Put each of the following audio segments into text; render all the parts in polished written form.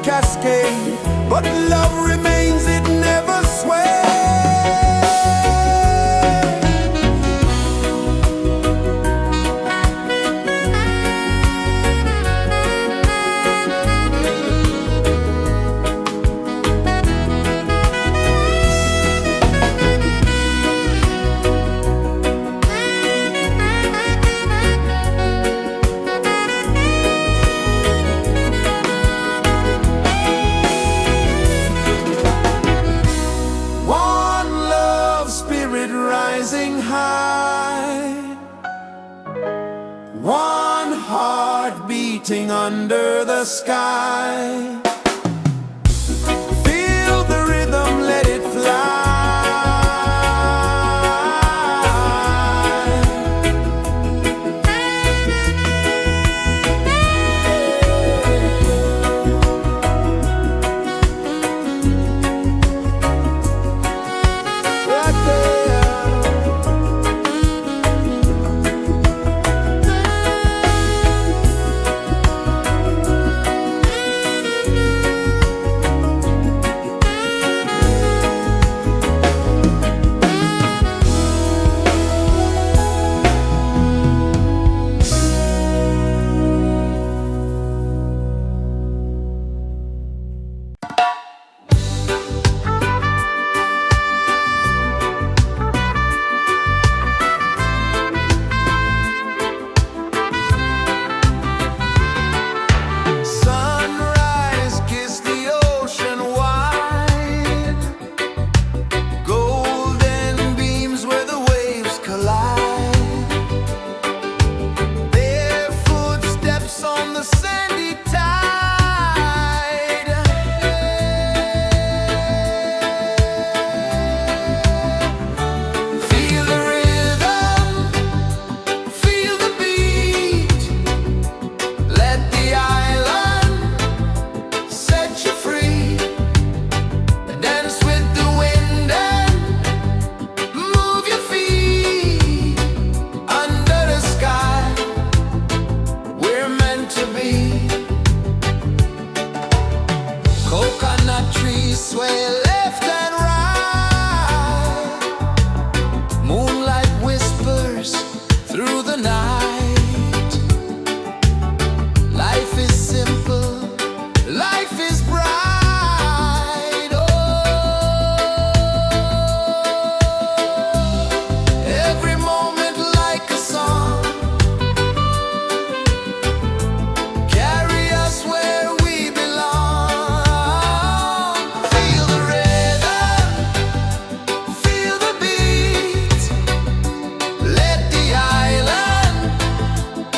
cascade, but love remains, it never sways. Rising high, one heart beating under the sky. Feel the rhythm, let it fly.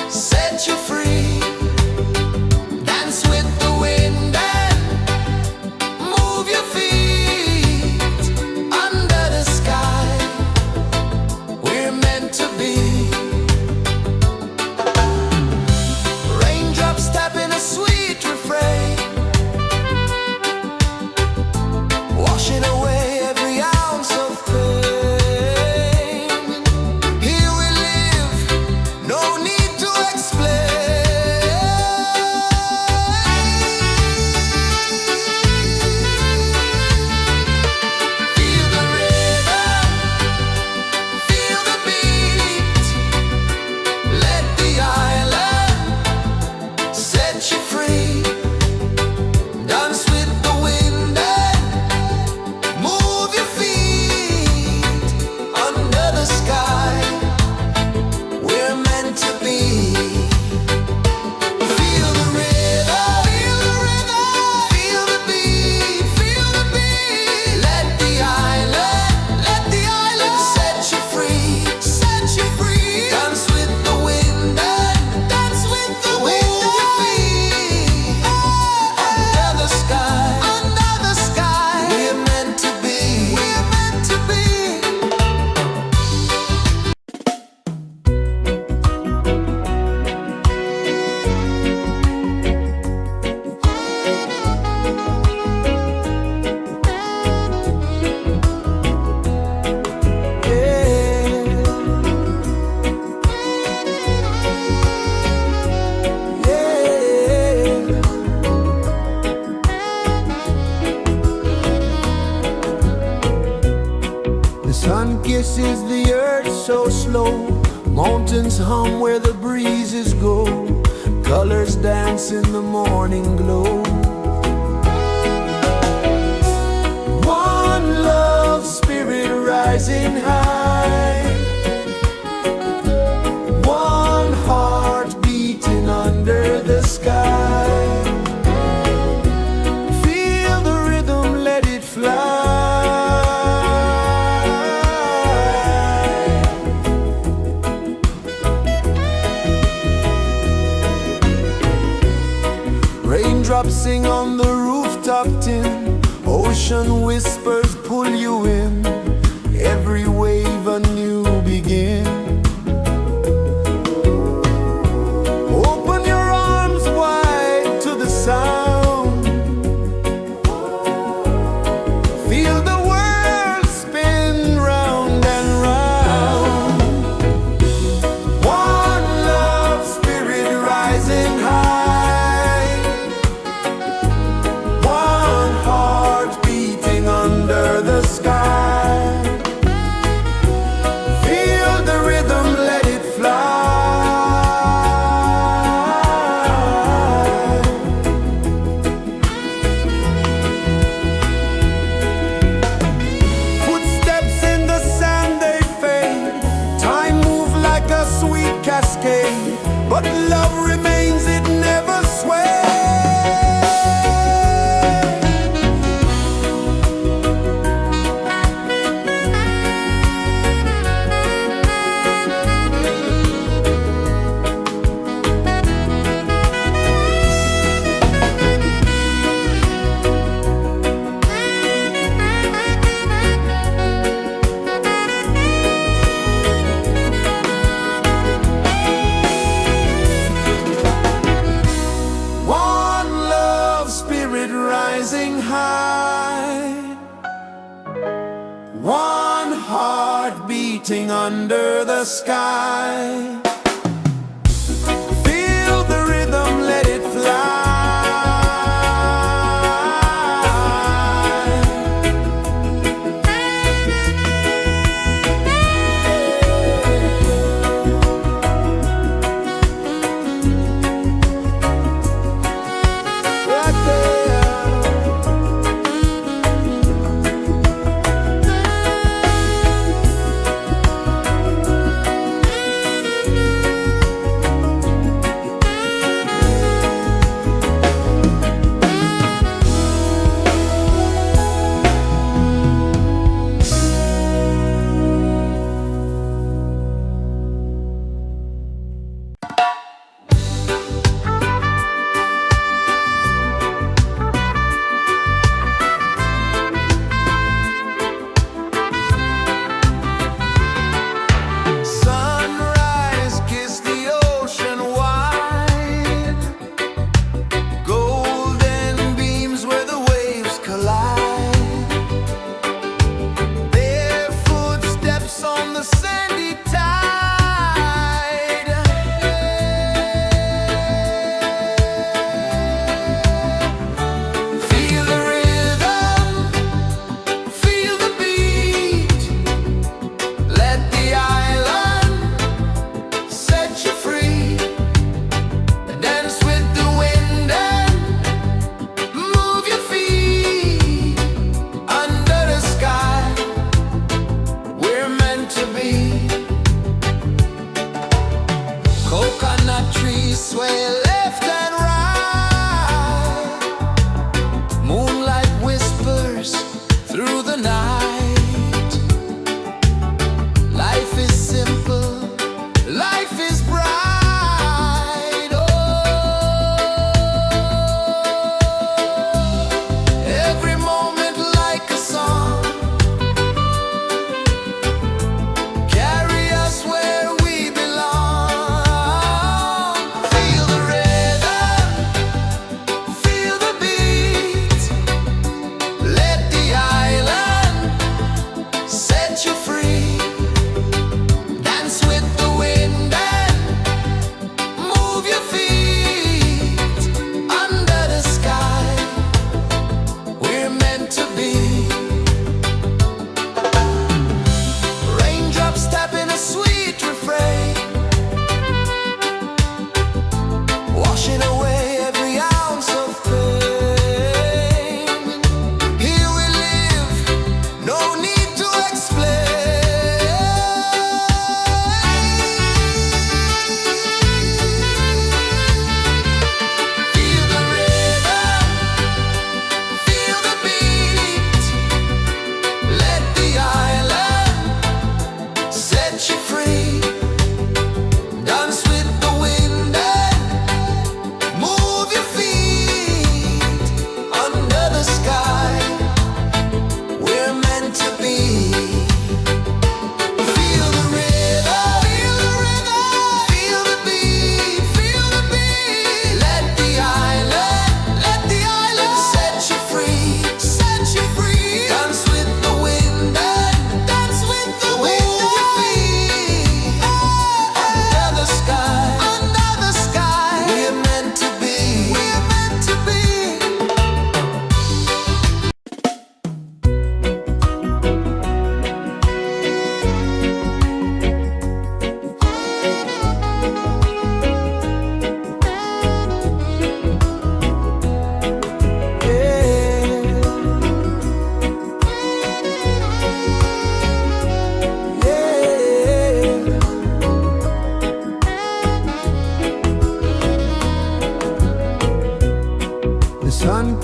Set you free, dance with the wind and kisses the earth so slow. Mountains hum where the breezes go. Colors dance in the morning glow. One love spirit rising high. One heart beating under the sky. Feel the rhythm, let it fly. Raindrops sing on the rooftop tin. Ocean whispers pull you in. Every wave a new begin. Open your arms wide to the sound. Feel the world spin round and round. One love spirit rising high. One heart beating under the sky. Feel the rhythm, let it fly. Footsteps in the sand, they fade. Time moves like a sweet cascade. But love remains, it never sways. One love spirit rising high. One heart beating under the sky. Feel the rhythm, let it fly. Right there.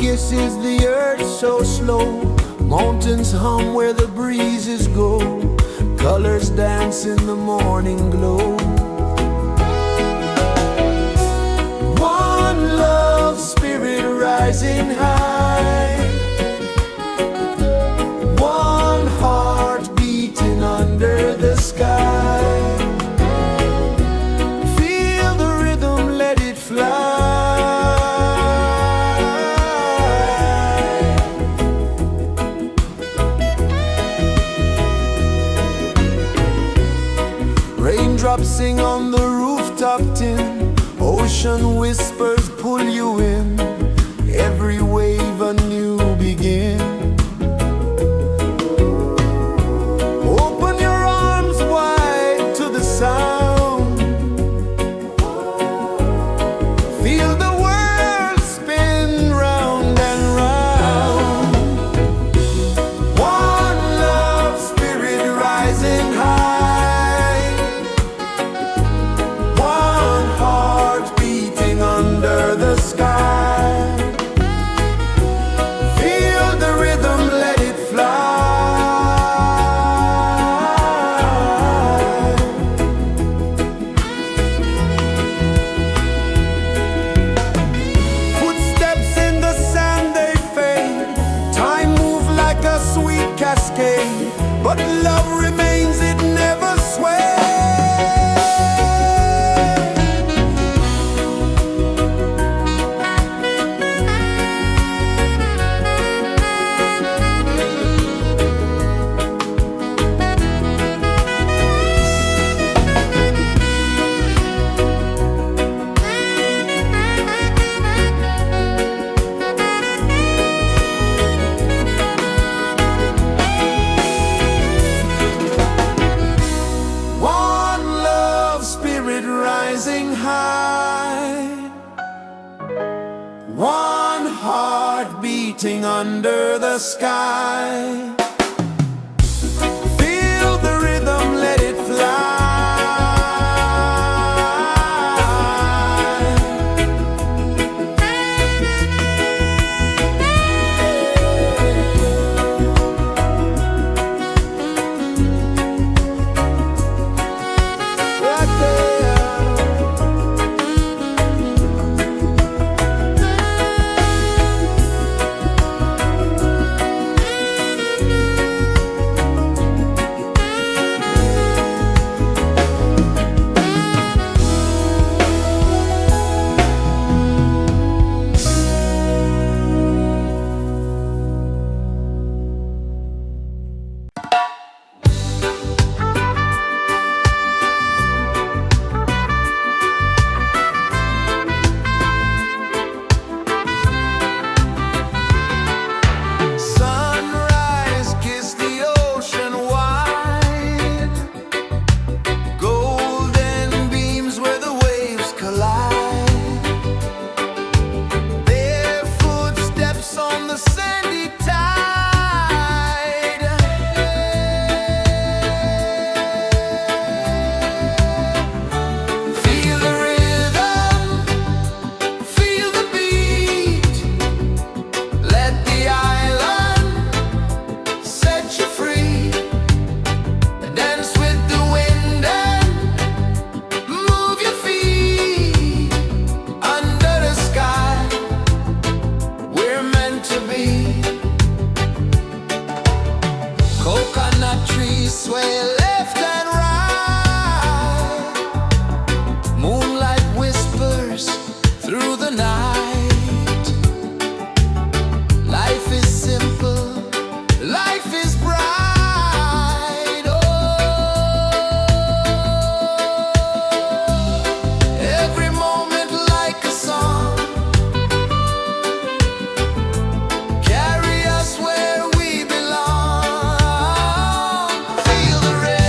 kisses the earth so slow. Mountains hum where the breezes go. Colors dance in the morning glow. One love, spirit rising high. One heart beating under the sky. Feel the rhythm, let it fly. Raindrops sing on the rooftop tin. Ocean whispers pull you in. Every wave a new begin. Open your arms wide to the sound. Feel the world spin round and round. One love, spirit rising high. One heart beating under the sky. Feel the rhythm, let it fly. Footsteps in the sand, they fade. Time moves like a sweet cascade, but love remains, it never sways. One love, spirit rising high. One heart beating under the sky. Feel the rhythm, let it fly. Right there. Sunrise, kiss the ocean wide. Golden beams where the waves collide. Their footsteps on the sandy tide. Feel the rhythm, feel the beat. Let the island set you free. Dance with the wind and move your feet. Under the sky, we're meant to be. Coconut trees sway left and right. Moonlight whispers through the night. Life is simple, life is bright. Oh, every moment like a song. Carry us where we belong. Feel the rhythm.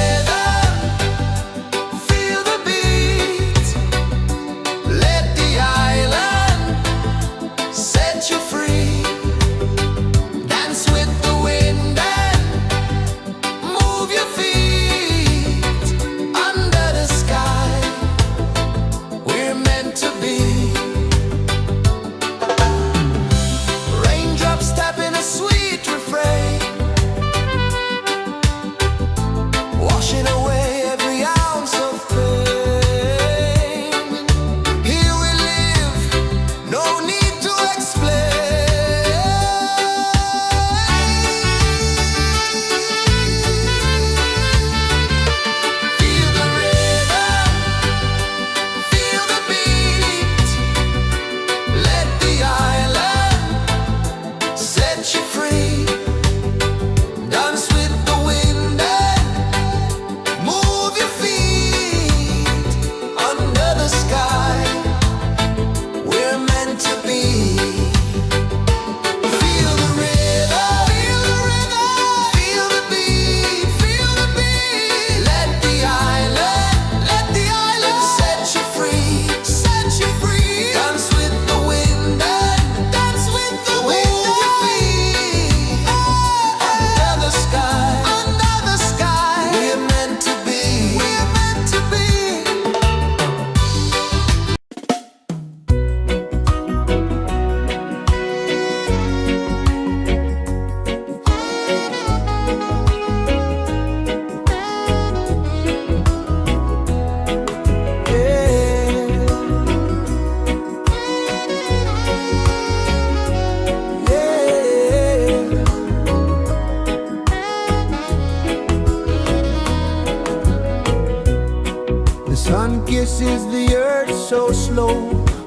places the earth so slow.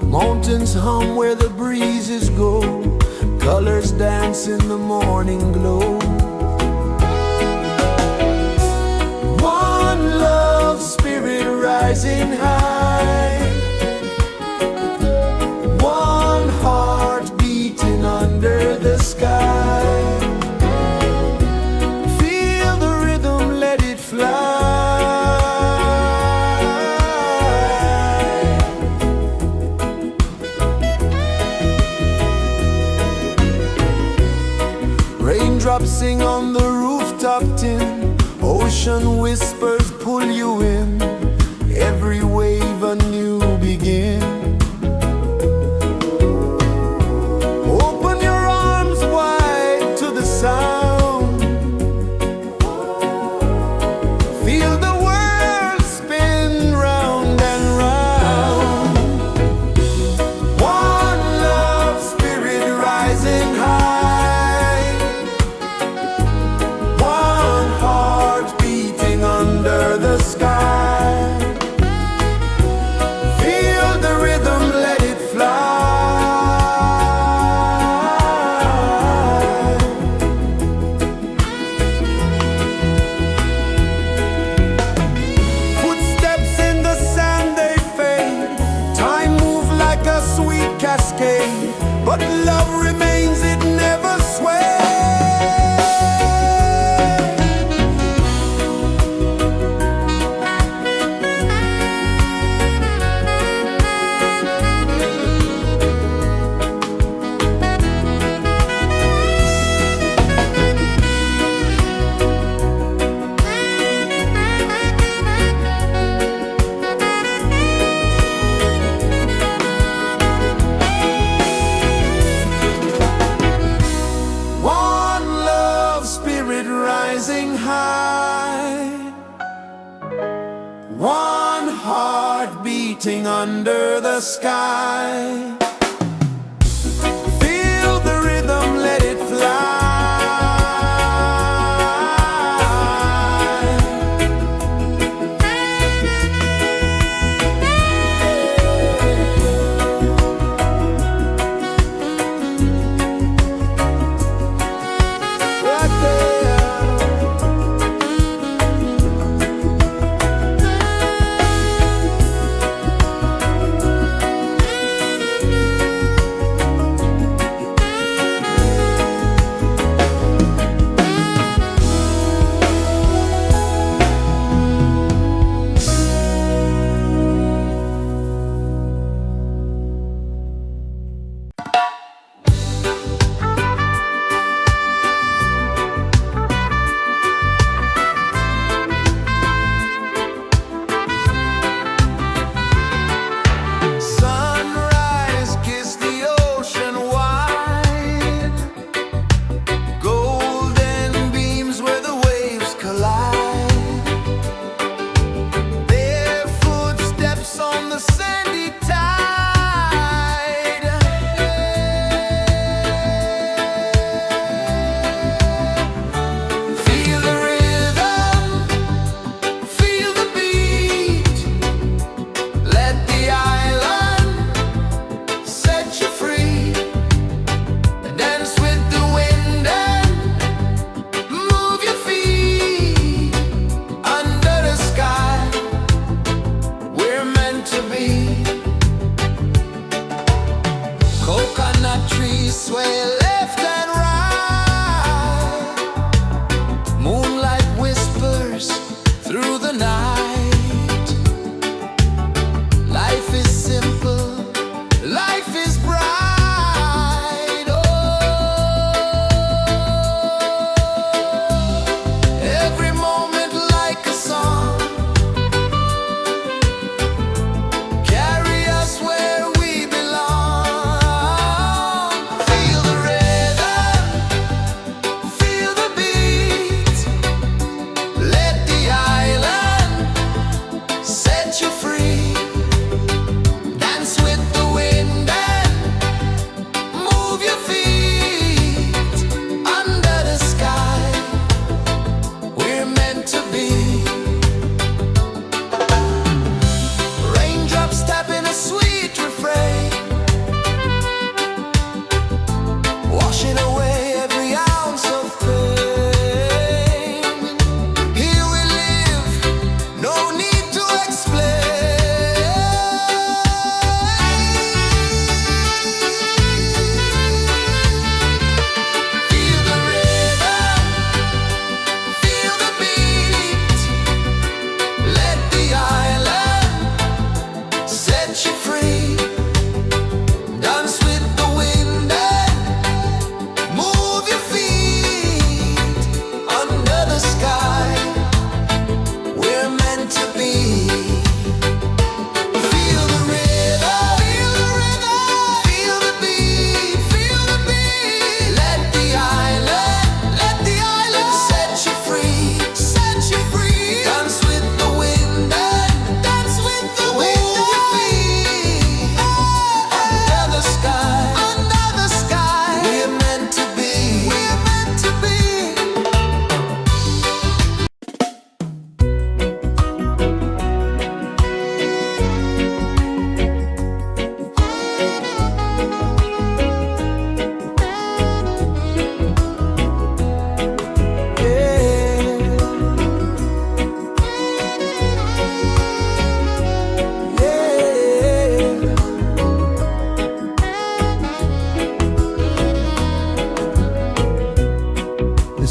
Mountains hum where the breezes go. Colors dance in the morning glow. One love spirit rising high. One heart beating under the sky. Feel the rhythm, let it fly. Raindrops sing on the rooftop tin. Ocean whispers pull you in. Every wave a new begin. Open your arms wide to the sound. Feel the world spin round and round. One love spirit rising high. One heart beating under the sky. Feel the rhythm, let it fly. Footsteps in the sand, they fade. Time moves like a sweet cascade, but love remains, it never sways. One love spirit rising high. One heart beating under the sky. Feel the rhythm, let it fly. Right there.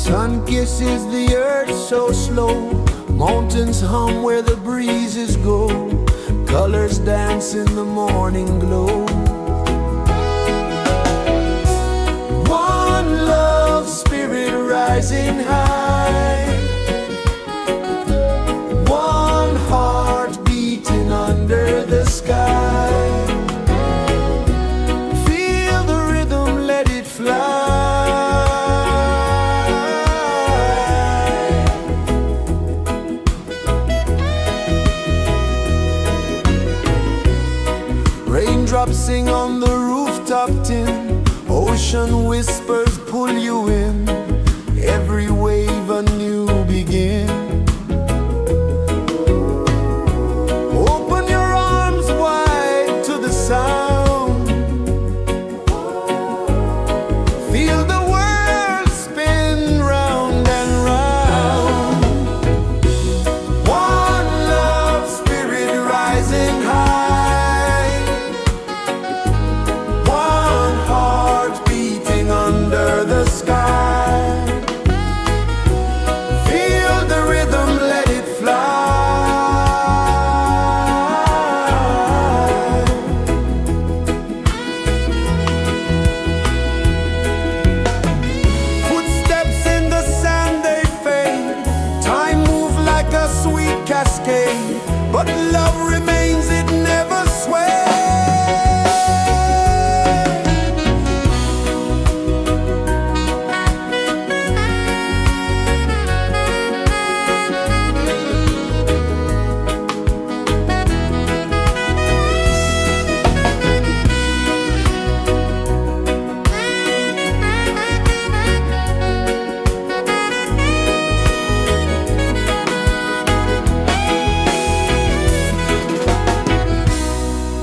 Sun kisses the earth so slow, mountains hum where the breezes go, colors dance in the morning glow. One love spirit rising high, one heart beating under the sky. Feel the rhythm, let it fly. Raindrops sing on the rooftop tin, ocean whispers pull you in, every wave a new begin. Open your arms wide to the sound, feel the world spin round and round. One love spirit rising high, one heart beating under the sky. Feel the rhythm, let it fly. Footsteps in the sand, they fade, time moves like a sweet cascade, but love remains, it never sways.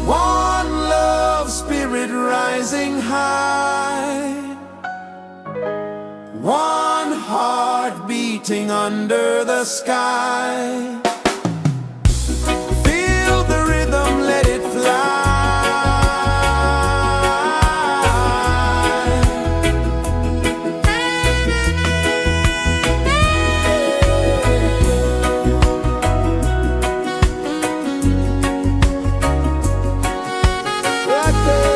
One love spirit rising high, one heart beating under the sky. Feel the rhythm, let it fly. Right there.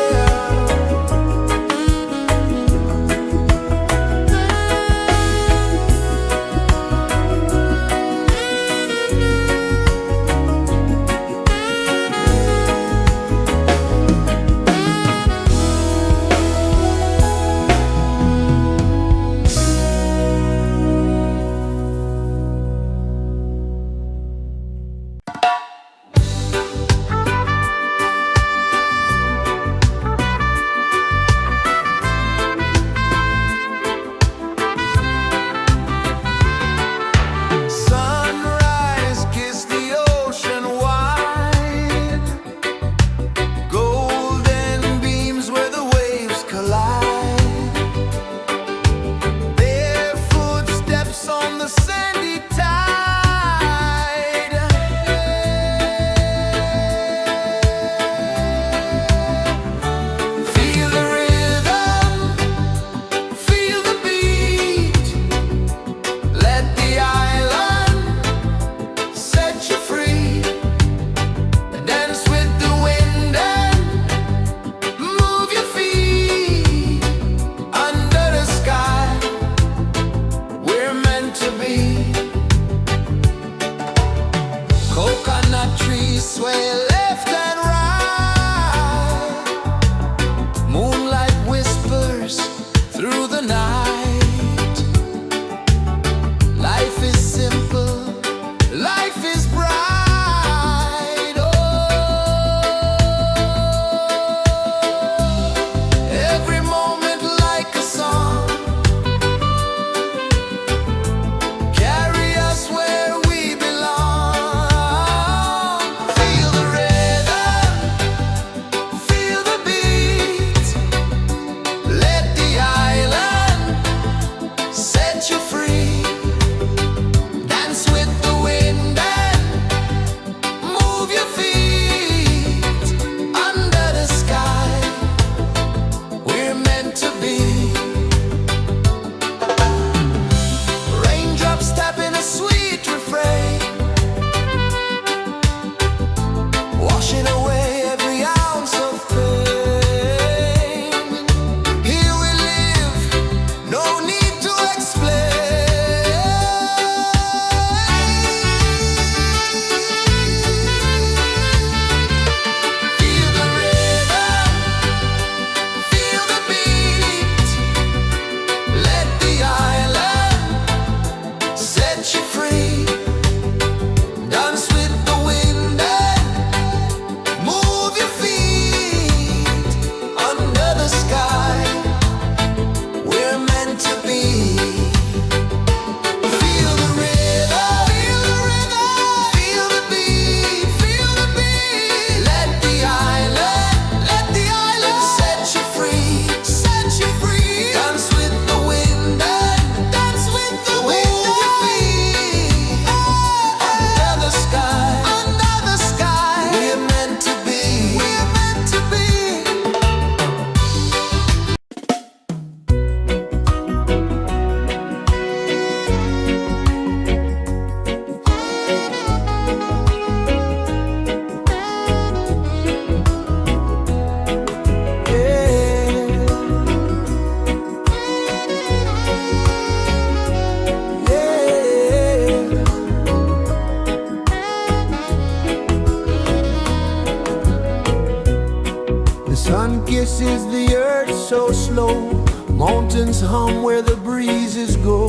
mountains hum where the breezes go,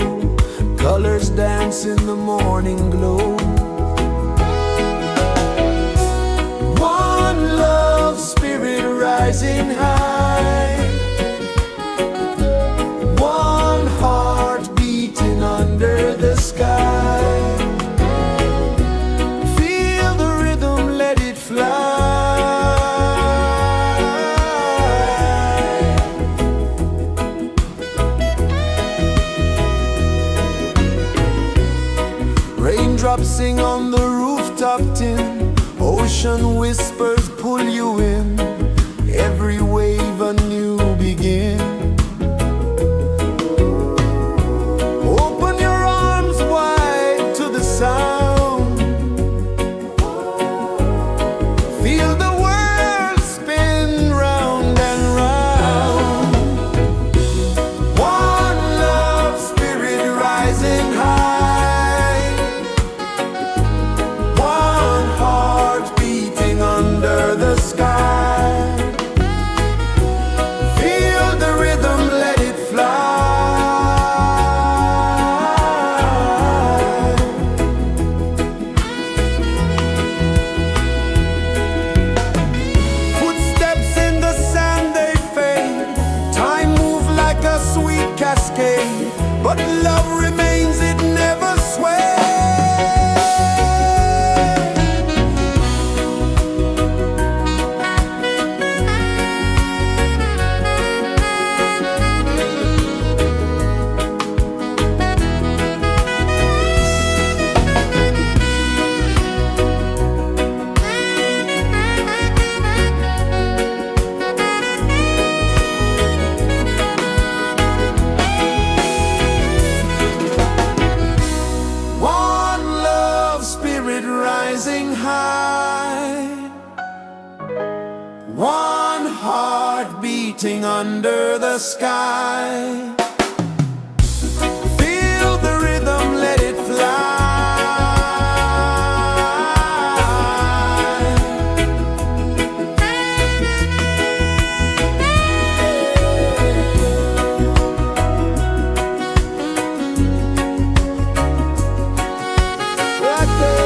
colors dance in the morning glow. One love spirit rising high, one heart beating under the sky. Feel the rhythm, let it fly. Raindrops sing on the rooftop tin, ocean whispers pull you in, every wave a new begin. Open your arms wide to the sound, feel the world spin round and round. One love spirit rising high, one heart beating under the sky. Feel the rhythm, let it fly. Footsteps in the sand, they fade. Time moves like a sweet cascade, but love remains, it never sways. One love spirit rising high, one heart beating under the sky. Feel the rhythm, let it fly. Right there.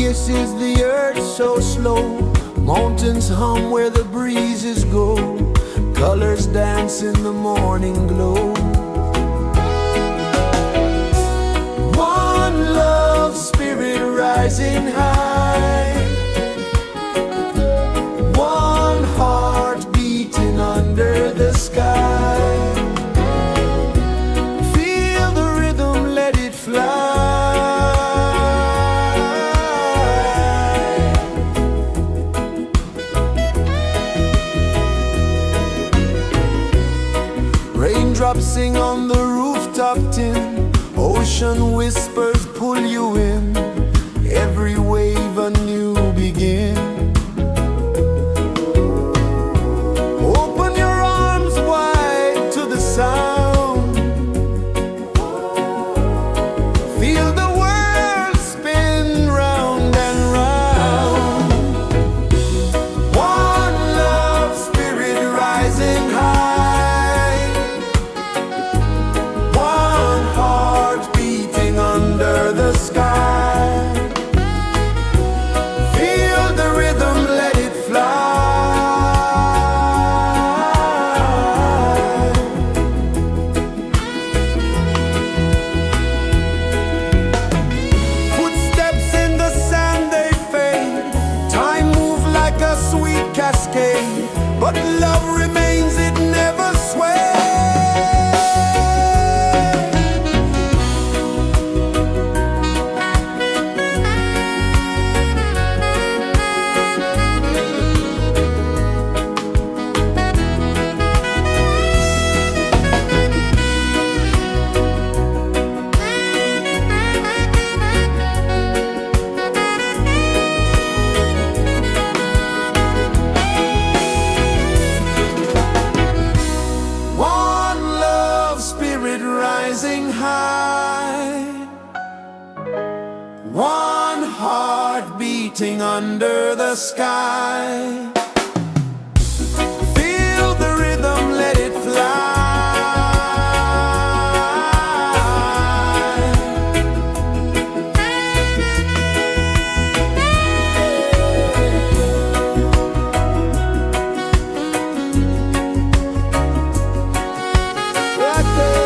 kisses the earth so slow. Mountains hum where the breezes go. Colors dance in the morning glow. One love spirit rising high. One heart beating under the sky. Feel the rhythm, let it fly. Raindrops sing on the rooftop tin. Ocean whispers pull you in. Every wave a new begin. Open your arms wide to the sound. Feel the world spin round and round. One love spirit rising high. One heart beating under the sky. Feel the rhythm, let it fly. Footsteps in the sand, they fade. Time moves like a sweet cascade, but love remains, it never sways. One love spirit rising high. One heart beating under the sky. Feel the rhythm, let it fly. Right there.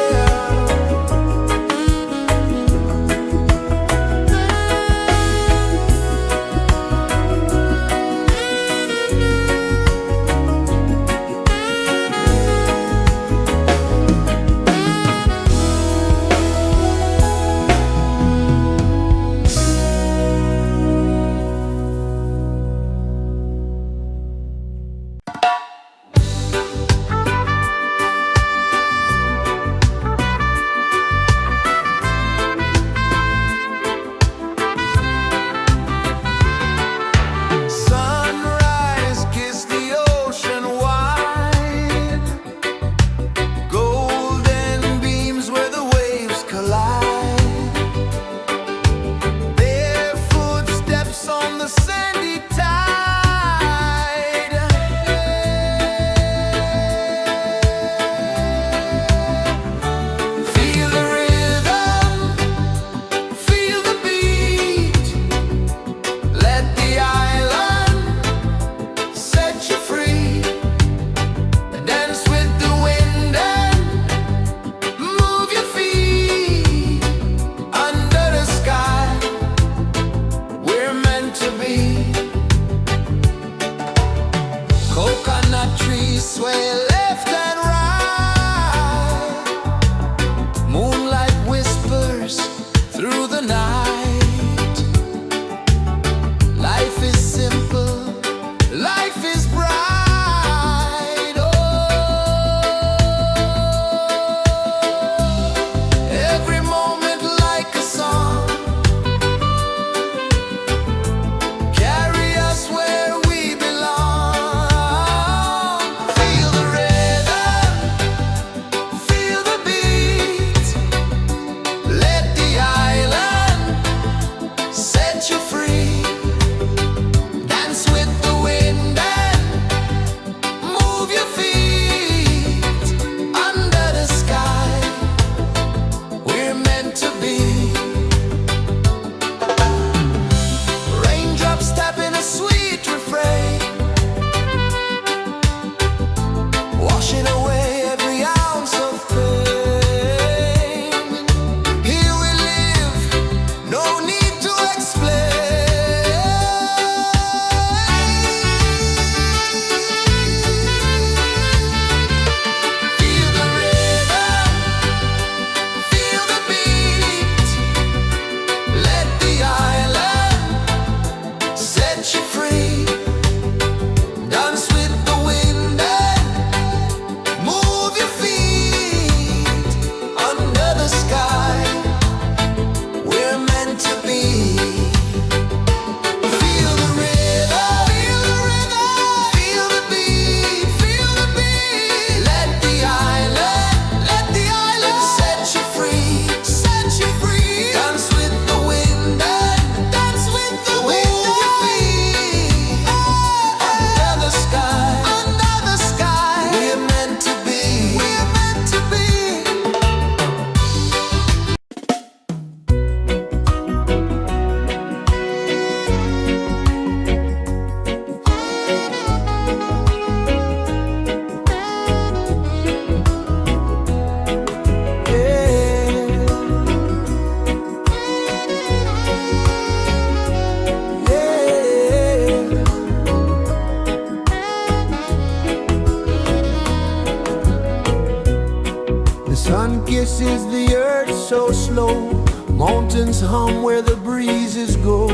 is the earth so slow. Mountains hum where the breezes go.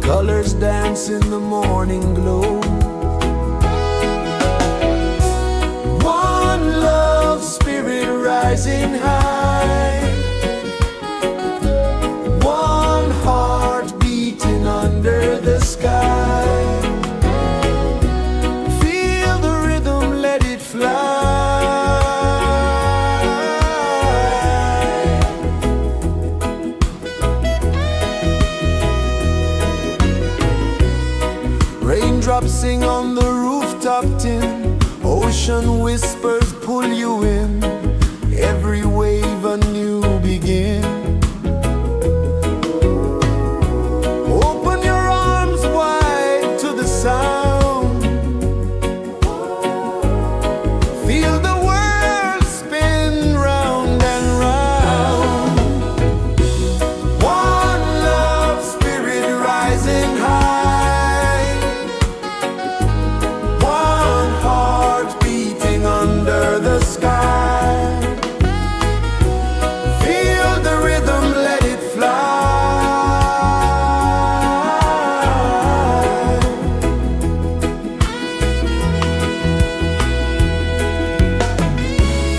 Colors dance in the morning glow. One love spirit rising high. One heart beating under the sky. Feel the rhythm, let it fly. Raindrops sing on the rooftop tin. Ocean whispers pull you in. Every wave a new begin. Open your arms wide to the sound. Feel the world spin round and round. One love spirit rising high. One heart beating under the sky. Feel the rhythm, let it fly.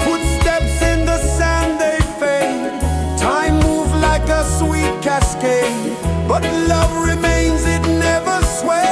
Footsteps in the sand, they fade. Time moves like a sweet cascade, but love remains, it never sways.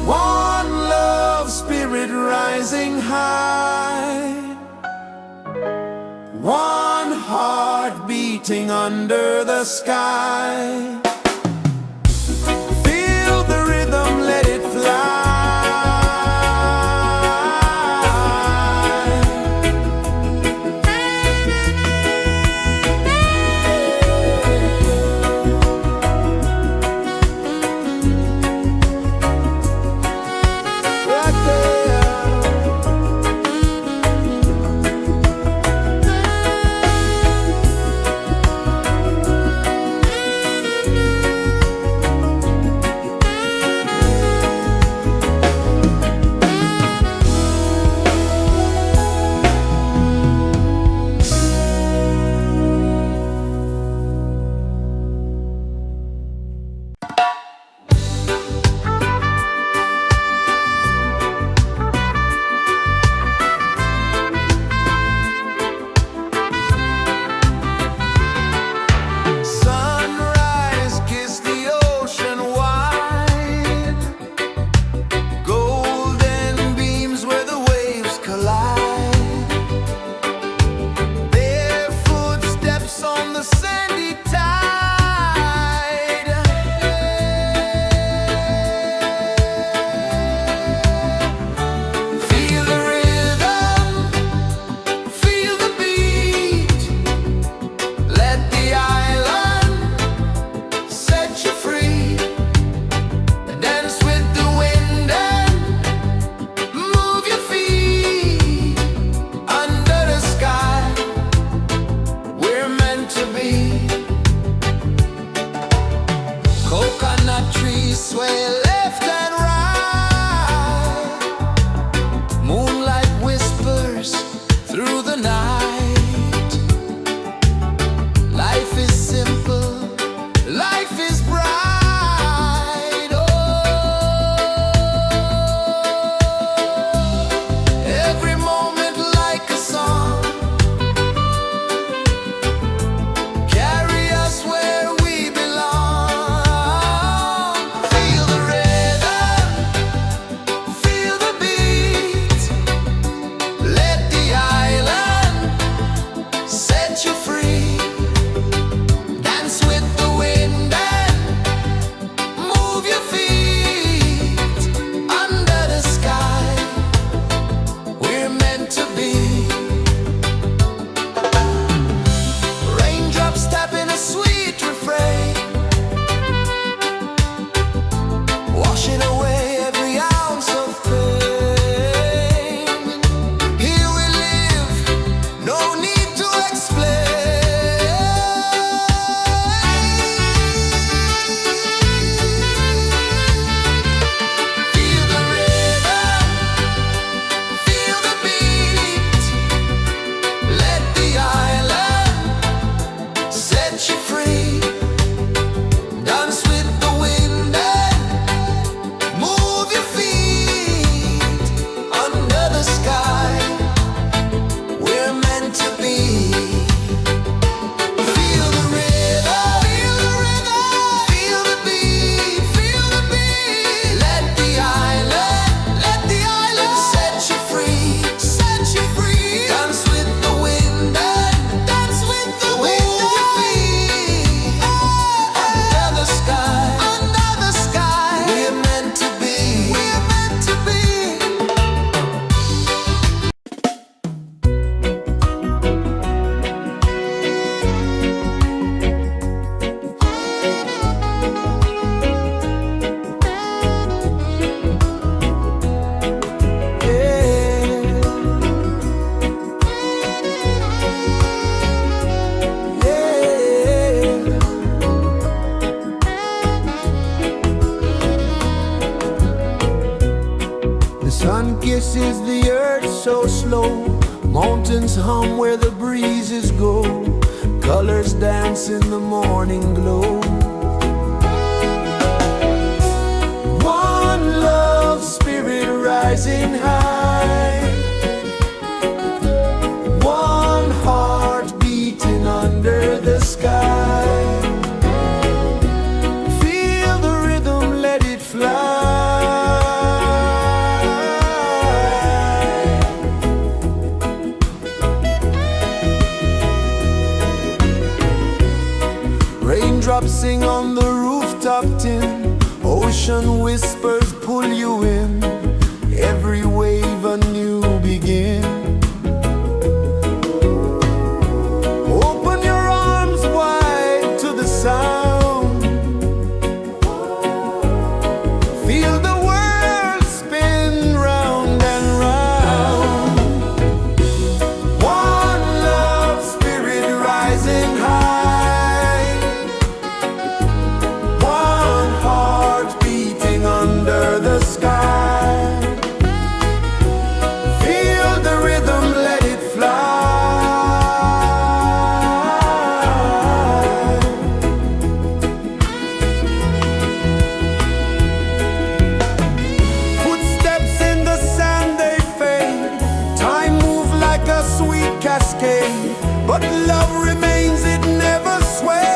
One love spirit rising high. One heart beating under the sky. Feel the rhythm, let it fly. Right there. set you free. Dance with the wind and move your feet under the sky. We're meant to be. Feel the rhythm, feel the rhythm, feel the beat, feel the beat. Let the island set you free, set you free. Dance with the wind and dance with the wind. Move your feet under the sky, under the sky. We're meant to be, we're meant to be. The sun kisses the earth so slow. Mountains hum where the breezes go. Colors dance in the morning glow. One love spirit rising high. One heart beating under the sky. Feel the rhythm, let it fly. Raindrops sing on the rooftop tin. Ocean whispers pull you in. Every wave a new begin. Open your arms wide to the sound. Feel the world spin round and round. One love spirit rising high. One heart beating under the sky. Feel the rhythm, let it fly. Footsteps in the sand, they fade. Time moves like a sweet cascade, but love remains, it never sways.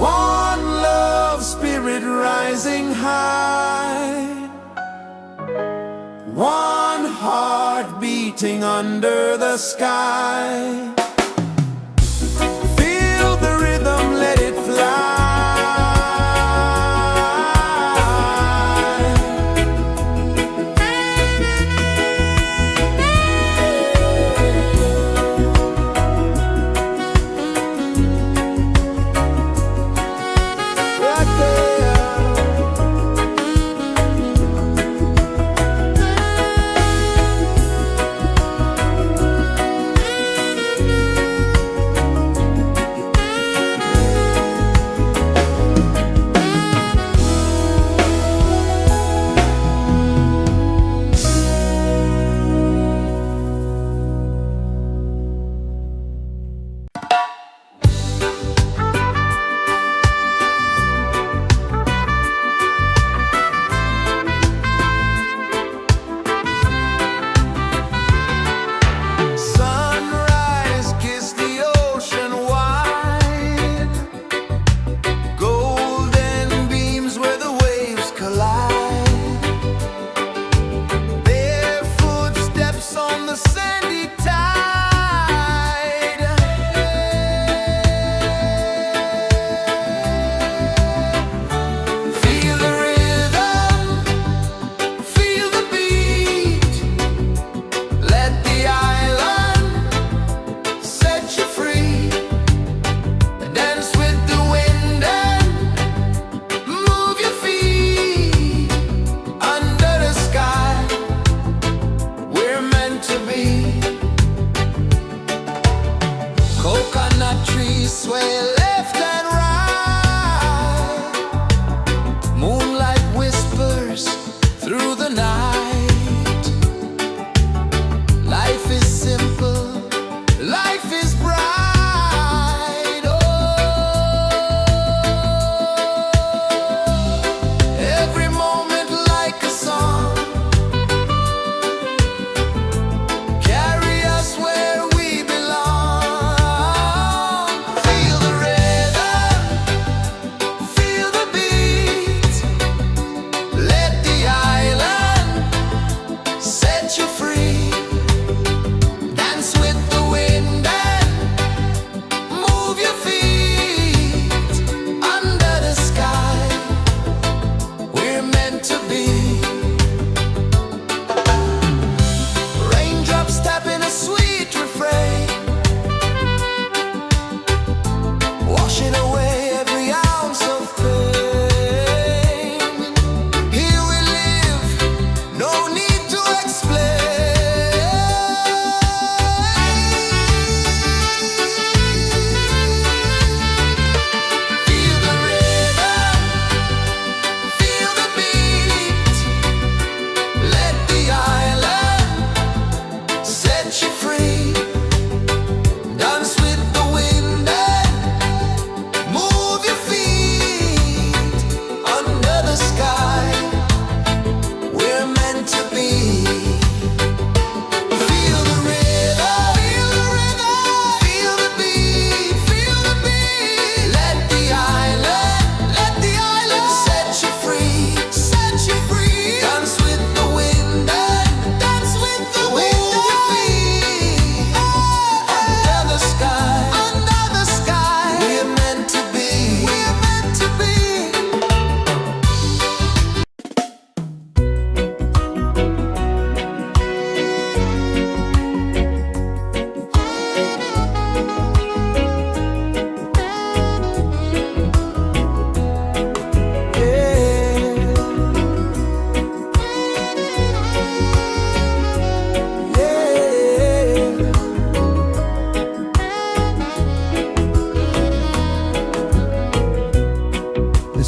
One love spirit rising high. One heart beating under the sky. Feel the rhythm, let it fly.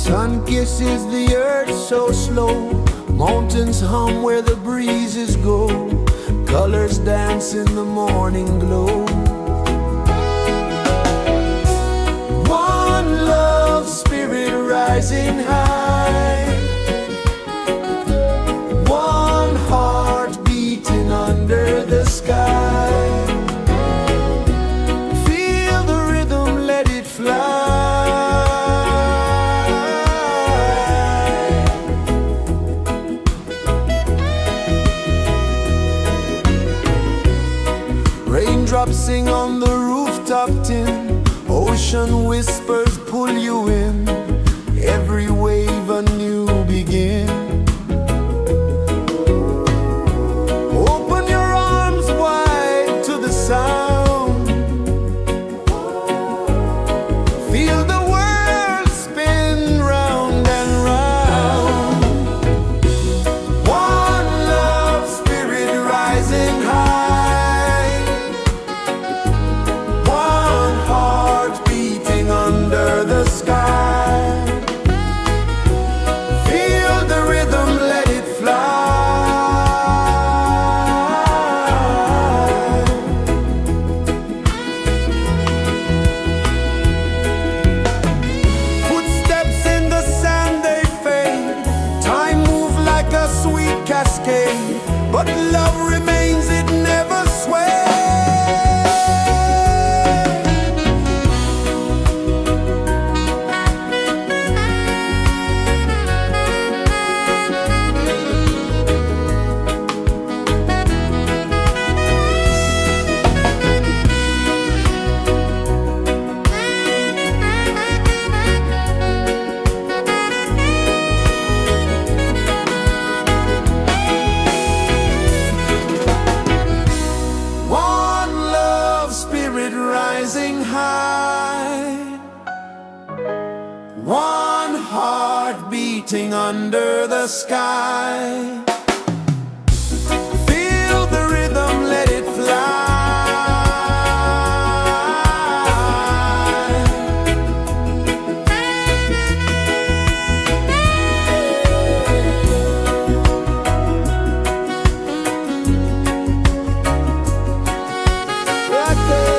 Sun kisses the earth so slow, mountains hum where the breezes go, colors dance in the morning glow. One love spirit rising high, one heart beating under the sky. Feel the rhythm, let it fly. Raindrops sing on the rooftop tin, ocean whispers pull you in, every wave a new begin. Open your arms wide to the sound, feel the world spin round and round. One love spirit rising high, one heart beating under the sky. Feel the rhythm, let it fly. Footsteps in the sand, they fade, time moves like a sweet cascade, but love remains, it never sways. One love spirit rising high, one heart beating under the sky. Feel the rhythm, let it fly. Right there.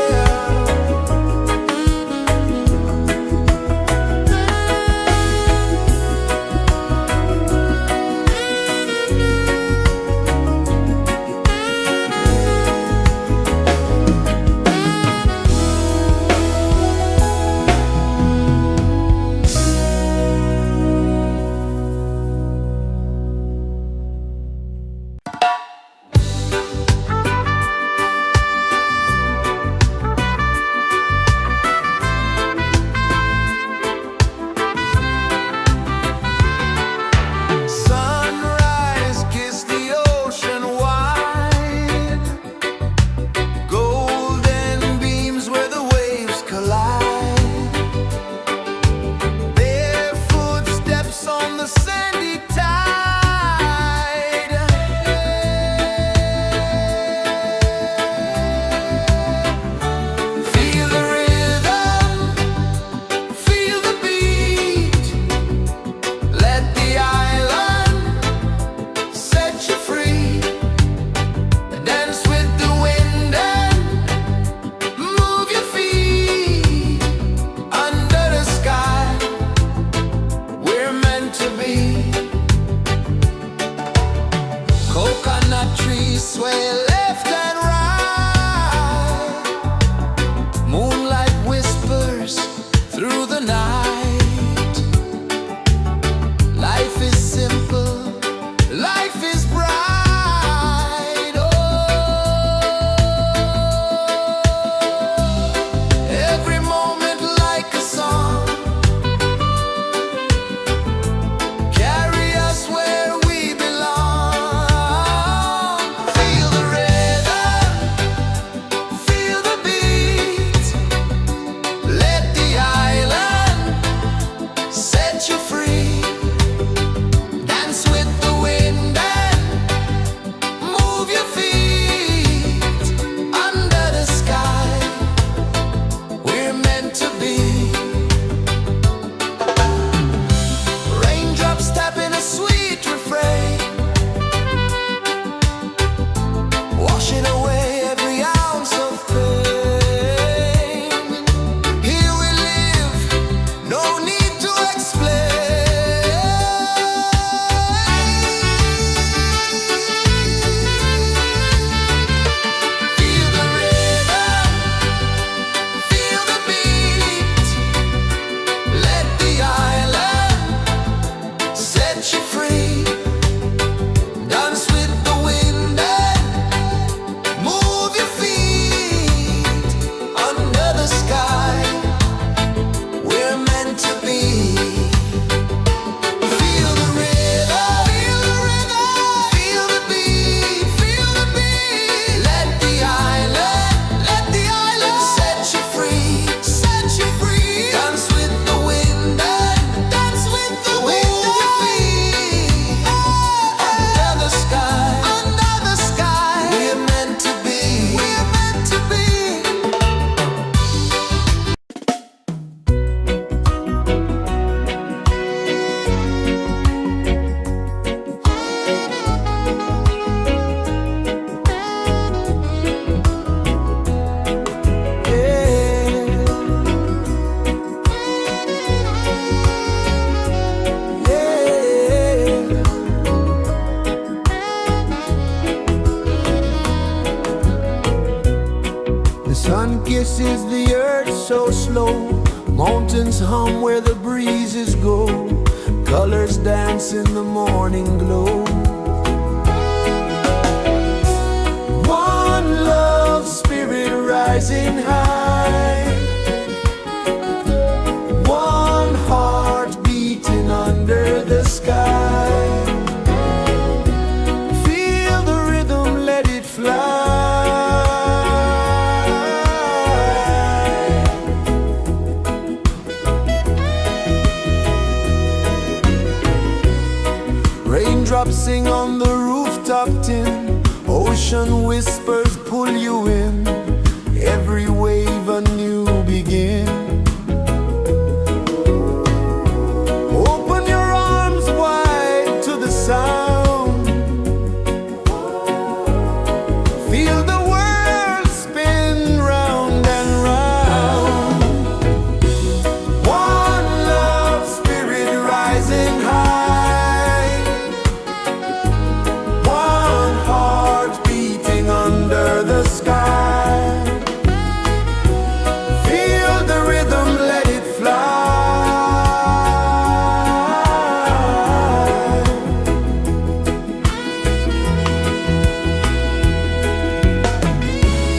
pulses the earth so slow. Mountains hum where the breezes go. Colors dance in the morning glow. One love spirit rising high. One heart beating under the sky. Feel the rhythm, let it fly. Raindrops sing on the rooftop tin. Ocean whispers pull you in. Every wave a new begin. Open your arms wide to the sound. Feel the world spin round and round. One love spirit rising high. One heart beating under the sky. Feel the rhythm, let it fly.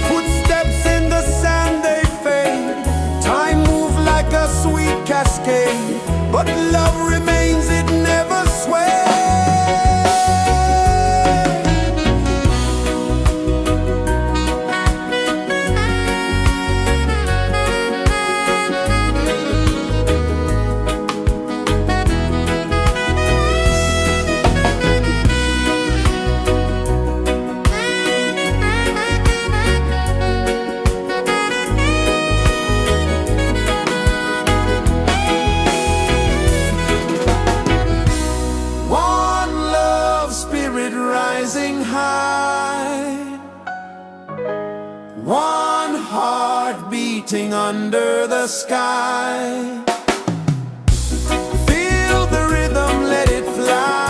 Footsteps in the sand, they fade. Time moves like a sweet cascade. But love remains, it never sways. One love spirit rising high. One heart beating under the sky. Feel the rhythm, let it fly.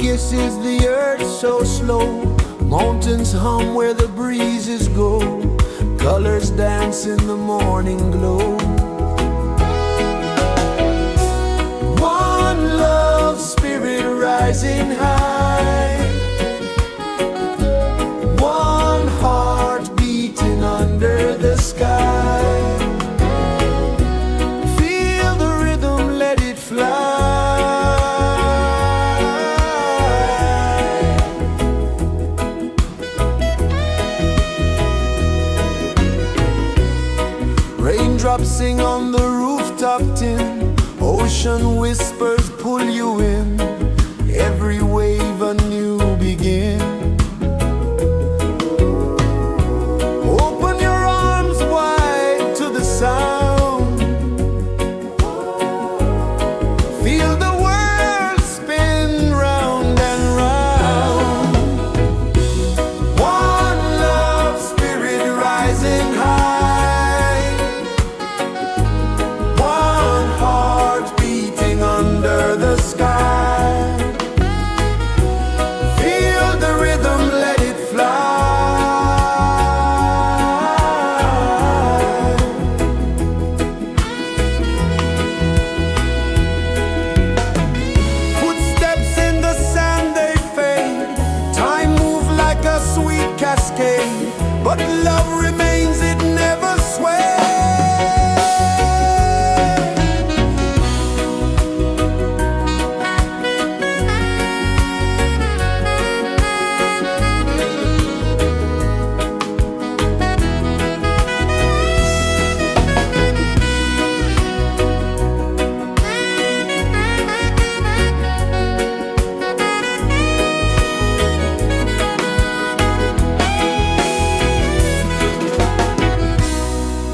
kisses the earth so slow. Mountains hum where the breezes go. Colors dance in the morning glow. One love spirit rising high. One heart beating under the sky. Feel the rhythm, let it fly. Raindrops sing on the rooftop tin. Ocean whispers pull you in. Every wave a new begin. Open your arms wide to the sound. Feel the world spin round and round. One love spirit rising high. One heart beating under the sky. Feel the rhythm, let it fly. Footsteps in the sand, they fade. Time moves like a sweet cascade, but love remains, it never sways.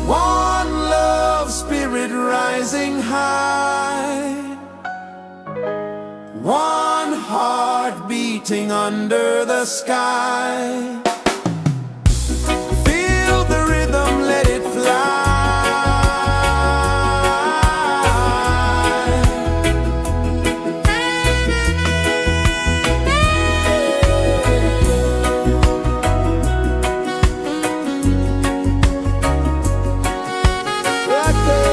One love spirit rising high. One heart beating under the sky. Feel the rhythm, let it fly. Right there.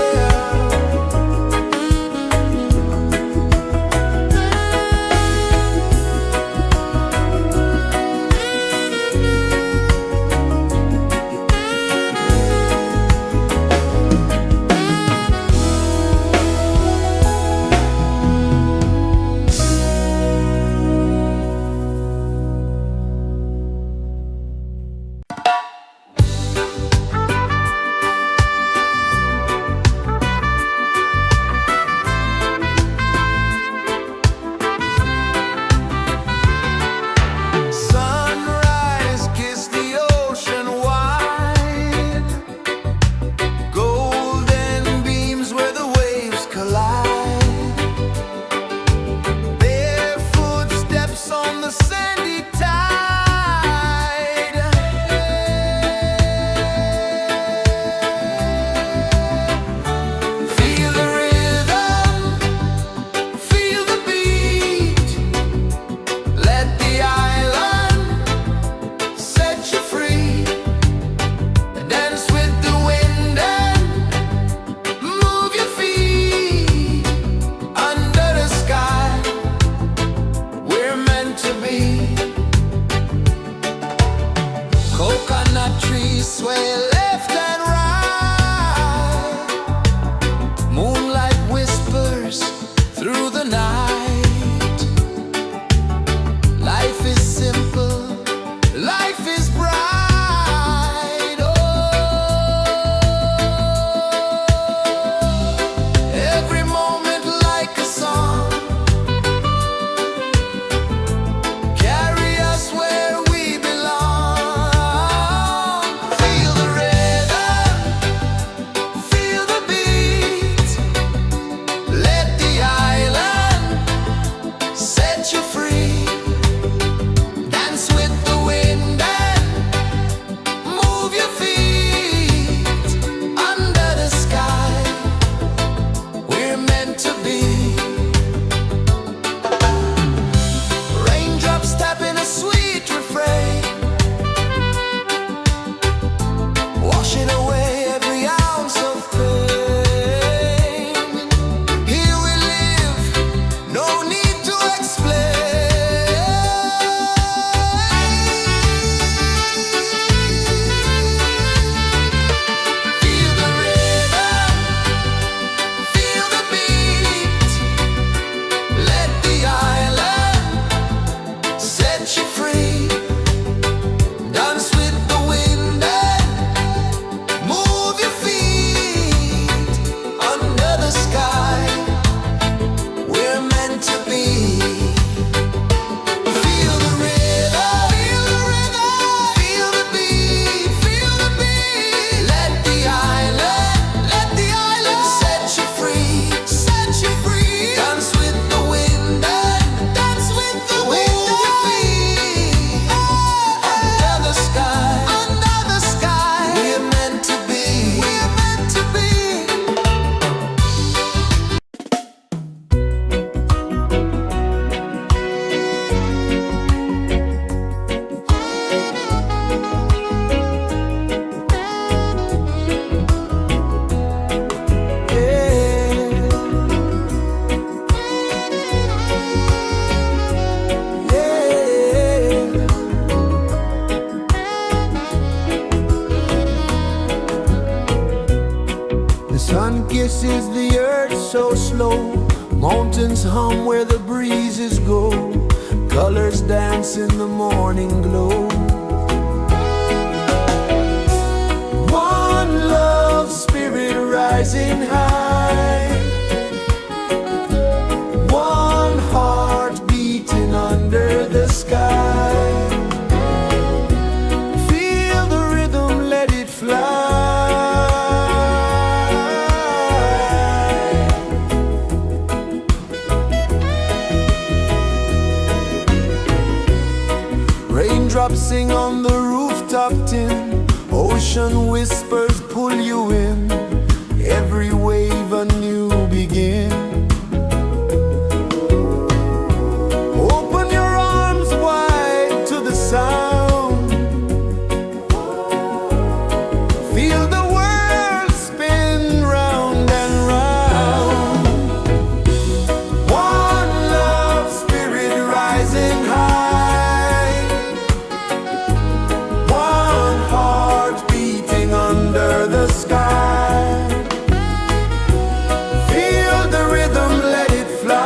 set you free. Dance with the wind and dance with the wind of your feet. Under the sky, under the sky, we're meant to be. We're meant to be. The sun kisses the earth so slow. Mountains hum where the breezes go. Colors dance in the morning glow. One love spirit rising high. One heart beating under the sky. Feel the rhythm, let it fly. Raindrops sing on the rooftop tin. Ocean whispers pull you in. Every wave a new begin. Open your arms wide to the sound. Feel the world spin round and round. One love spirit rising high. One heart beating under the sky. Feel the rhythm, let it fly.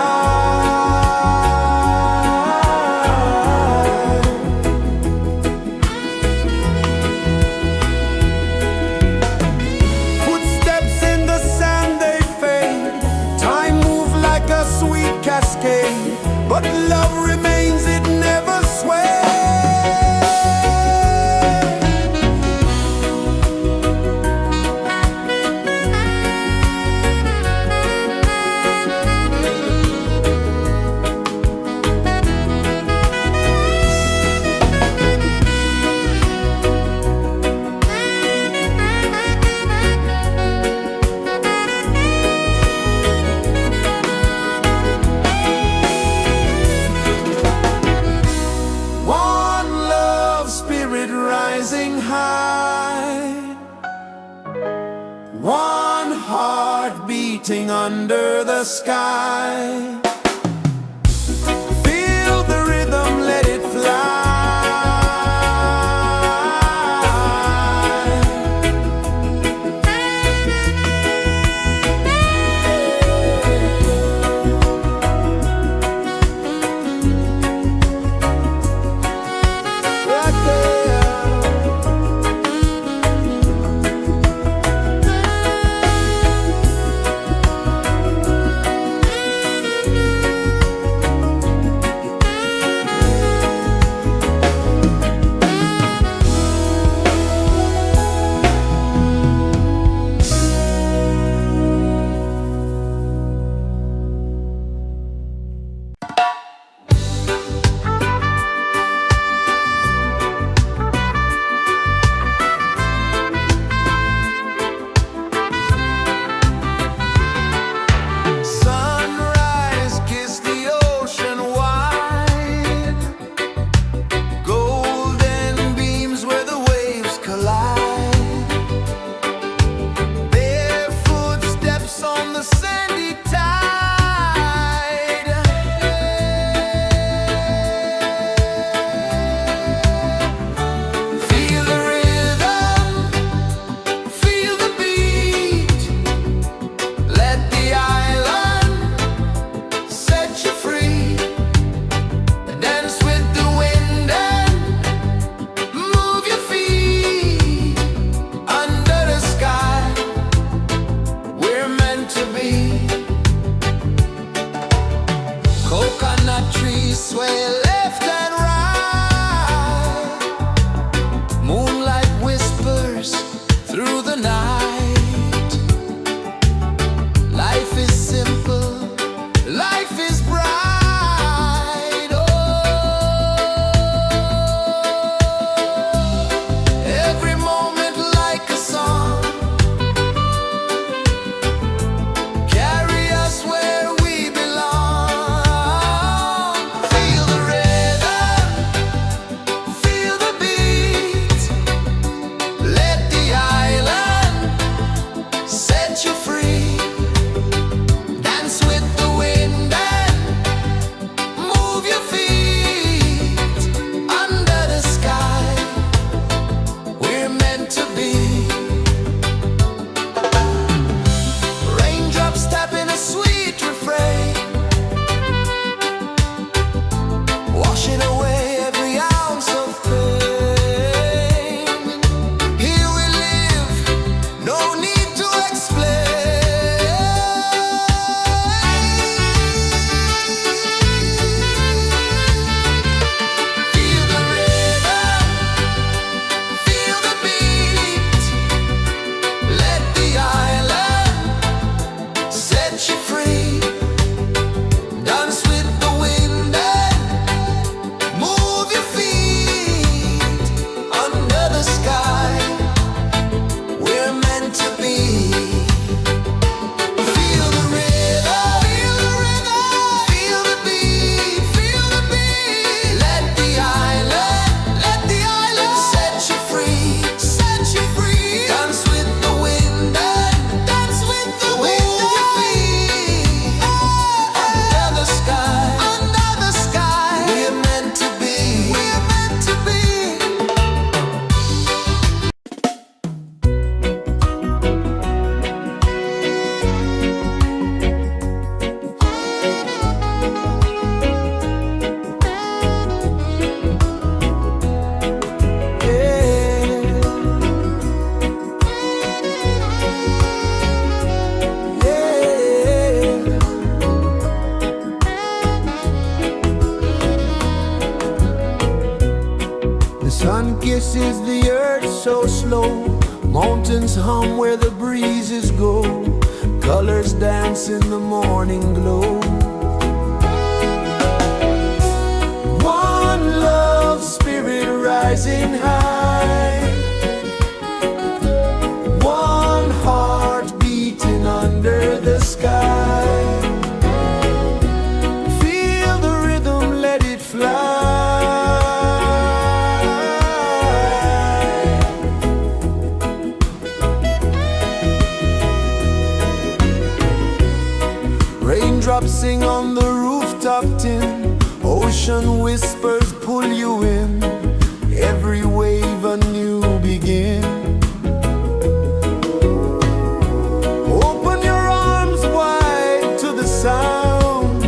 Footsteps in the sand, they fade. Time moves like a sweet cascade, but love remains, it never sways. One love spirit rising high. One heart beating under the sky. Feel the rhythm, let it fly. Right there. pulses the earth so slow. Mountains hum where the breezes go. Colors dance in the morning glow. One love spirit rising high. One heart beating under the sky. Feel the rhythm, let it fly. Raindrops sing on the rooftop tin. Ocean whispers pull you in. Every wave a new begin. Open your arms wide to the sound.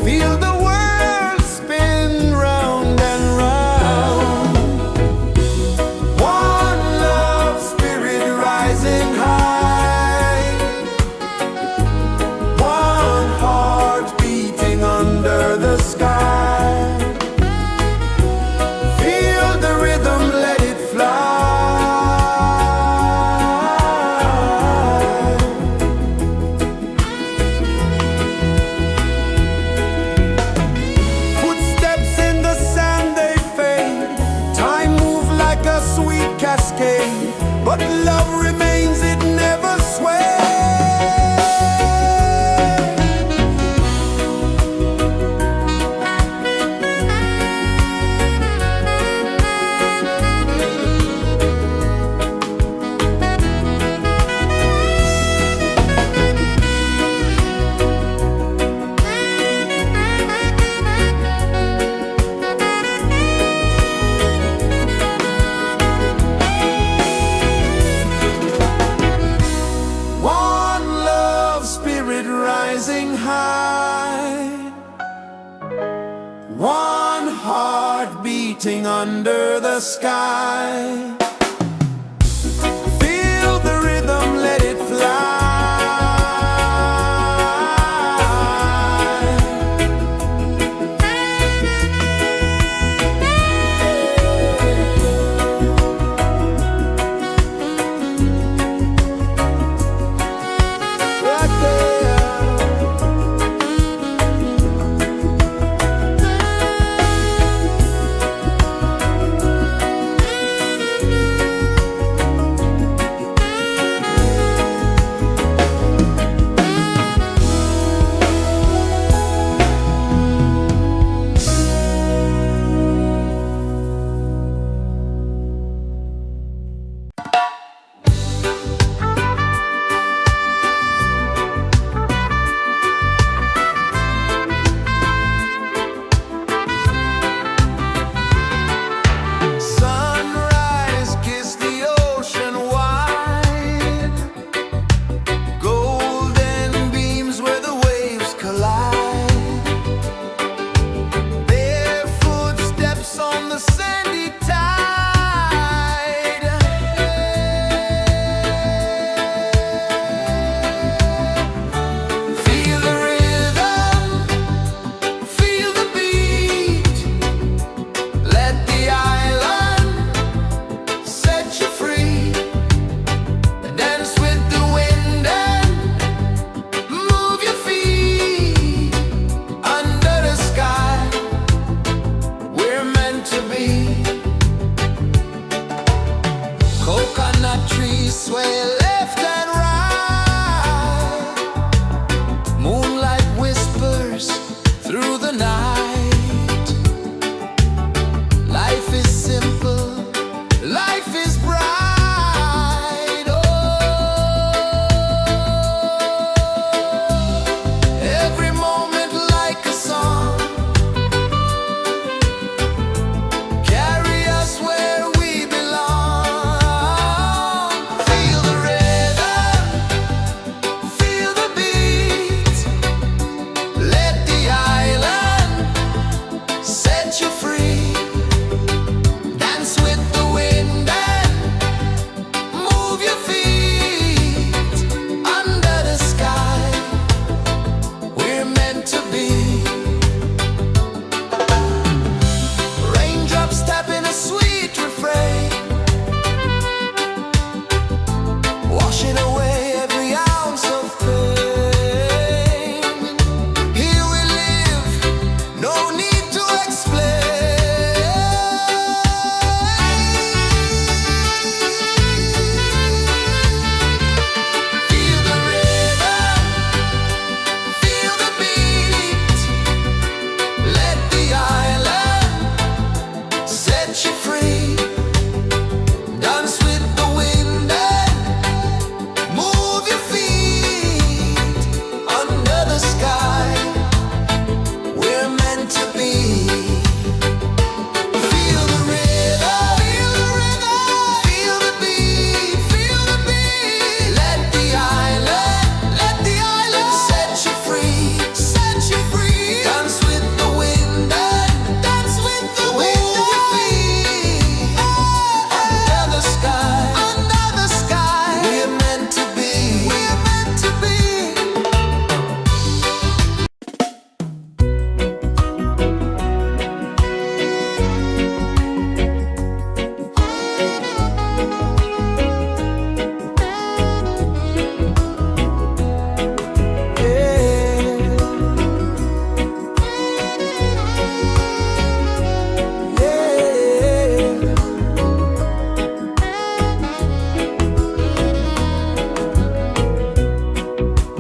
Feel the world spin round and round. One love spirit rising high. One heart beating under the sky. Feel the rhythm, let it fly. Footsteps in the sand, they fade. Time moves like a sweet cascade, but love remains, it never sways. One love spirit rising high. One heart beating under the sky. Feel the rhythm, let it fly.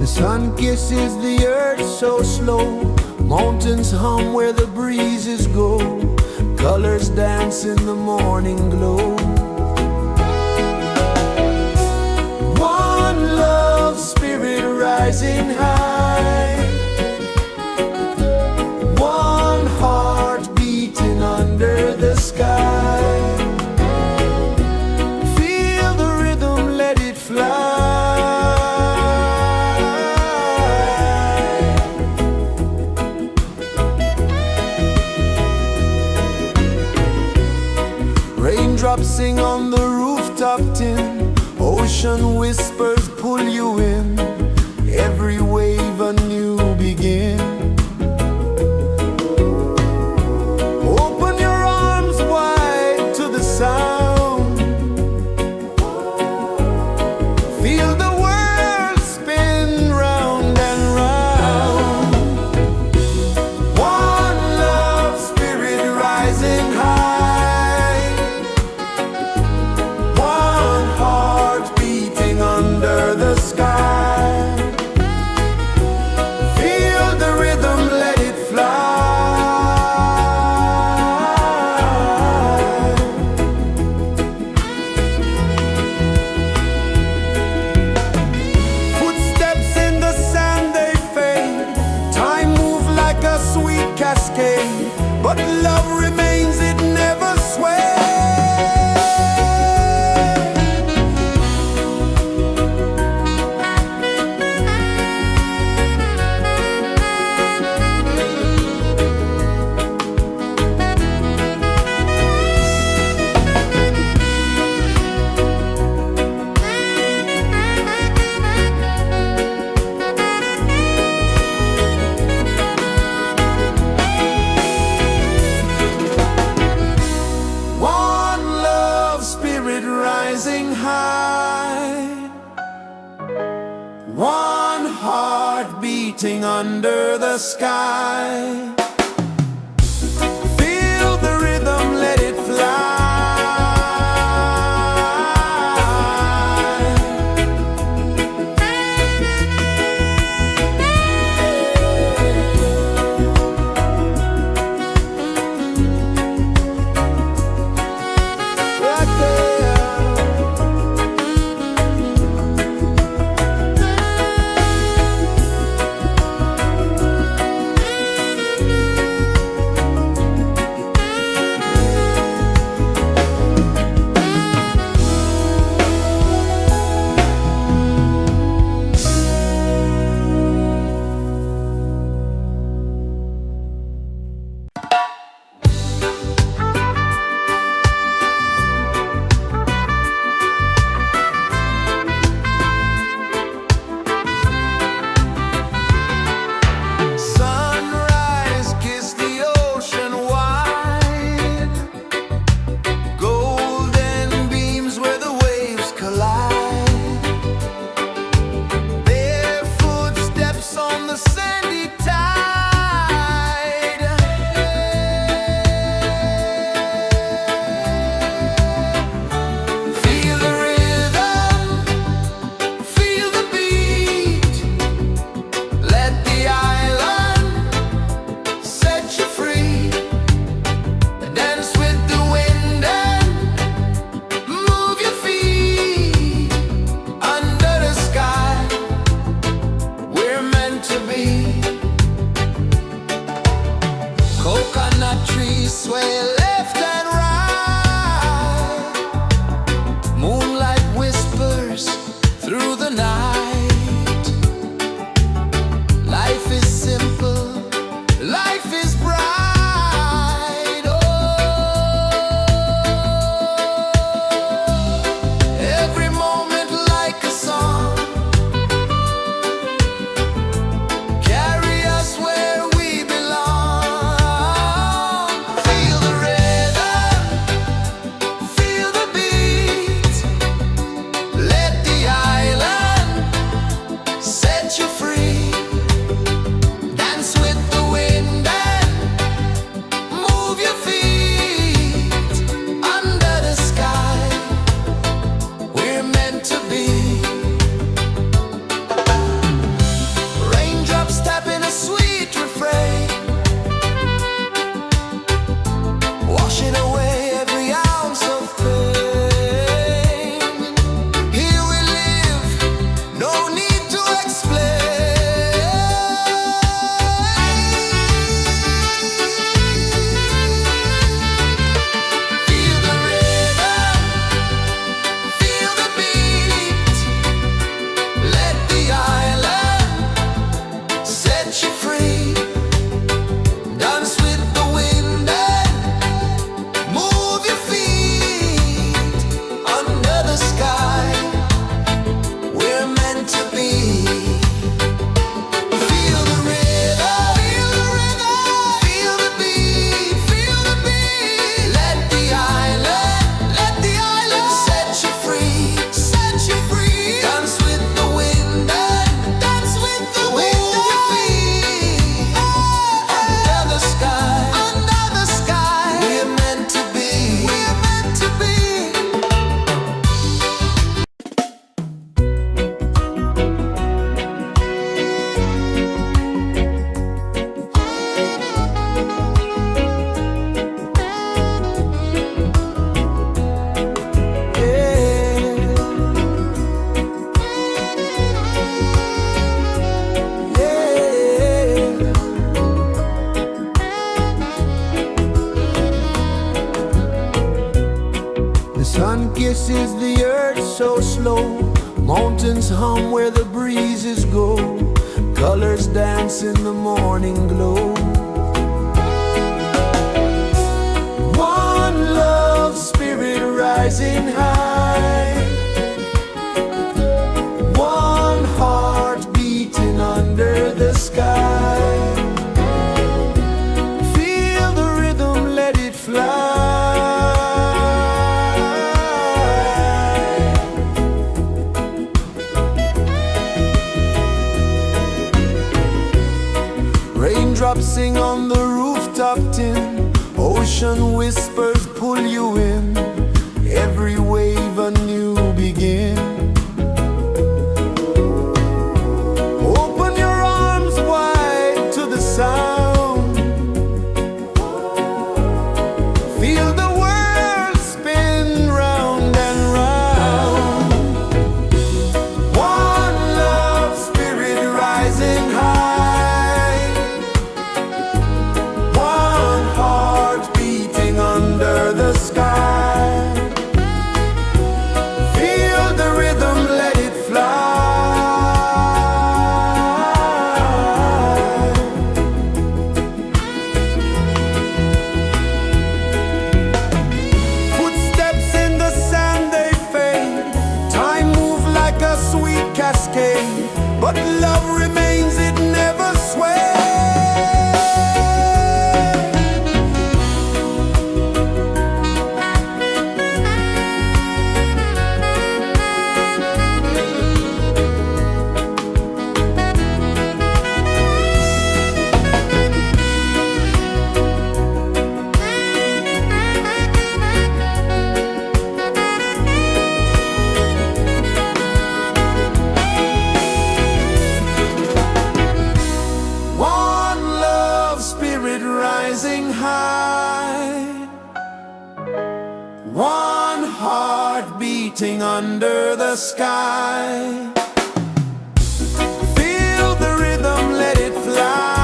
Sun kisses the earth so slow, mountains hum where the breezes go, colors dance in the morning glow. One love spirit rising high, one heart beating under the sky. Feel the rhythm, let it fly. Raindrops sing on the rooftop tin, ocean whispers pull you in, every wave a new begin. Open your arms wide to the sound, feel the world spin round and round. One love spirit rising high, under the sky. Feel the rhythm, let it fly. Footsteps in the sand, they fade. Time moves like a sweet cascade, but love remains, it never sways. Rising high, one heart beating under the sky. Feel the rhythm, let it fly. Feel the rhythm. pulses the earth so slow. Mountains hum where the breezes go. Colors dance in the morning glow. One love spirit rising high. One heart beating under the sky. Feel the rhythm, let it fly. Raindrops sing on the rooftop tin. Ocean whispers pull you in. Every wave a new begin. Open your arms wide to the sound. Feel the world spin round and round. One love spirit rising high. One heart beating under the sky. Feel the rhythm, let it fly. Footsteps in the sand, they fade. Time moves like a sweet cascade, but love remains, it never sways. One love spirit rising high. One heart beating under the sky. Feel the rhythm, let it fly.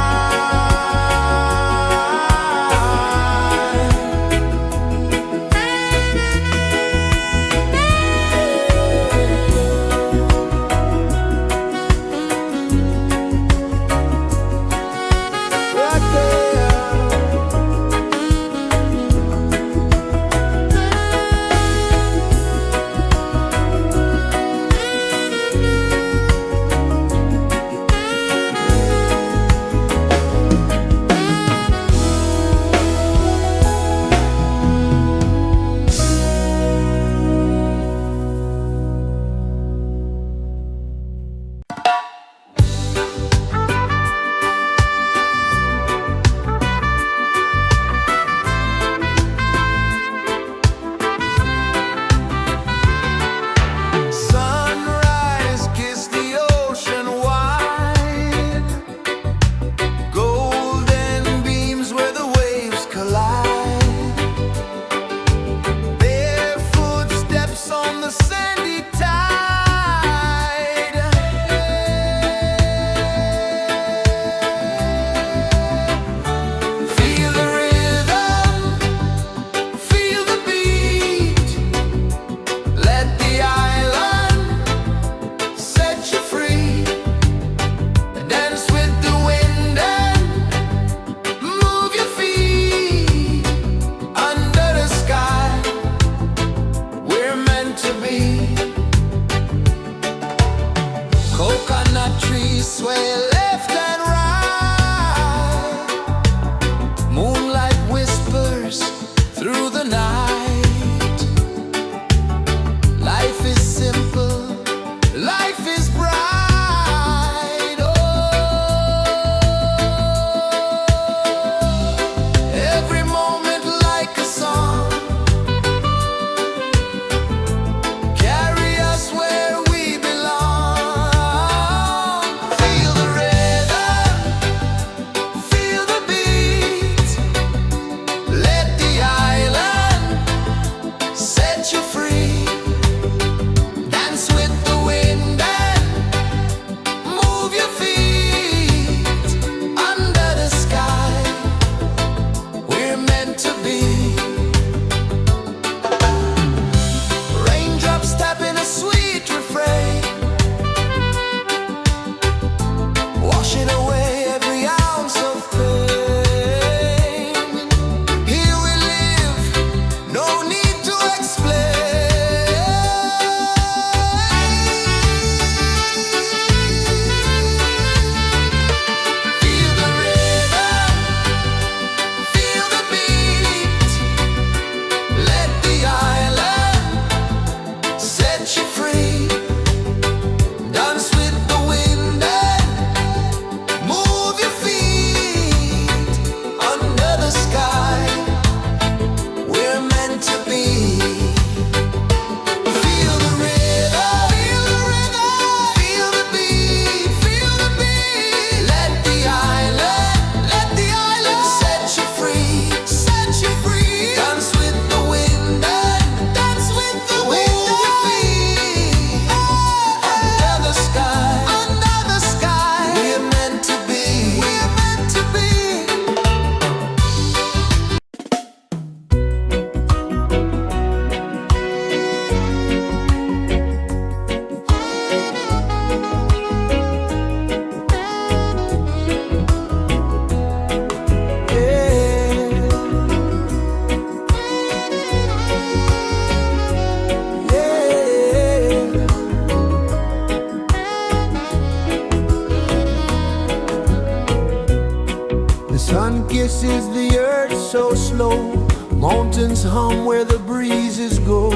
Sun kisses the earth so slow, mountains hum where the breezes go,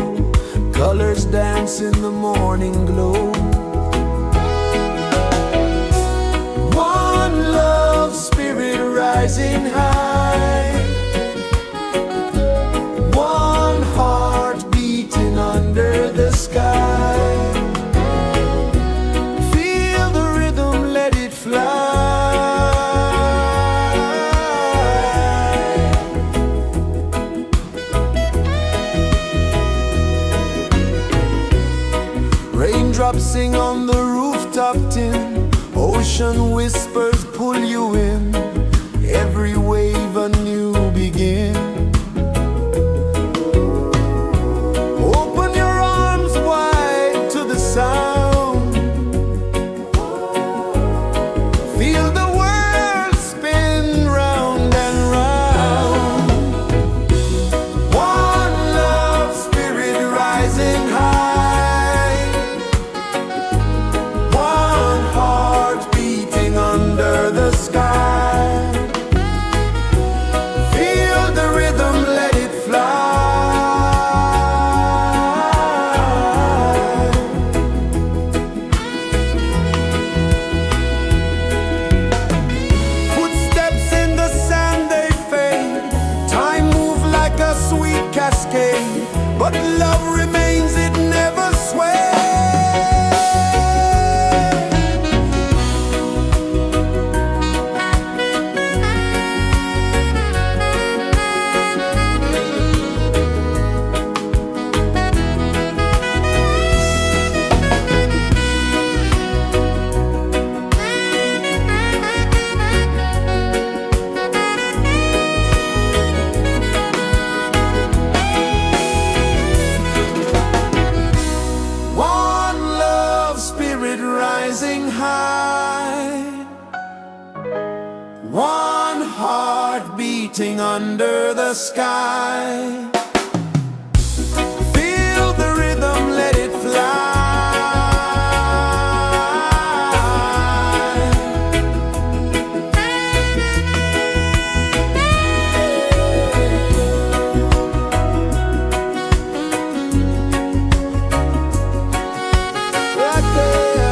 colors dance in the morning glow. One love, spirit rising high, one heart beating under the sky. Feel the rhythm, let it fly. Raindrops sing on the rooftop tin, ocean whispers pull you in, every wave a new begin. Open your arms wide to the sound, feel the world spin round and round. One love, spirit rising high, one heart beating under the sky. Feel the rhythm, let it fly. Footsteps in the sand, they fade, time moves like a sweet cascade, but love remains, it never sways. One love, spirit rising high, one heart beating under the sky. Feel the rhythm, let it fly. Right there.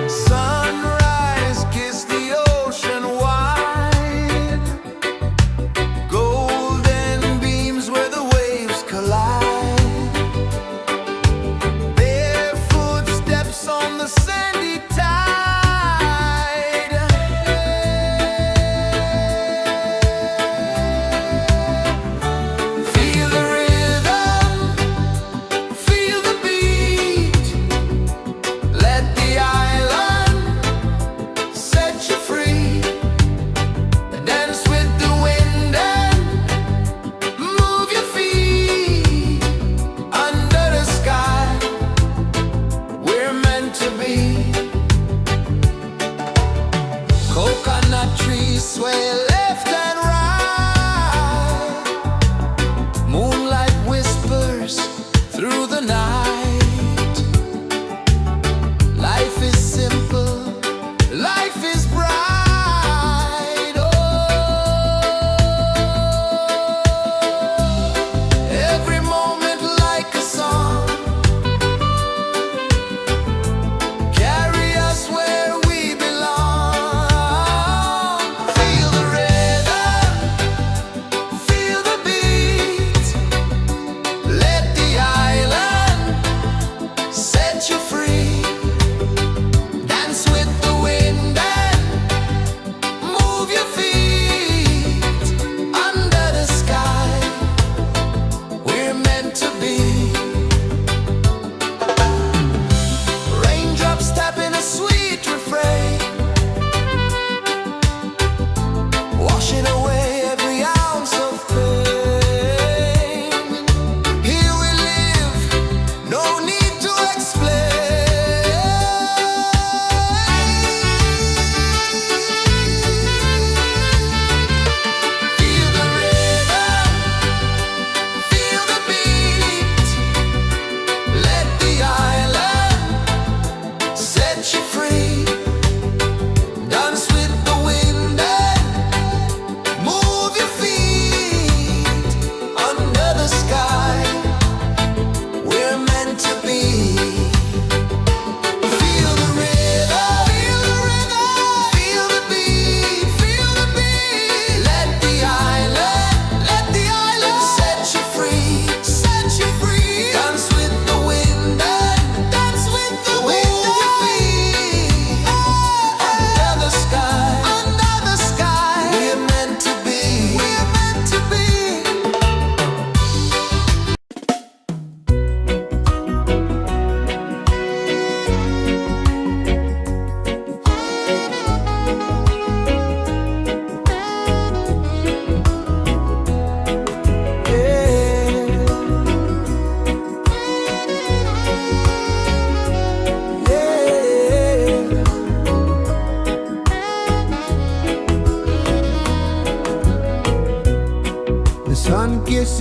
Sunrise, kiss the ocean wide, golden beams where the waves collide, bare footsteps on the sandy tide. Feel the rhythm, feel the beat, let the island set you free. Dance with the wind and move your feet under the sky. We're meant to be. Coconut trees sway left and right, moonlight whispers through the night. Life is simple, life is bright. Oh, every moment like a song, carry us where we belong. Feel the rhythm, feel the beat, let the island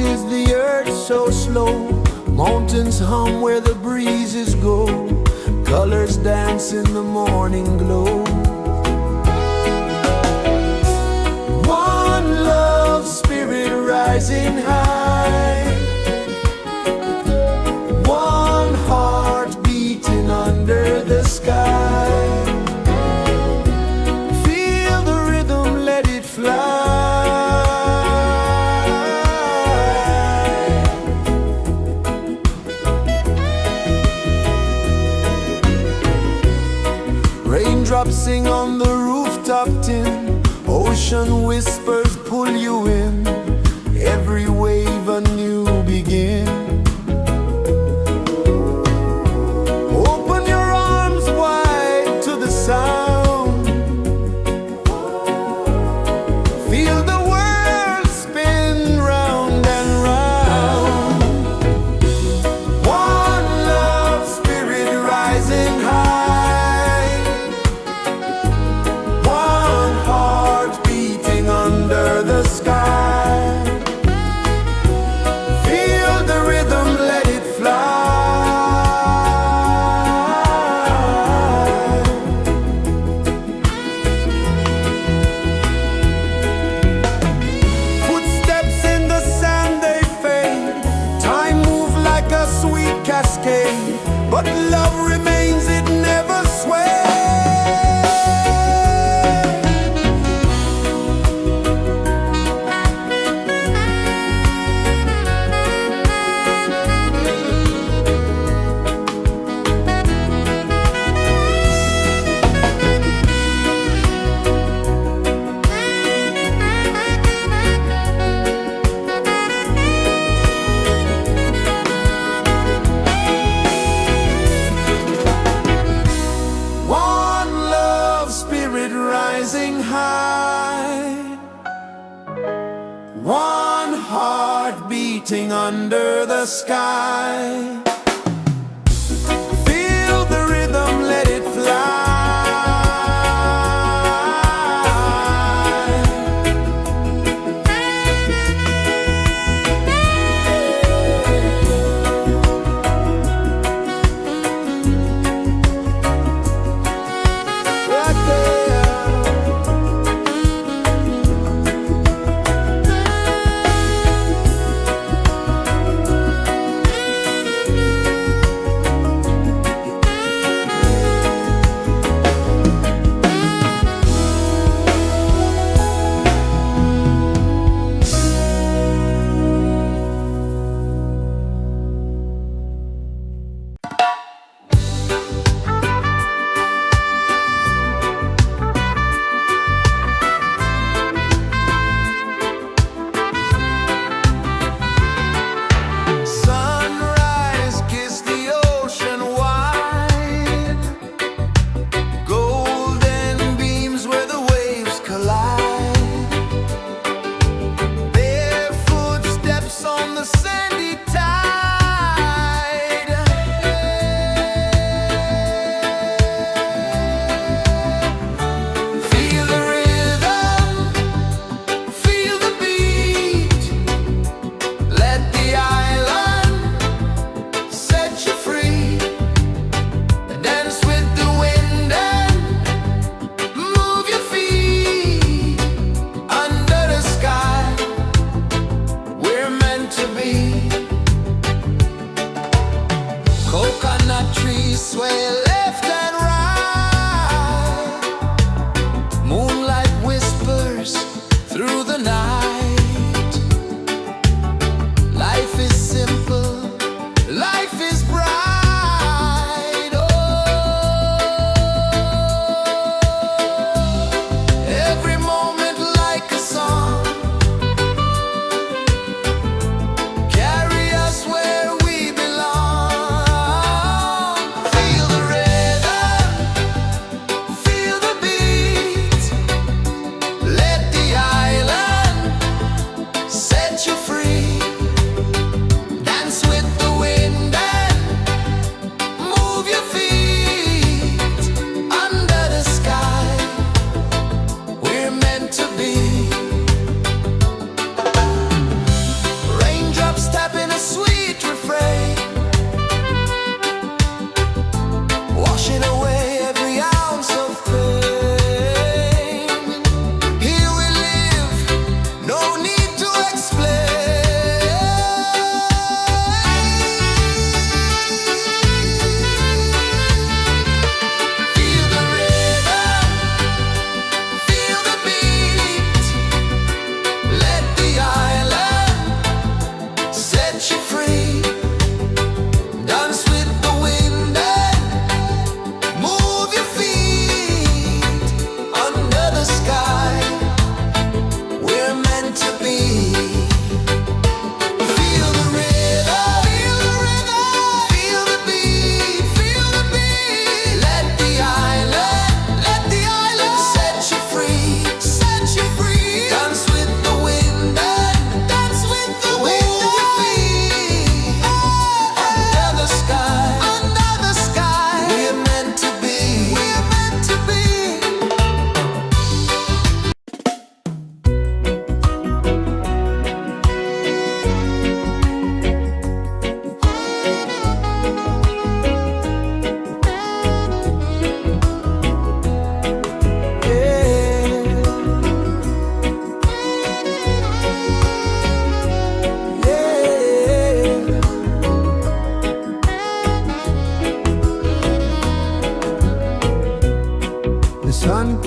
is the earth so slow? Mountains hum where the breezes go. Colors dance in the morning glow. One love spirit rising high. One heart beating under the sky. Feel the rhythm, let it fly. Raindrops sing on the rooftop tin. Ocean whispers pull you in. Every wave a new begin. Open your arms wide to the sound. Feel the world spin round and round. One love spirit rising high. One heart beating under the sky. Feel the rhythm, let it fly. Footsteps in the sand, they fade. Time moves like a sweet cascade, but love remains, it never sways. One love spirit rising high. One heart beating under the sky. Feel the rhythm, let it fly. Right there. Sunrise, kiss the ocean wide. Golden beams where the waves collide. Bare footsteps on the sandy tide. Feel the rhythm, feel the beat. Let the island set you free. Dance with the wind and move your feet. Under the sky, we're meant to be. Coconut trees sway left and right. Moonlight whispers through the night. Life is simple, life is bright. Oh, every moment like a song. Carry us where we belong. Feel the rhythm,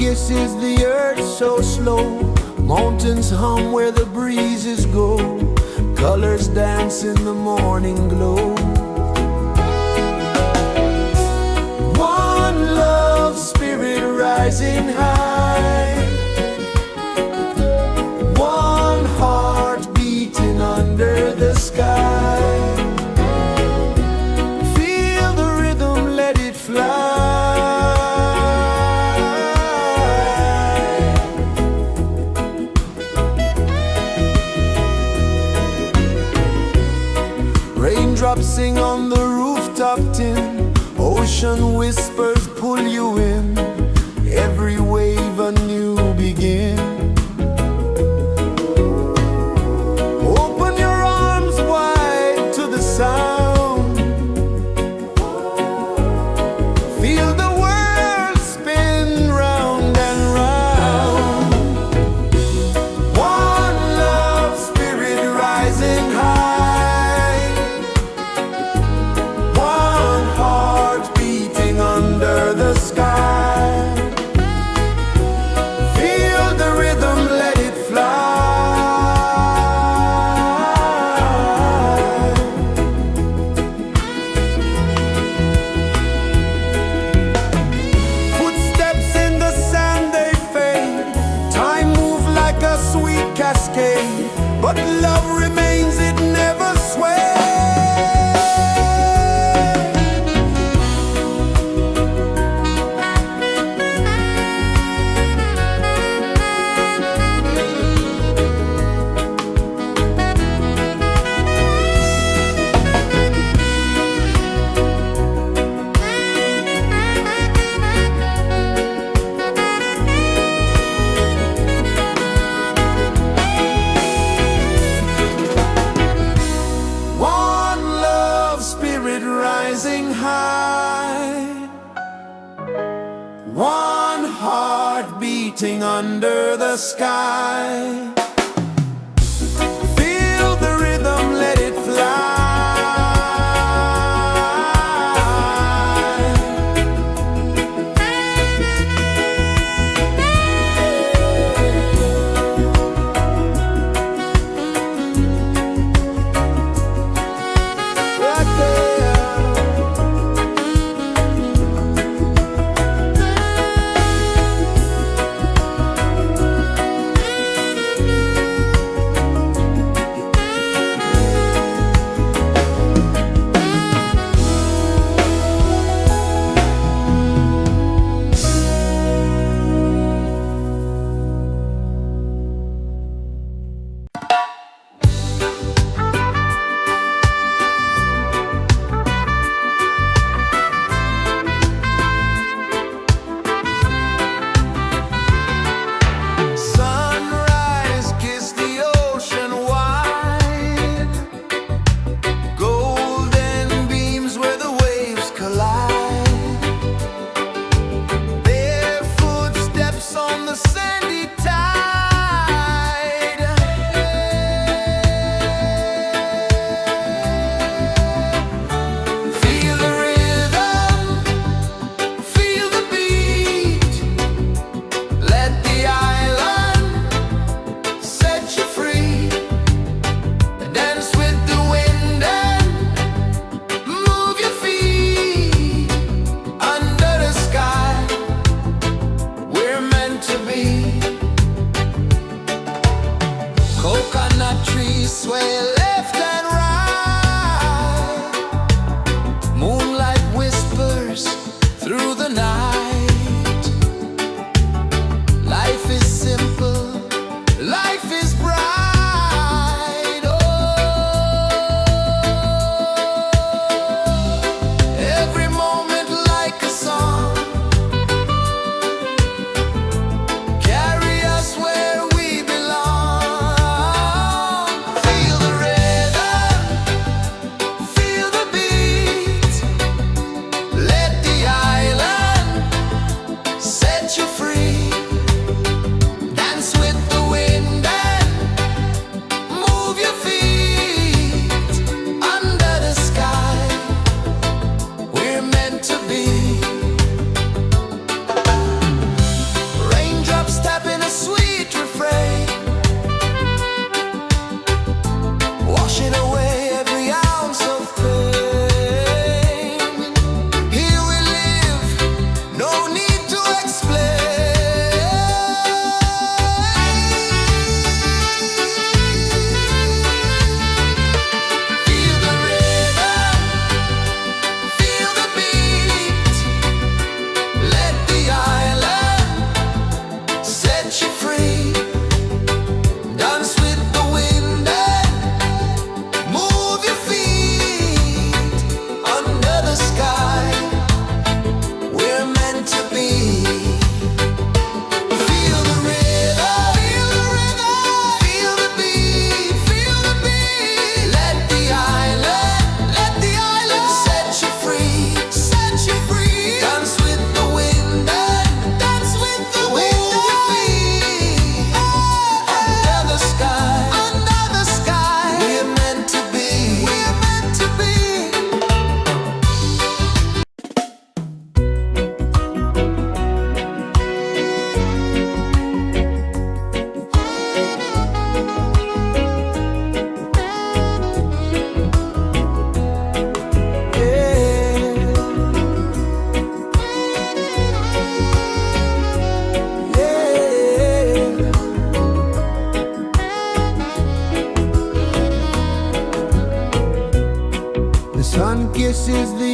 kisses the earth so slow. Mountains hum where the breezes go. Colors dance in the morning glow. One love spirit rising high. One heart beating under the sky. Feel the rhythm, let it fly. Raindrops sing on the rooftop tin. Ocean whispers pull you in. Every wave a new begin. Open your arms wide to the sound. Feel the world spin round and round. One love spirit rising high. One heart beating under the sky. Feel the rhythm, let it fly. Footsteps in the sand, they fade. Time moves like a sweet cascade. But love remains, it never sways. One love spirit rising high. One heart beating under the sky. Feel the rhythm, let it fly. Right there.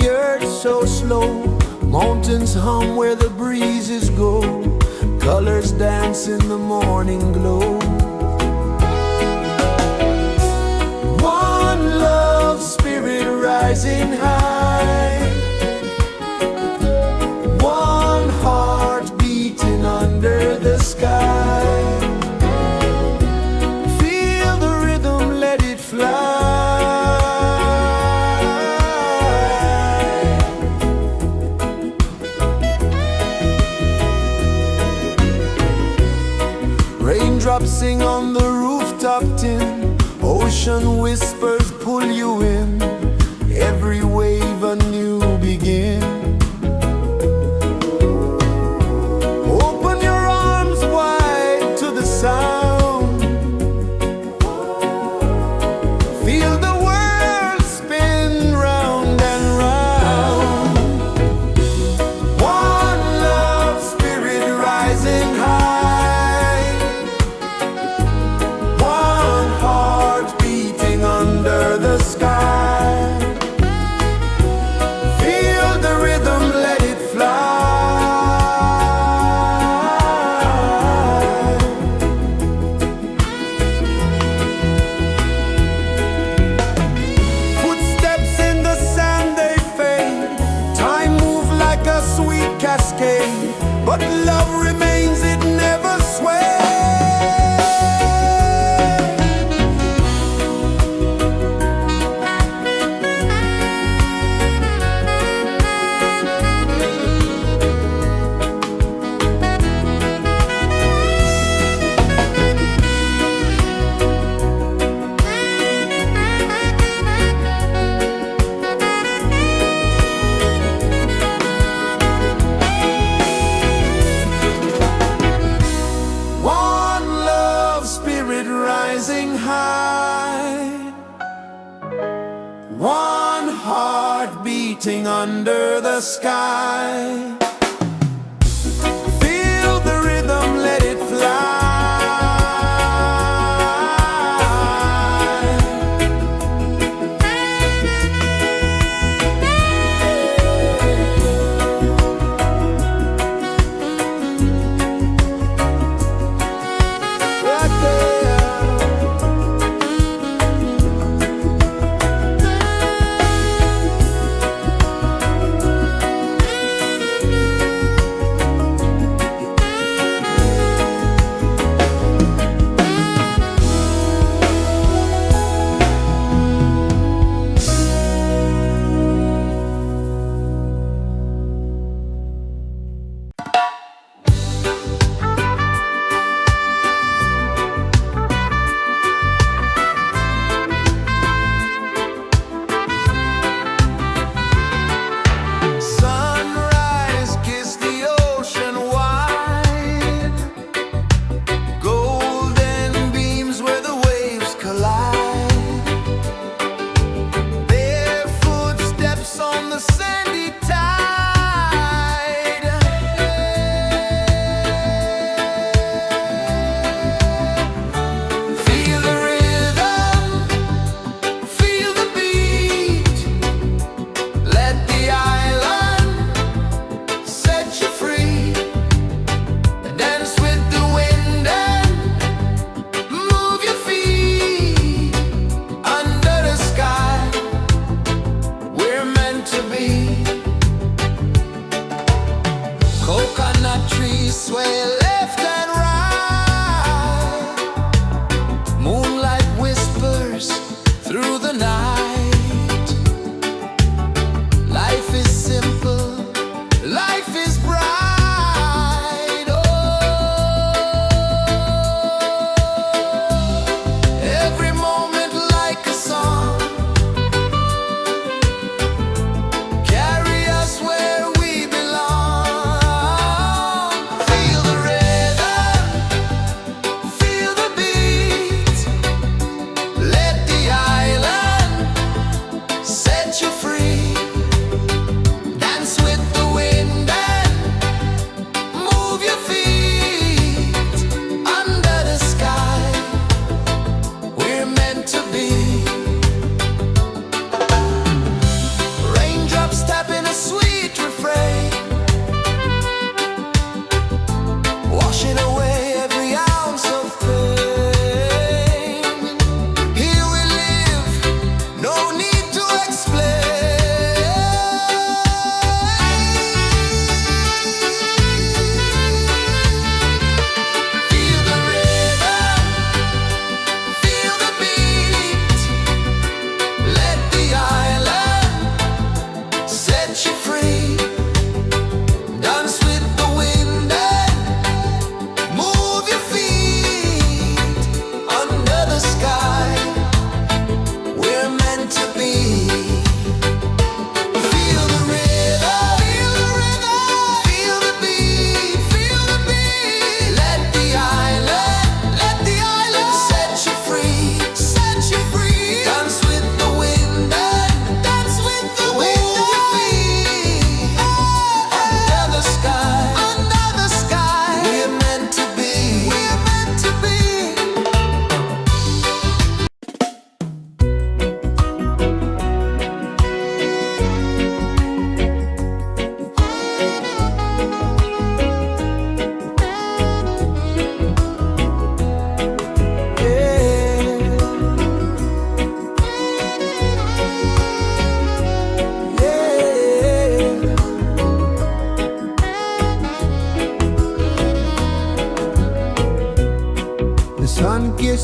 the earth so slow. Mountains hum where the breezes go. Colors dance in the morning glow. One love spirit rising high. One heart beating under the sky. Feel the rhythm, let it fly. Raindrops sing on the rooftop tin. Ocean whispers pull you in. Every wave a new begin. Open your arms wide to the sound. Feel the world spin round and round. One love spirit rising high. One heart beating under the sky. Feel the rhythm, let it fly. Footsteps in the sand, they fade. Time moves like a sweet cascade, but love remains, it never sways. One love spirit rising high. One heart beating under the sky. Feel the rhythm, let it fly.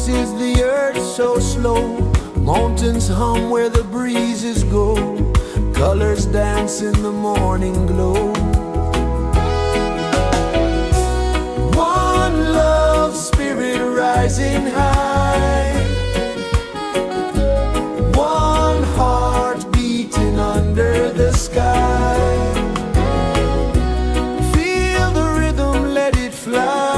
pulses the earth so slow. Mountains hum where the breezes go. Colors dance in the morning glow. One love spirit rising high. One heart beating under the sky. Feel the rhythm, let it fly.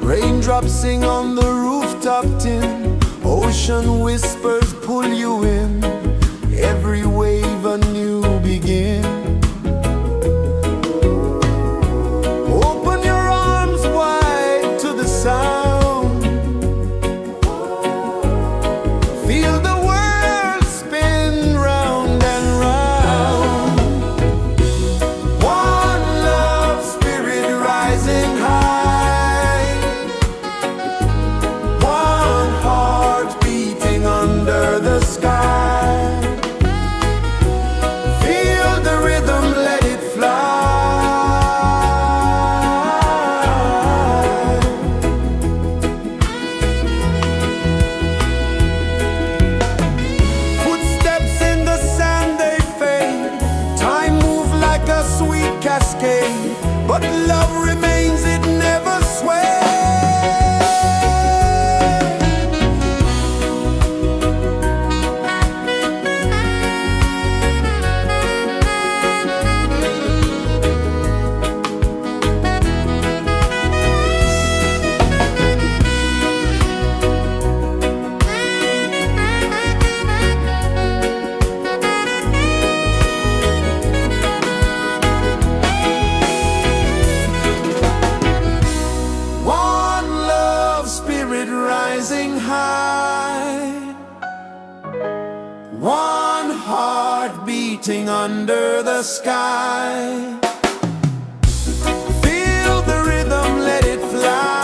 Raindrops sing on the rooftop tin. Ocean whispers pull you in. Every wave a new begin. Open your arms wide to the sound. Feel the world spin round and round. One love spirit rising high. One heart beating under the sky. Feel the rhythm, let it fly. Footsteps in the sand, they fade. Time moves like a sweet cascade, but love remains, it never sways. One love spirit rising high. One heart beating under the sky. Feel the rhythm, let it fly.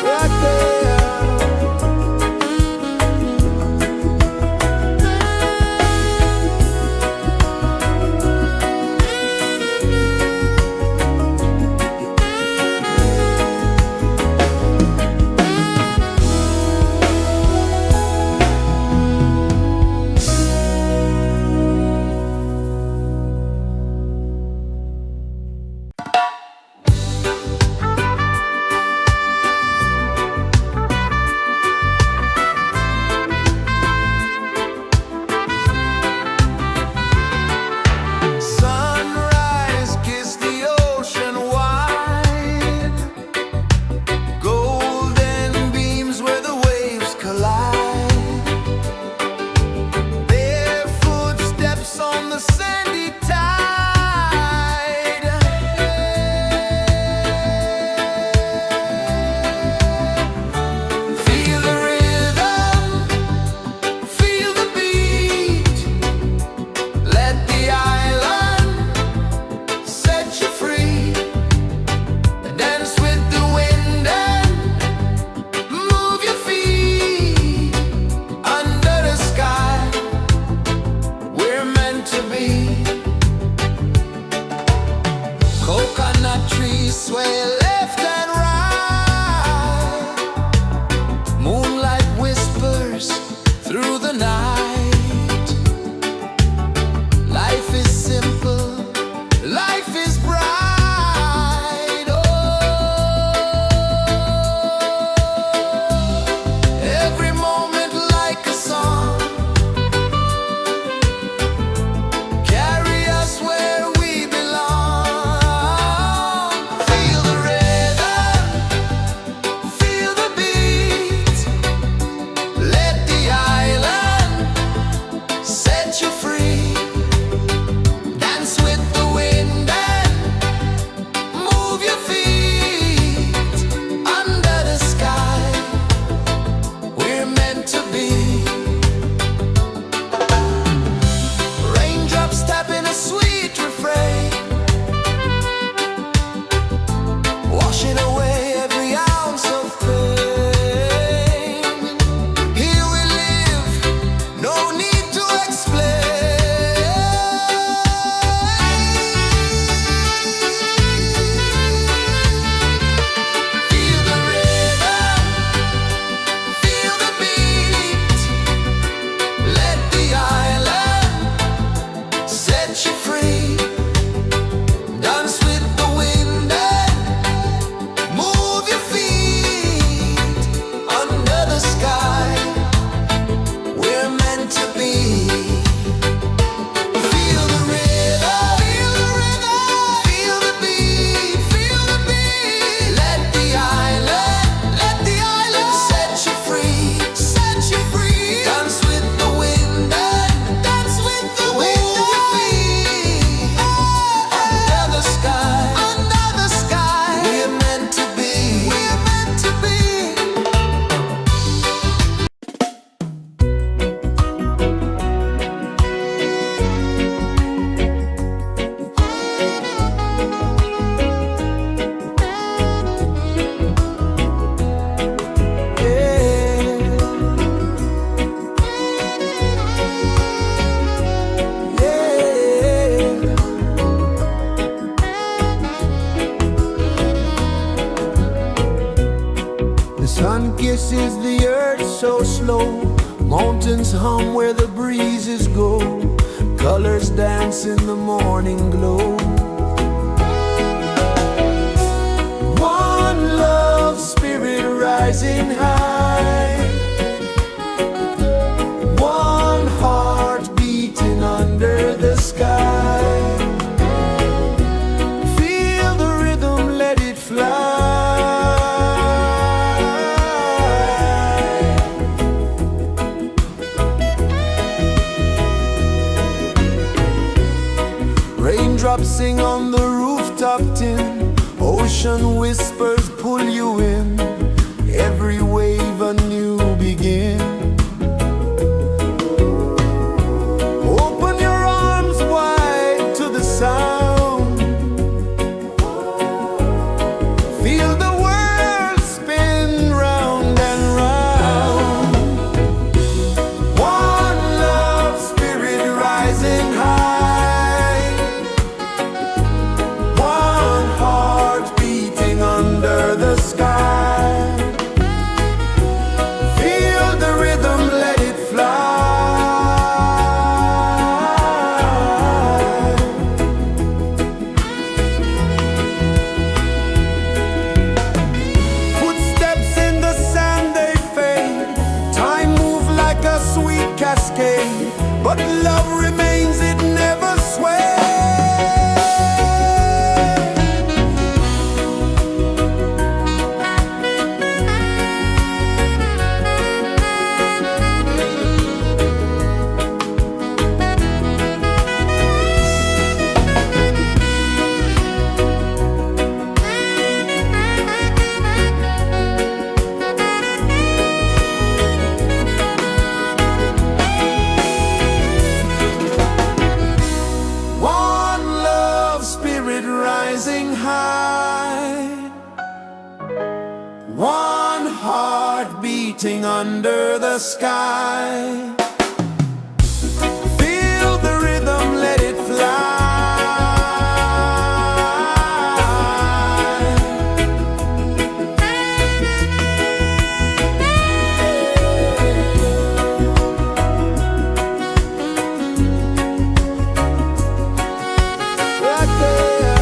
Right there. Sun kisses the earth so slow, mountains hum where the breezes go, colors dance in the morning glow. One love, spirit rising high, one heart beating under the sky. Feel the rhythm, let it fly. Raindrops sing on the rooftop tin, ocean whispers pull you in, every wave a new begin. Open your arms wide to the sound, feel the world spin round and round. One love, spirit rising high, one heart beating under the sky. Feel the rhythm, let it fly. Footsteps in the sand, they fade, time moves like a sweet cascade, but love remains, it never sways. One love, spirit rising high, one heart beating under the sky. Feel the rhythm, let it fly. Right there.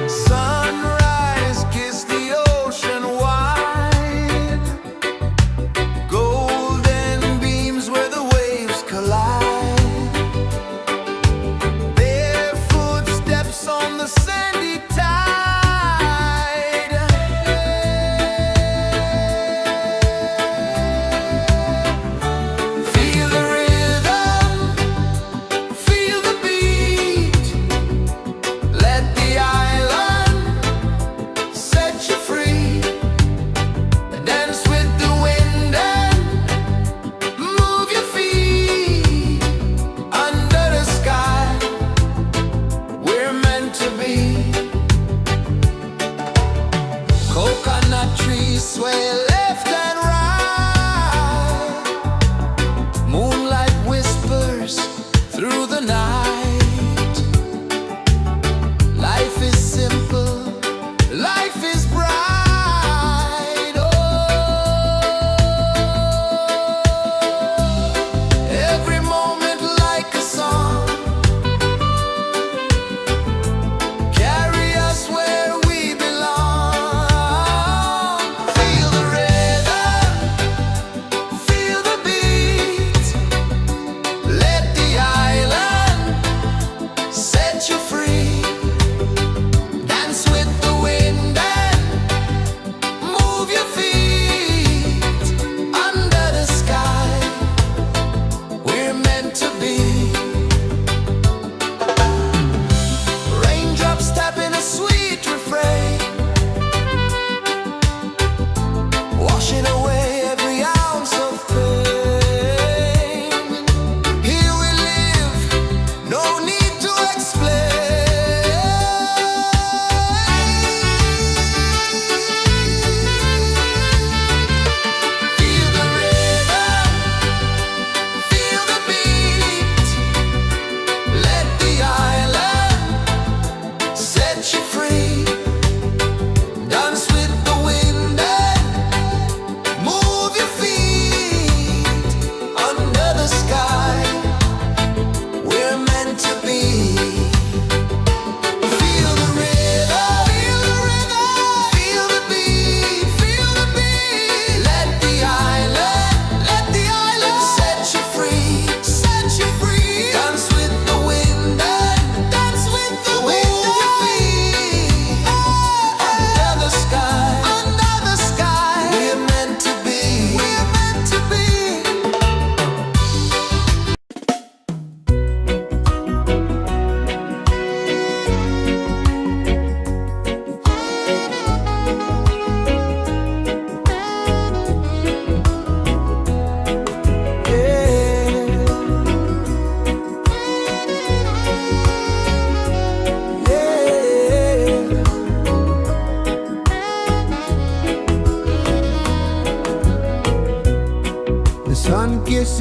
Sunrise, kiss the ocean wide, golden beams where the waves collide, their footsteps on the sandy tide. Feel the rhythm, feel the beat, let the island set you free. Dance with the wind and move your feet under the sky. We're meant to be. Coconut trees sway left and right, moonlight whispers through the night. Life is simple, life is bright. Oh, every moment like a song, carry us where we belong. Feel the rhythm, feel the beat, let the island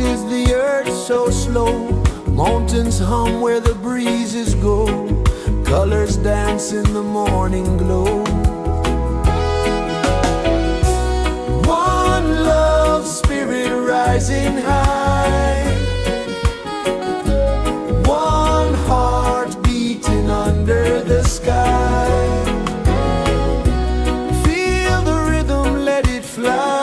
is the earth so slow? Mountains hum where the breezes go. Colors dance in the morning glow. One love, spirit rising high. One heart beating under the sky. Feel the rhythm, let it fly.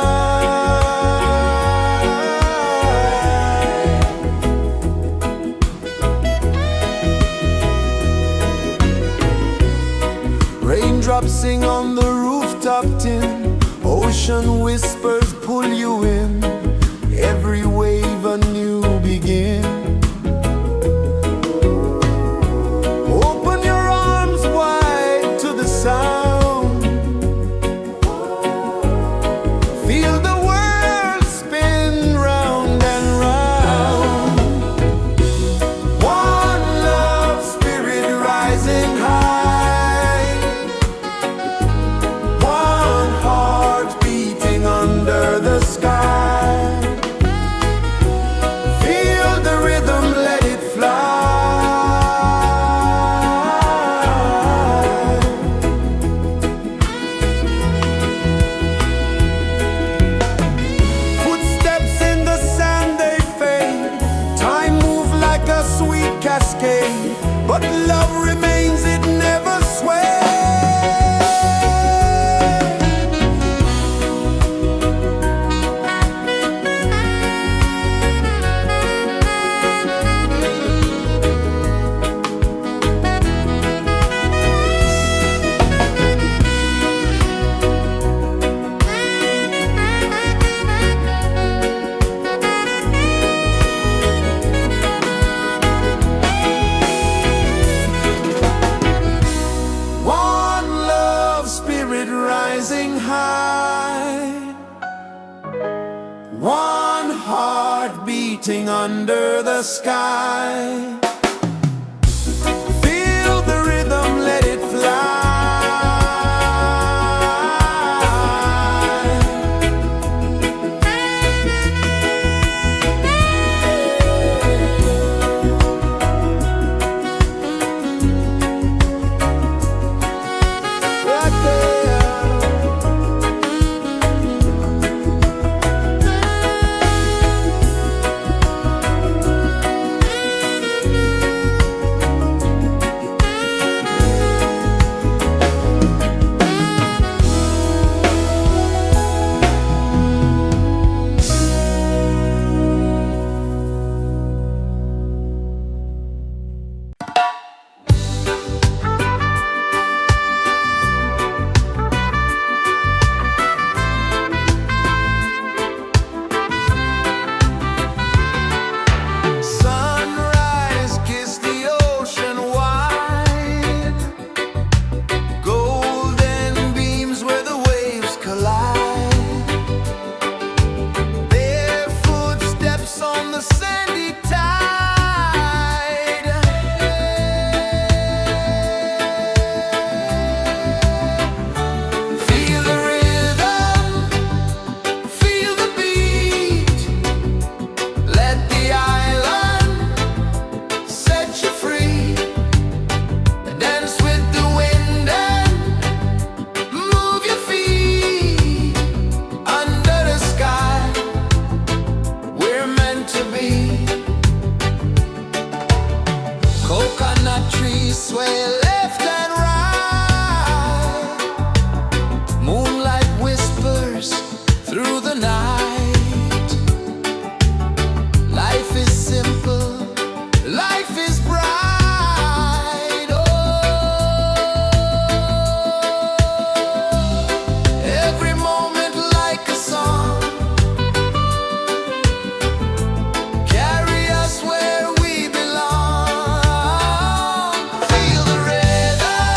Raindrops sing on the rooftop tin. Ocean whispers pull you in. Every wave a new begin. Open your arms wide to the sound. Feel the world spin round and round. One love, spirit rising high. One heart beating under the sky. Feel the rhythm, let it fly. Footsteps in the sand, they fade. Time moves like a sweet cascade, but love remains, it never sways. One love, spirit rising high. One heart beating under the sky. Feel the rhythm, let it fly. Right there. Sunrise, kiss the ocean wide. Golden beams where the waves collide. Their footsteps on the sandy tide. Feel the rhythm, feel the beat. Let the island set you free. Dance with the wind and move your feet. Under the sky, we're meant to be. Coconut trees sway left and right. Moonlight whispers through the night. Life is simple, life is bright. Oh, every moment like a song. Carry us where we belong. Feel the rhythm,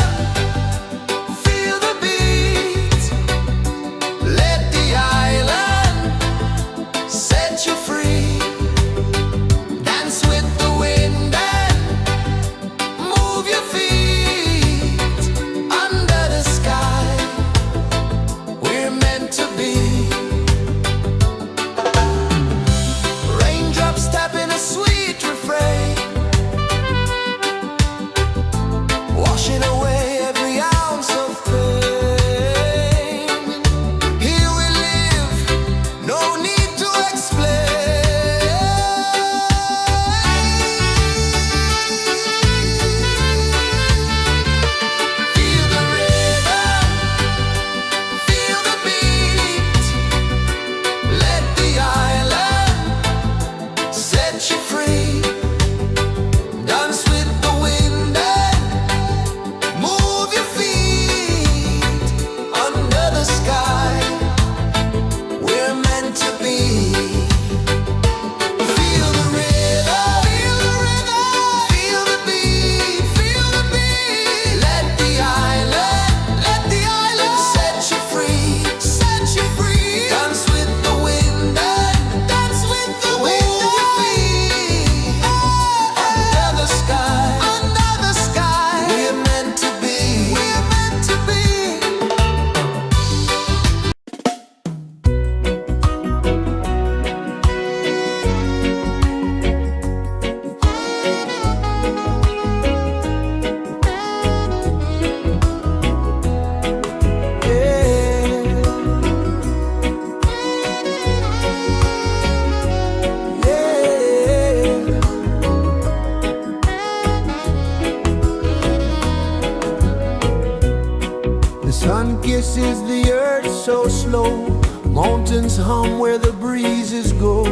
Sun kisses the earth so slow, mountains hum where the breezes go,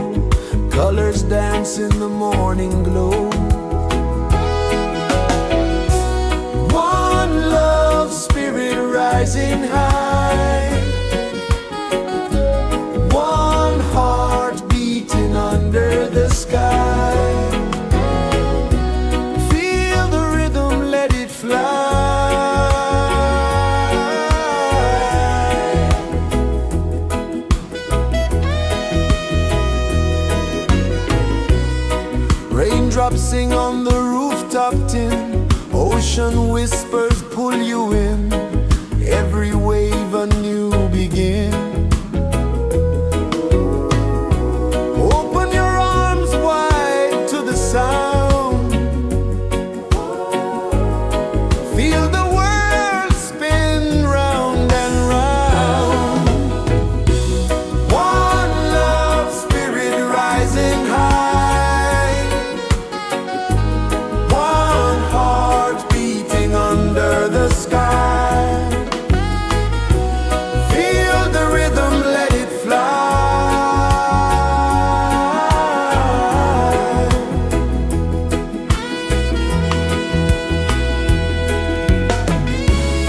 colors dance in the morning glow. One love spirit rising high, one heart beating under the sky. Feel the rhythm, let it fly. Raindrops sing on the rooftop tin, ocean whispers pull you in, every wave a new begin. Open your arms wide to the sound, feel the world spin round and round. One love spirit rising high, one heart beating under the sky. Feel the rhythm, let it fly.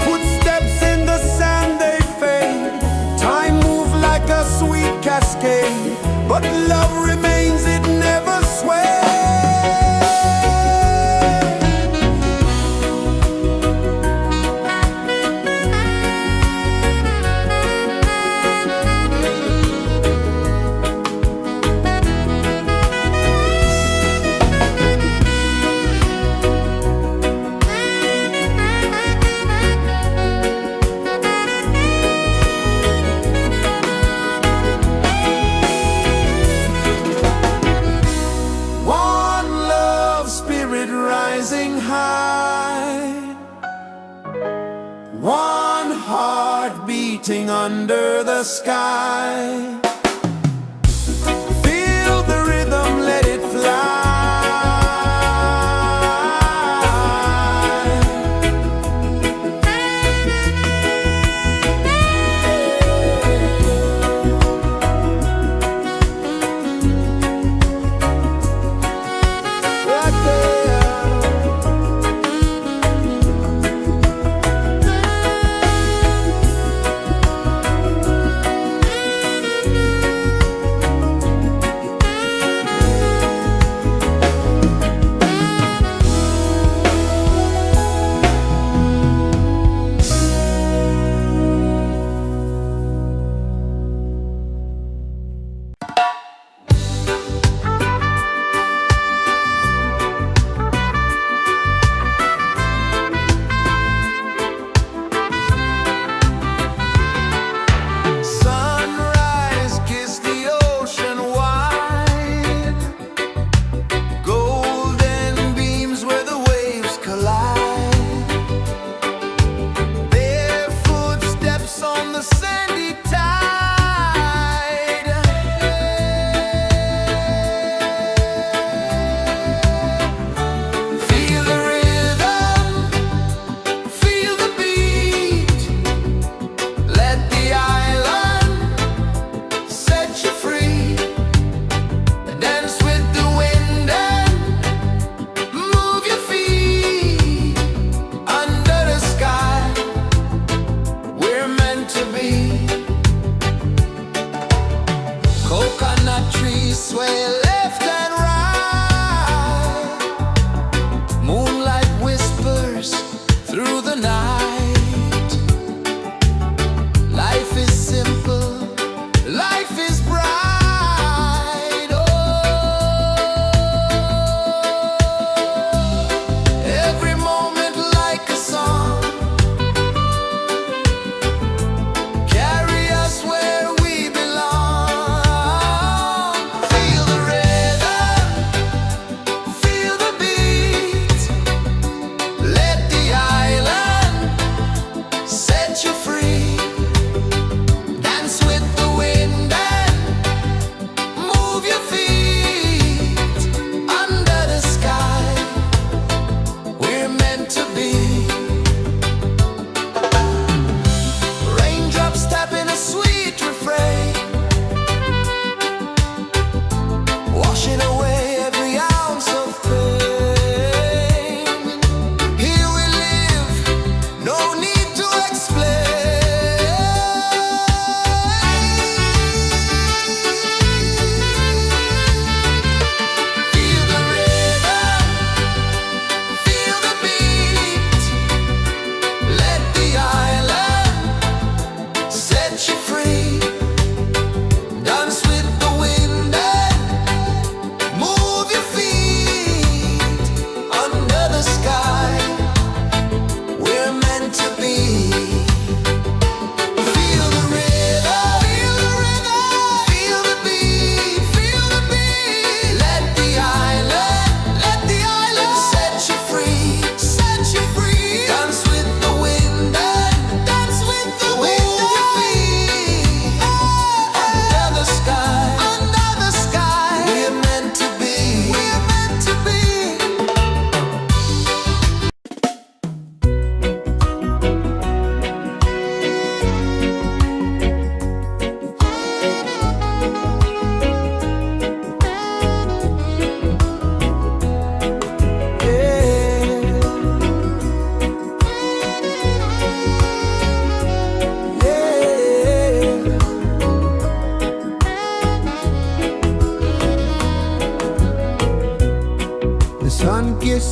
Footsteps in the sand, they fade, time moves like a sweet cascade, but love remains, it never sways. Rising high, one heart beating under the sky. Feel the rhythm, let it fly.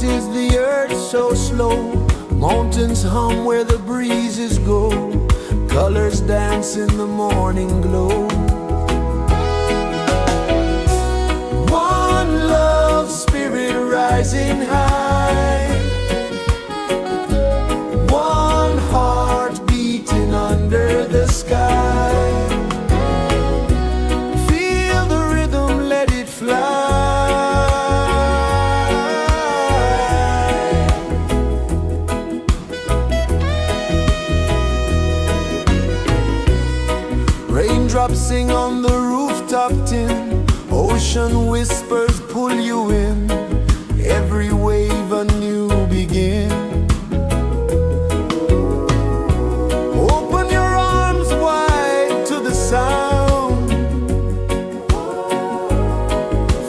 is the earth so slow. Mountains hum where the breezes go. Colors dance in the morning glow. One love, spirit rising high. One heart beating under the sky. Feel the rhythm, let it fly. Raindrops sing on the rooftop tin. Ocean whispers pull you in. Every wave a new begin. Open your arms wide to the sound.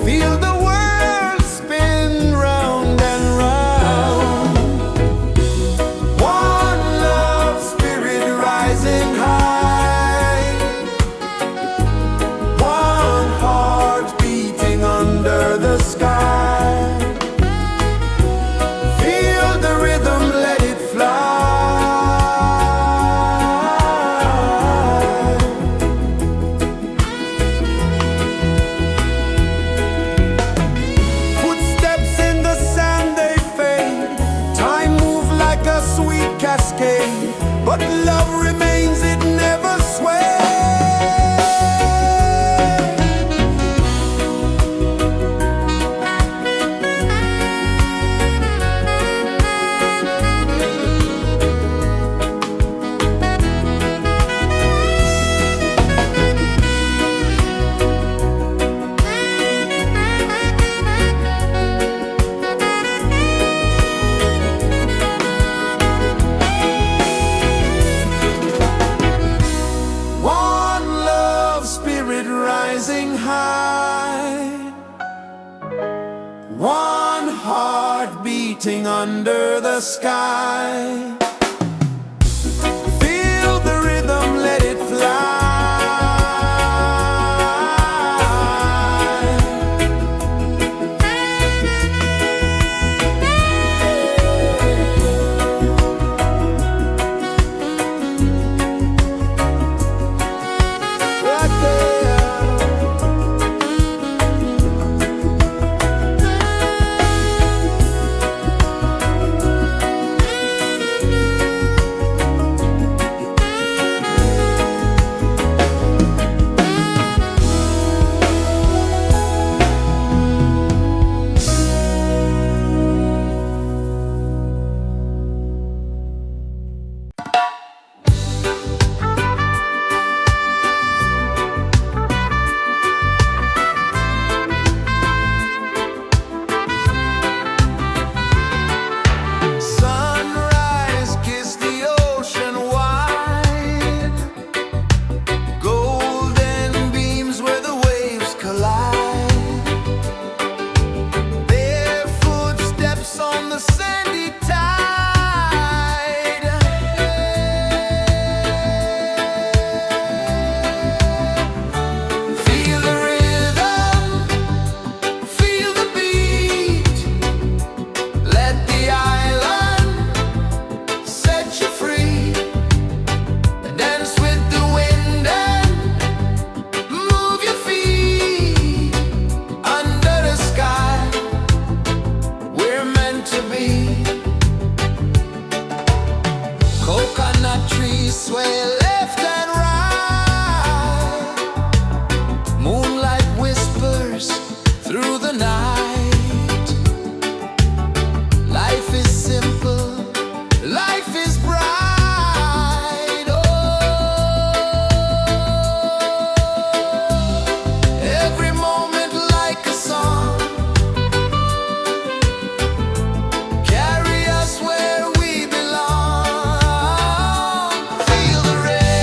Feel the world spin round and round. One love, spirit rising high. One heart beating under the sky. Feel the rhythm, let it fly. Footsteps in the sand, they fade. Time moves like a sweet cascade, but love remains, it never sways. One love, spirit rising high. One heart beating under the sky. Feel the rhythm, let it fly. Right there. Sunrise, kiss the ocean wide. Golden beams where the waves collide. Bare footsteps on the sandy tide. Feel the rhythm, feel the beat. Let the island set you free. Dance with the wind and move your feet. Under the sky, we're meant to be. Coconut trees sway left and right. Moonlight whispers through the night. Life is simple, life is bright. Oh, every moment like a song. Carry us where we belong. Feel the rain.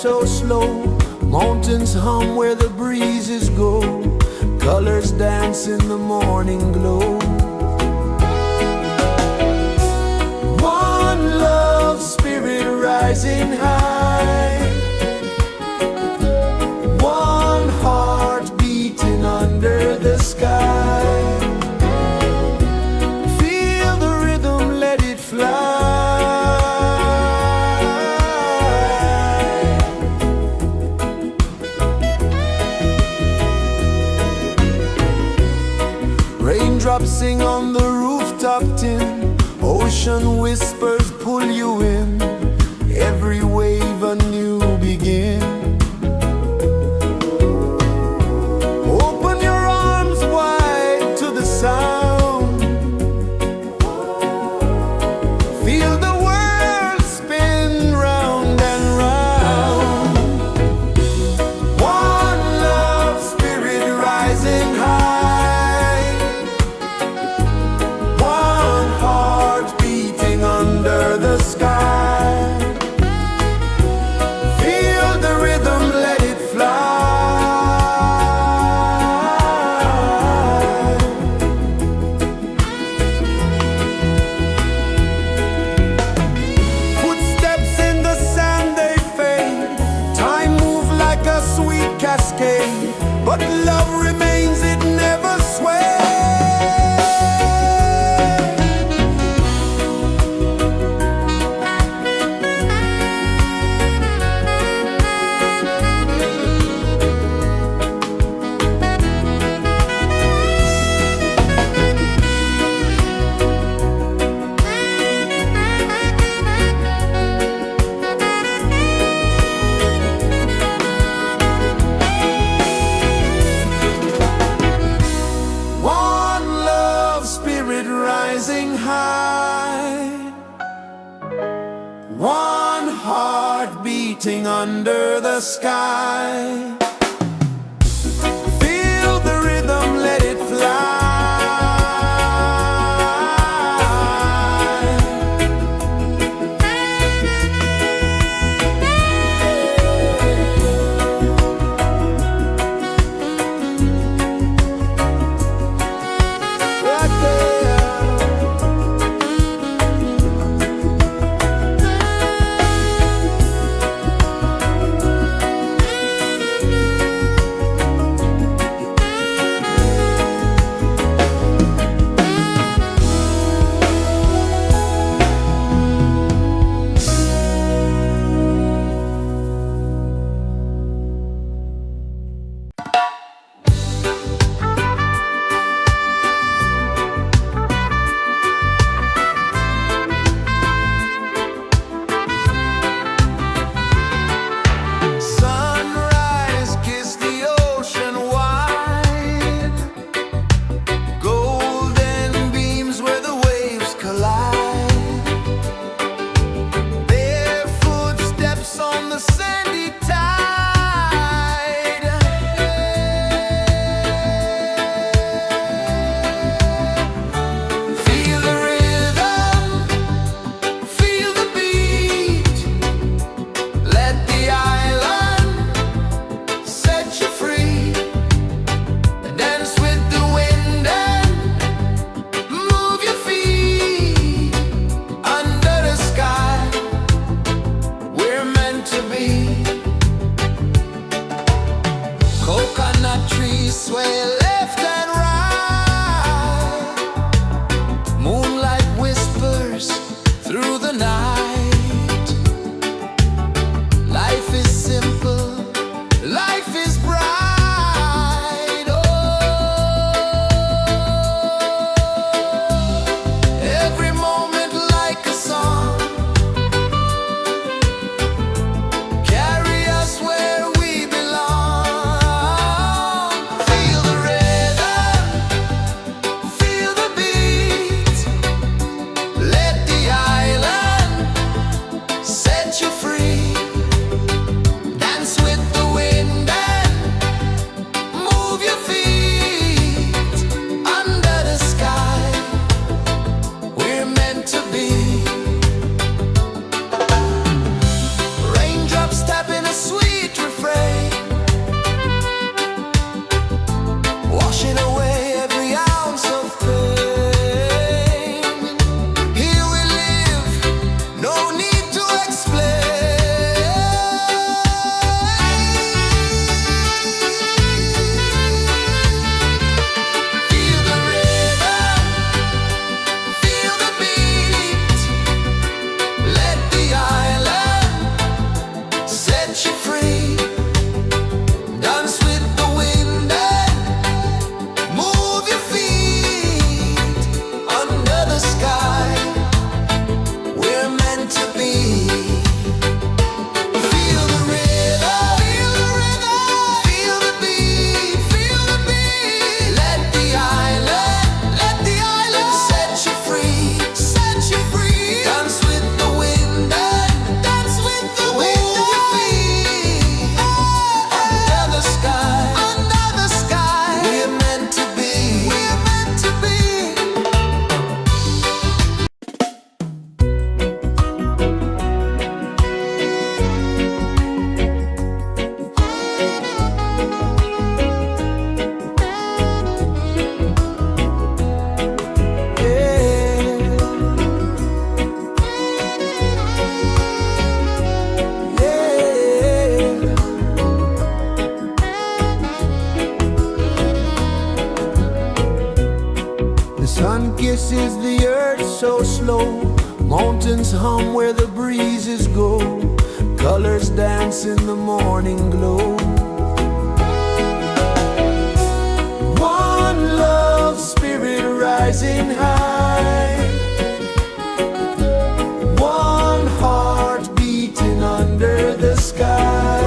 so slow. Mountains hum where the breezes go. Colors dance in the morning glow. One love, spirit rising high. One heart beating under the sky. Feel the rhythm, let it fly. Raindrops sing on the rooftop tin. Ocean whispers pull you in. Every wave a new begin. Open your arms wide to the sound. Feel the world spin round and round. One love, spirit rising high. One heart beating under the sky. Feel the rhythm, let it fly. Footsteps in the sand, they fade. Time moves like a sweet cascade, but love remains, it never sways. One love, spirit rising high. One heart beating under the sky. Feel the rhythm, let it fly. The sun kisses the earth so slow, mountains hum where the breezes go, colors dance in the morning glow. One love, spirit rising high, one heart beating under the sky.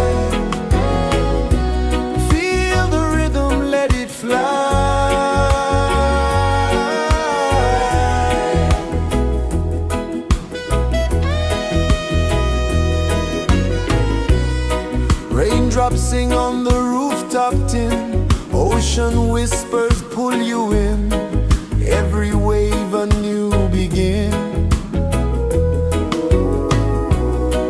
Feel the rhythm, let it fly. Raindrops sing on the rooftop tin, ocean whispers pull you in, every wave a new begin.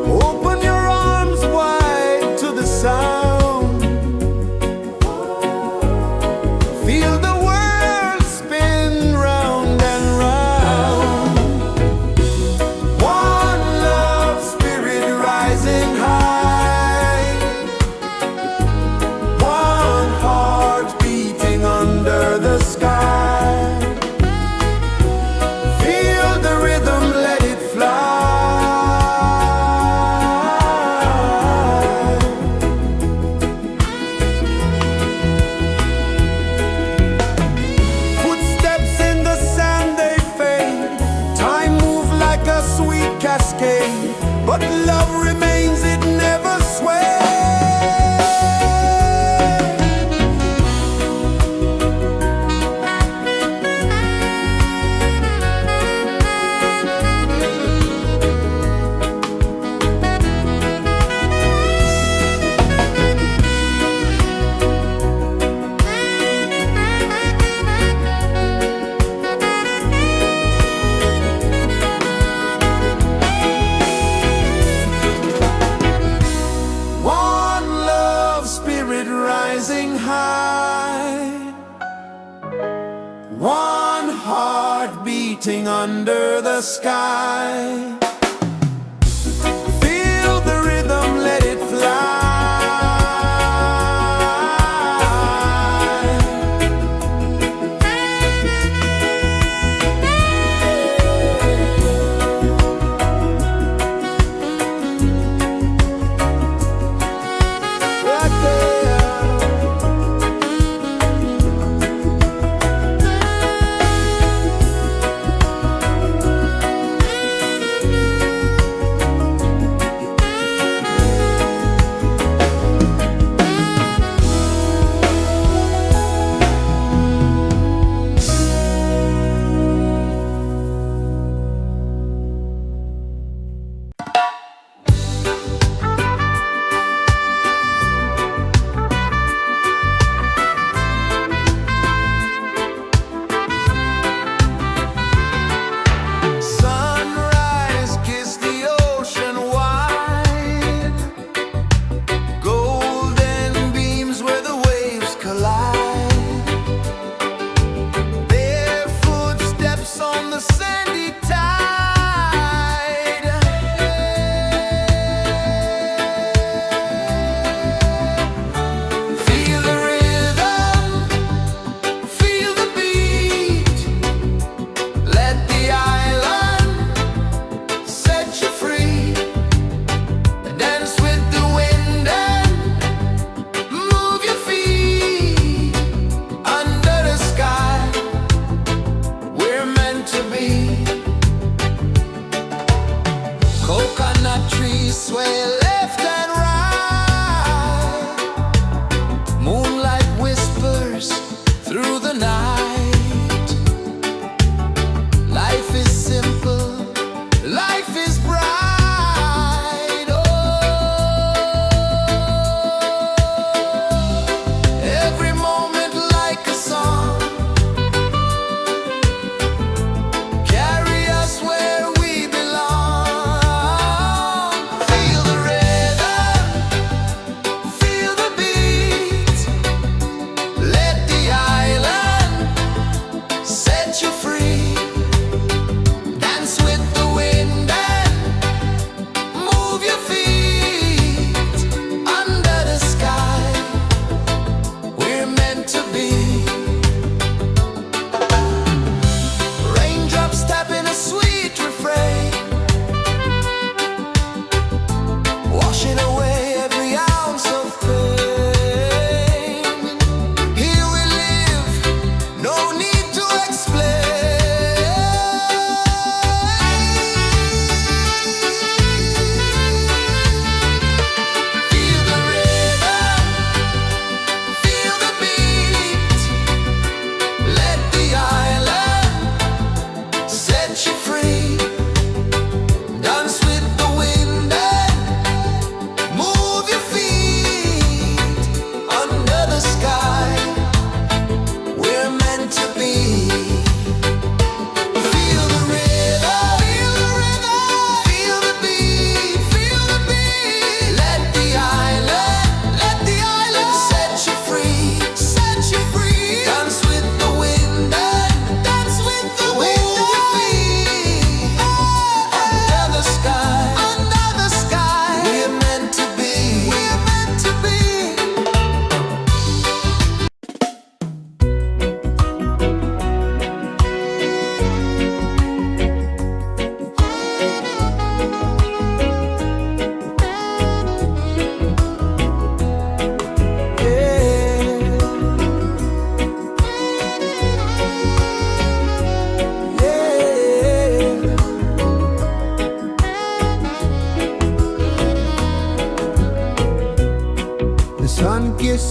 Open your arms wide to the sound, feel the world spin round and round. One love, spirit rising high, one heart beating under the sky. Feel the rhythm, let it fly. Footsteps in the sand, they fade, time moves like a sweet cascade, but love remains, it never sways. One love, spirit rising high, one heart beating under the sky. Feel the rhythm, let it fly. Right there.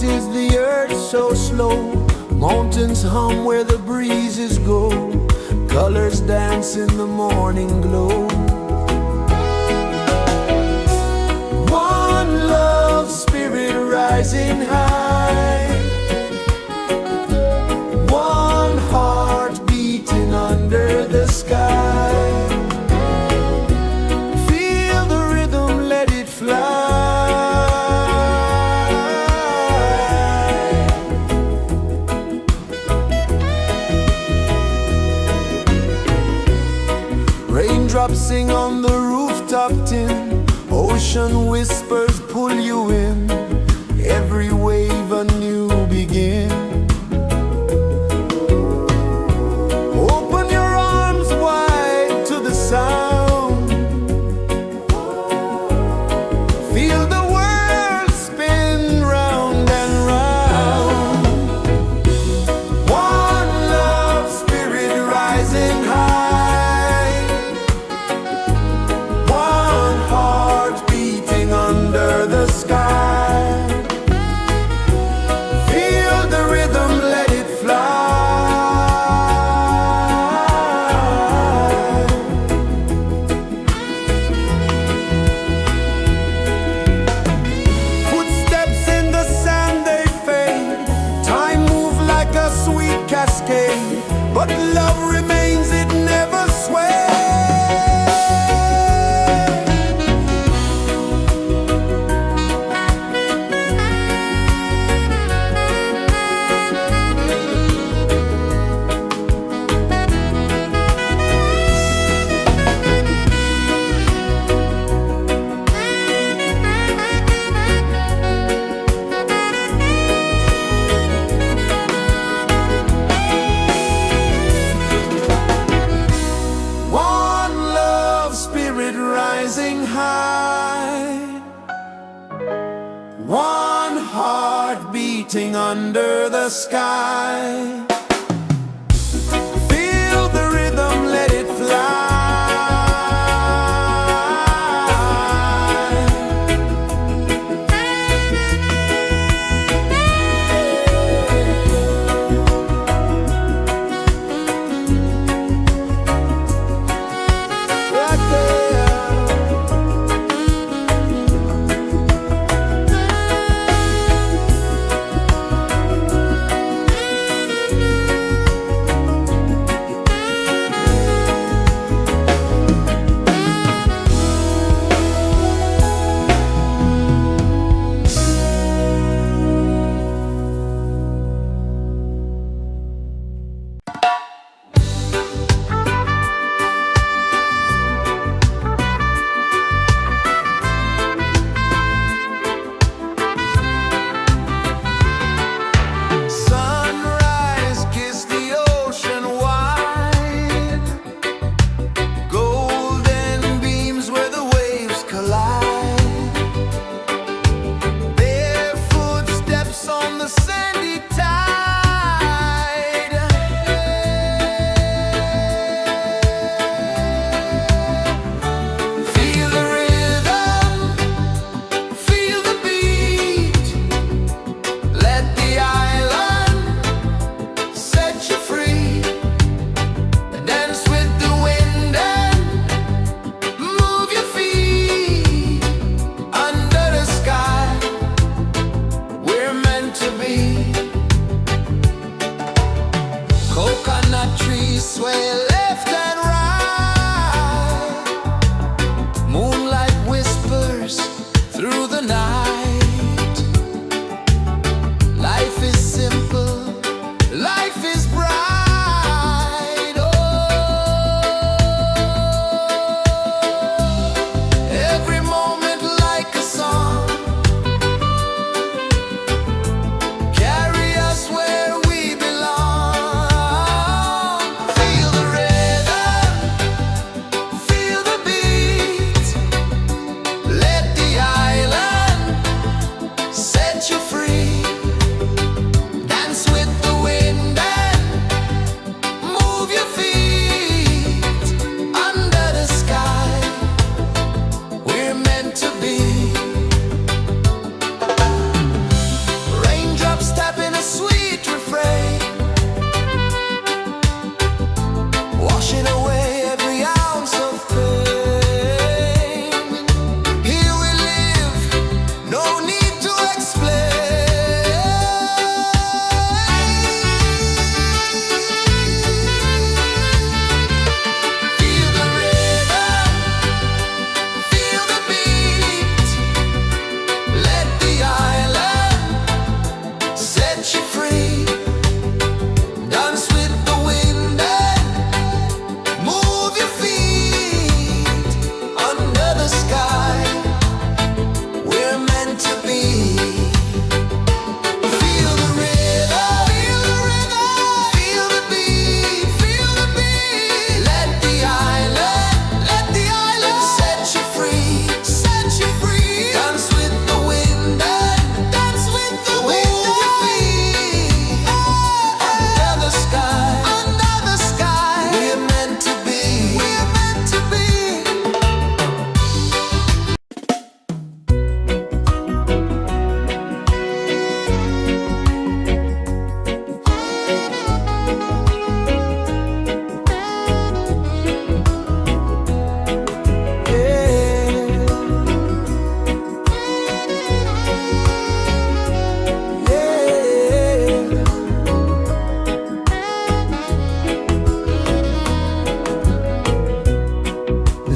is the earth so slow? Mountains hum where the breezes go. Colors dance in the morning glow. One love, spirit rising high. One heart beating under the sky. Feel the rhythm, let it fly. Raindrops sing on the rooftop tin. Ocean whispers pull you in. Every wave a new begin. Open your arms wide to the sound. Feel the world spin round and round. One love, spirit rising high. One heart beating under the sky. Feel the rhythm, let it fly. Footsteps in the sand, they fade. Time moves like a sweet cascade, but love remains, it never sways. One love, spirit rising high. One heart beating under the sky. Feel the rhythm, let it fly. Right there.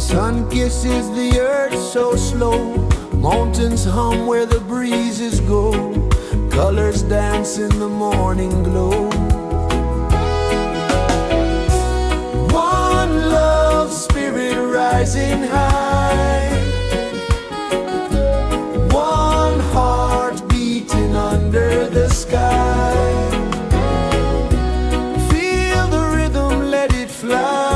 Sun kisses the earth so slow, mountains hum where the breezes go, colors dance in the morning glow. One love spirit rising high, one heart beating under the sky. Feel the rhythm, let it fly.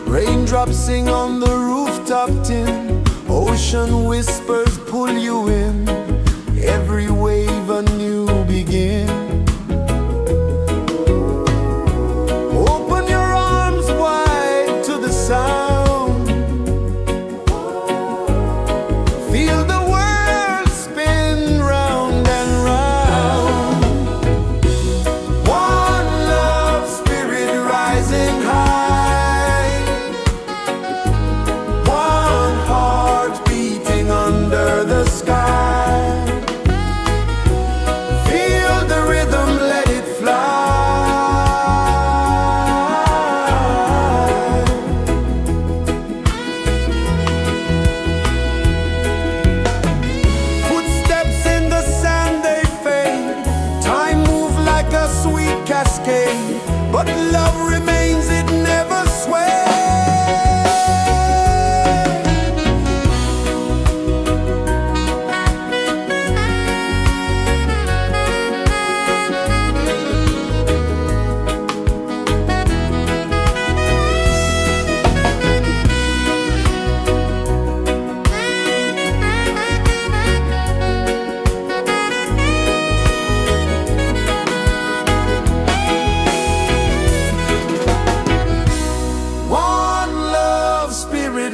Raindrops sing on the rooftop tin, ocean whispers pull you in, every wave a new begin. Open your arms wide to the sound, feel the world spin round and round. One love spirit rising high, one heart beating under the sky. Feel the rhythm, let it fly. Footsteps in the sand, they fade. Time moves like a sweet cascade, but love remains, it never sways.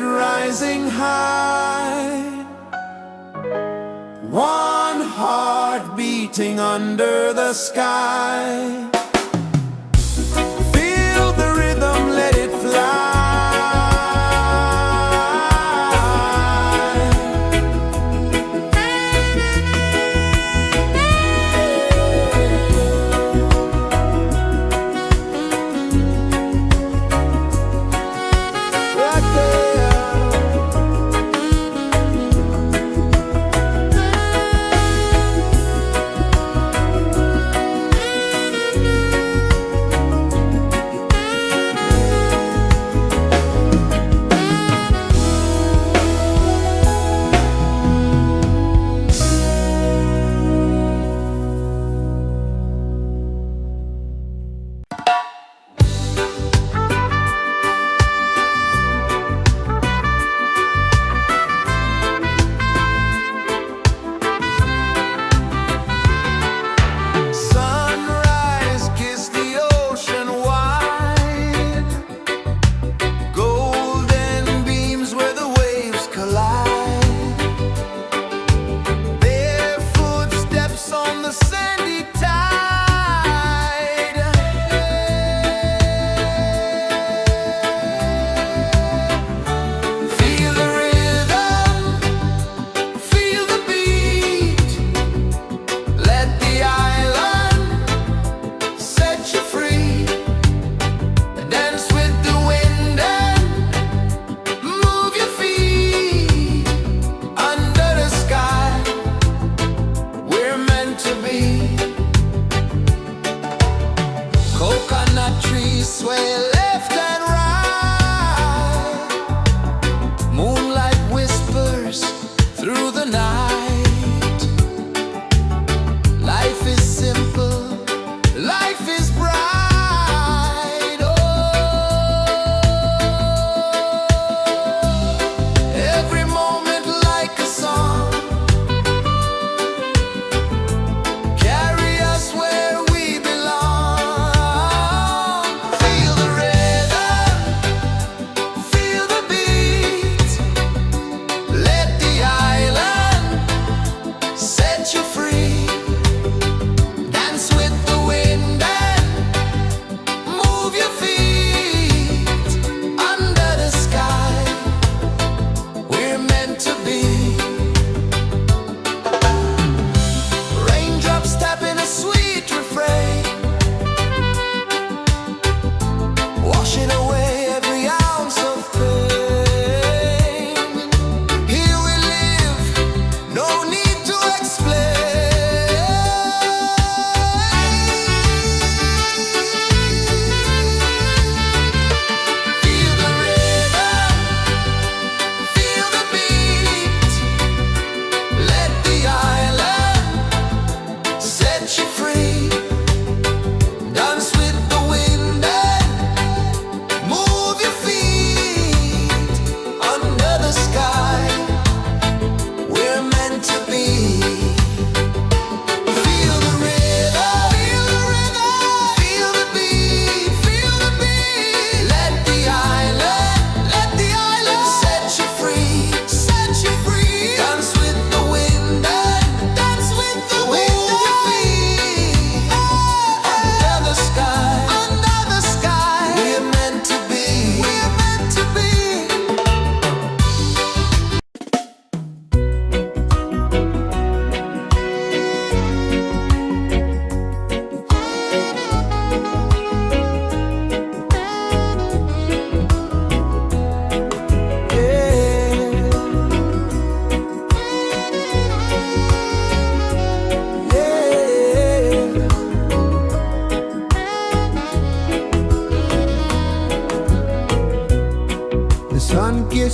Rising high, one heart beating under the sky. Feel the rhythm, let it fly.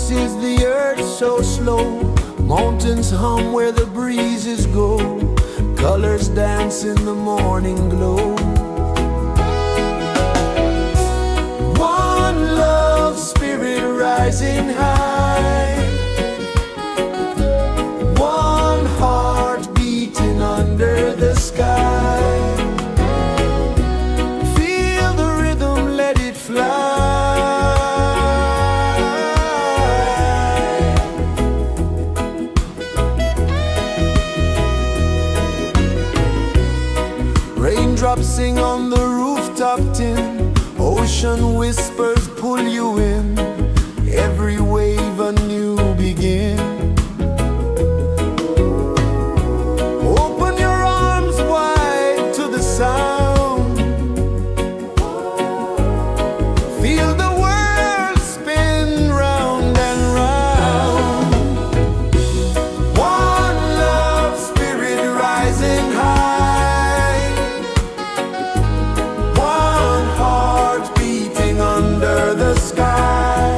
pulses the earth so slow. Mountains hum where the breezes go. Colors dance in the morning glow. One love spirit rising high. One heart beating under the sky. Feel the rhythm, let it fly. Raindrops sing on the rooftop tin. Ocean whispers pull you in. Every wave a new begin. Open your arms wide to the sound. Feel the world spin round and round. One love spirit rising high. One heart beating under the sky.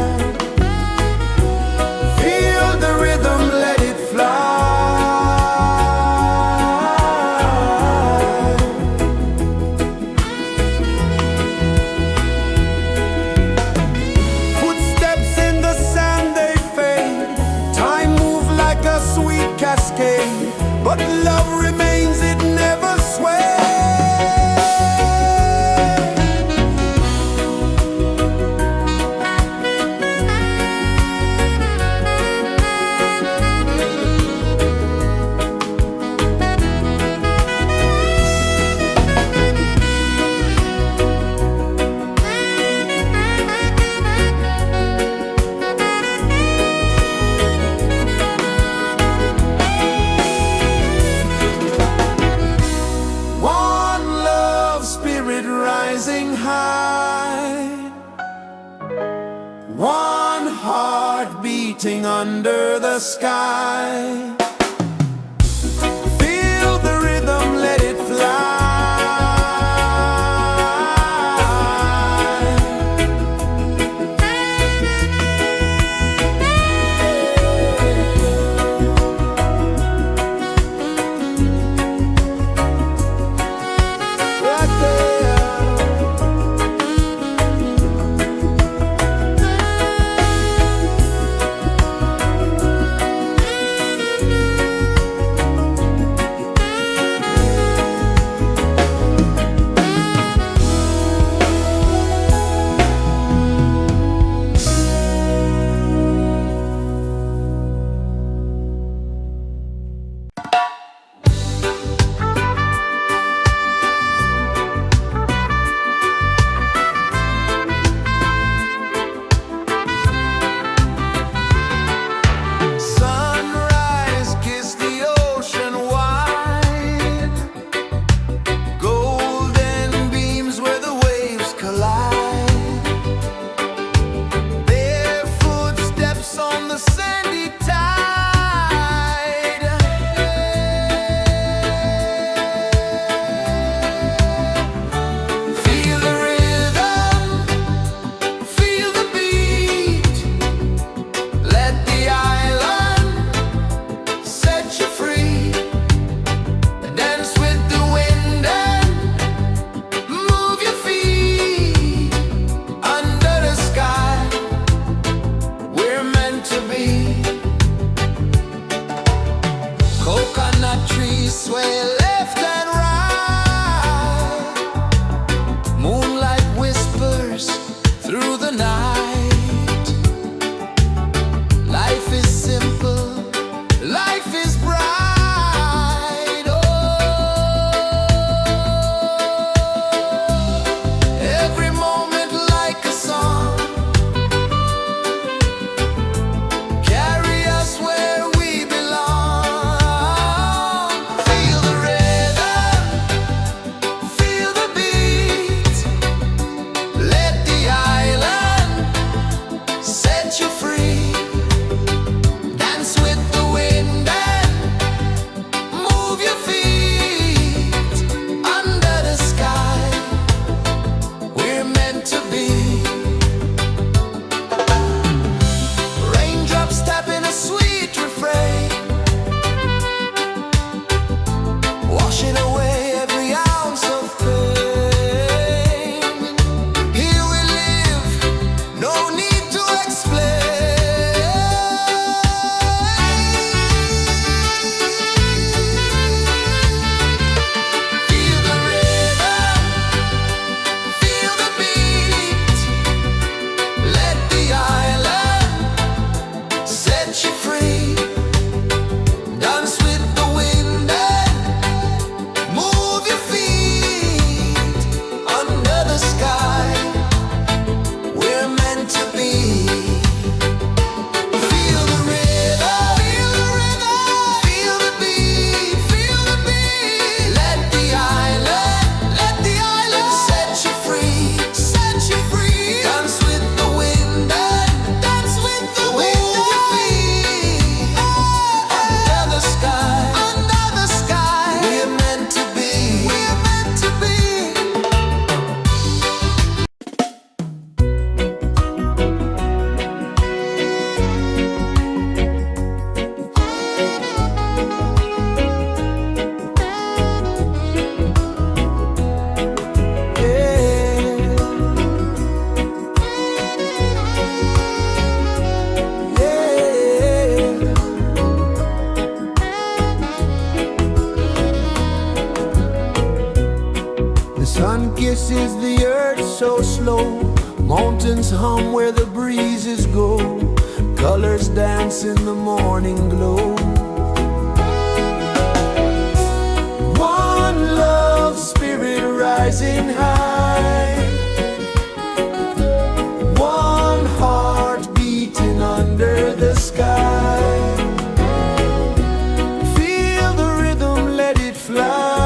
Feel the rhythm, let it fly. Footsteps in the sand, they fade. Time moves like a sweet cascade, but love remains, it never sways. One love spirit rising high. One heart beating under the sky. Feel the rhythm, let it fly. Right there. Sunrise, kiss the ocean wide. Golden beams where the waves collide. Barefoot steps on the sandy tide. Feel the rhythm, feel the beat. Let the island set you free. Dance with the wind and move your feet. Under the sky, we're meant to be. Coconut trees sway left and right. Moonlight whispers through the night. Life is simple, life is bright. Oh, every moment like a song. Carry us where we belong. Feel the rhythm. kisses the earth so slow. Mountains hum where the breezes go. Colors dance in the morning glow. One love spirit rising high. One heart beating under the sky. Feel the rhythm, let it fly.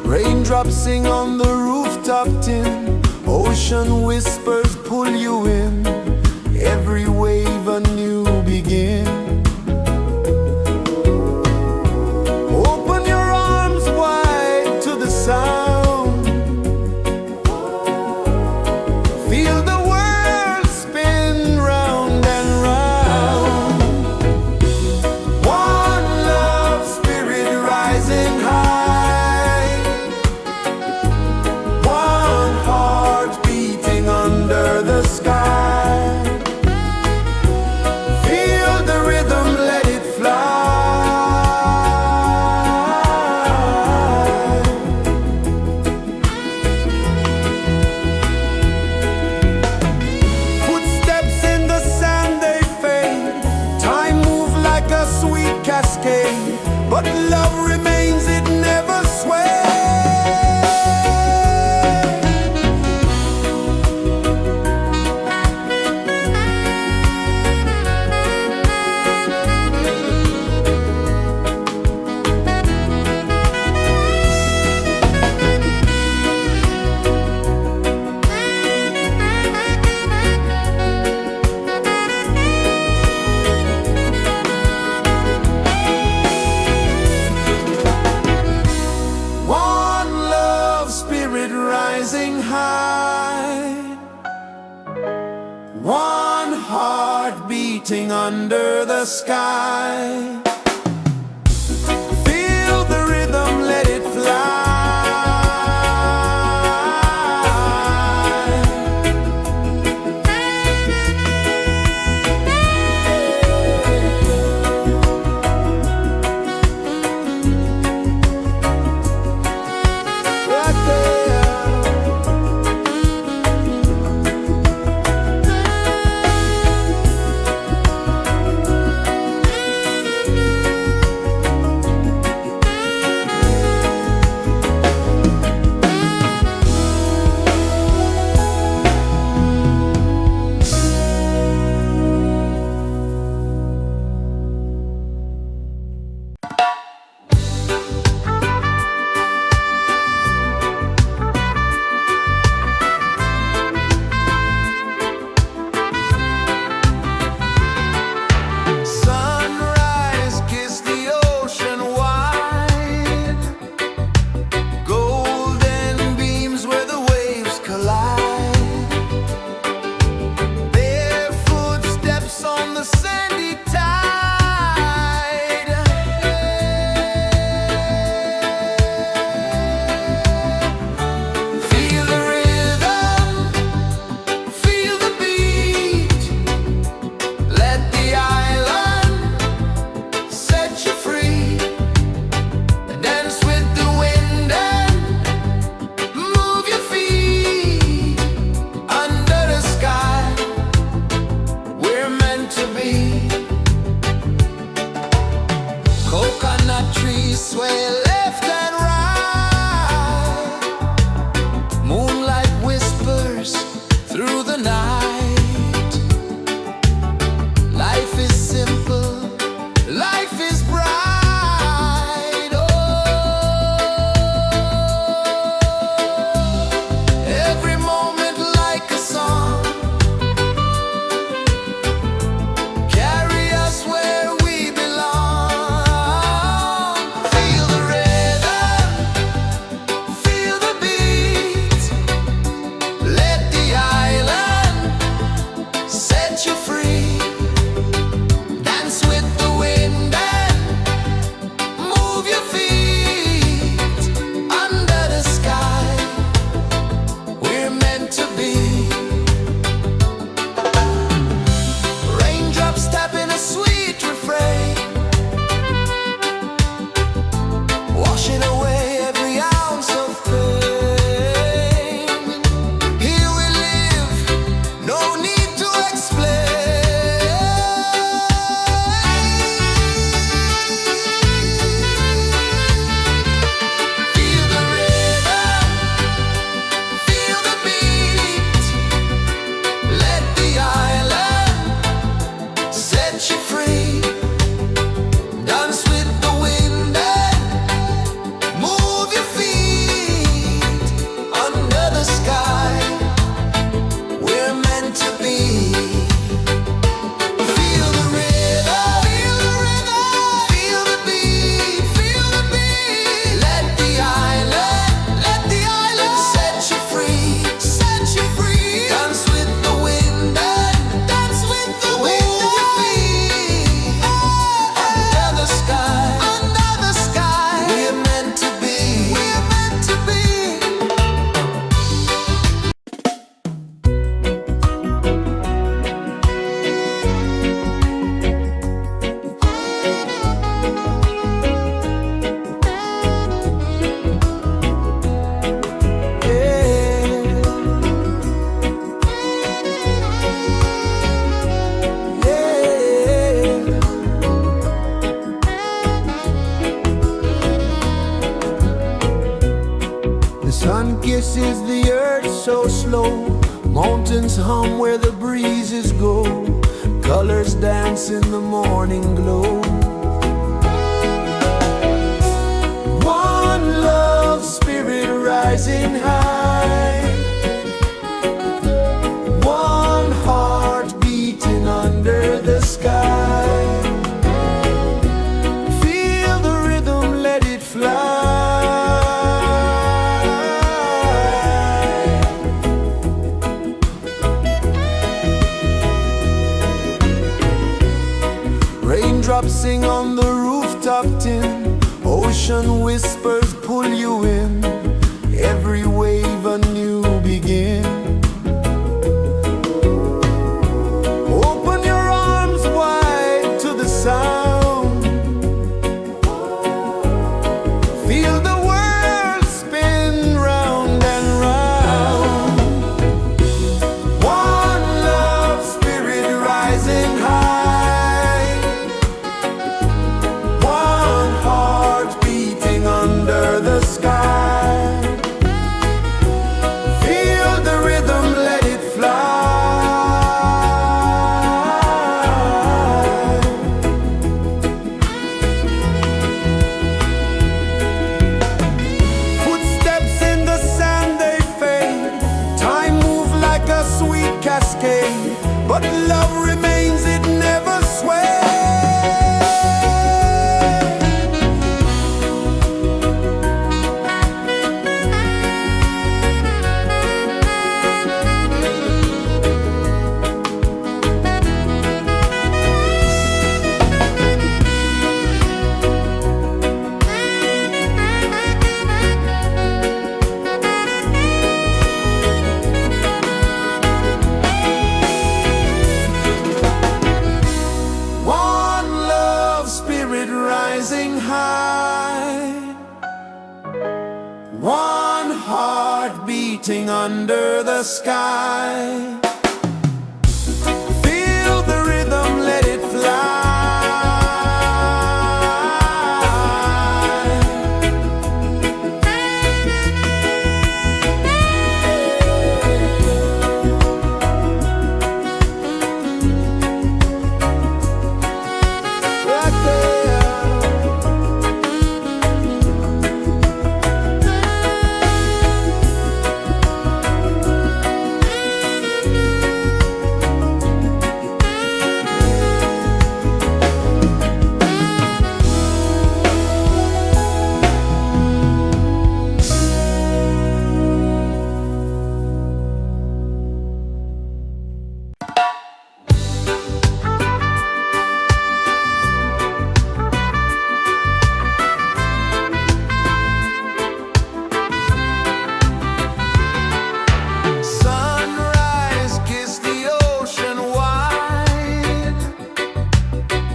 Raindrops sing on the rooftop tin. Ocean whispers pull you in. Every wave a new begin. Open your arms wide to the sound. Feel the world spin round and round. One love spirit rising high. One heart beating under the sky. Feel the rhythm, let it fly. Footsteps in the sand, they fade. Time moves like a sweet cascade, but love remains, it never sways. One love spirit rising high. One heart beating under the sky. Feel the rhythm, let it fly. kisses the earth so slow. Mountains hum where the breezes go. Colors dance in the morning glow. One love spirit rising high. One heart beating under the sky. Feel the rhythm, let it fly. Raindrops sing on the rooftop tin. Ocean whispers pull you in. Every wave a new begin. Open your arms wide to the sound. Feel the world spin round and round. One love spirit rising high. One heart beating under the sky. Feel the rhythm, let it fly. Footsteps in the sand, they fade. Time moves like a sweet cascade, but love remains, it never sways. One love spirit rising high. One heart beating under the sky. Feel the rhythm, let it fly. Right there. Sunrise, kiss the ocean wide.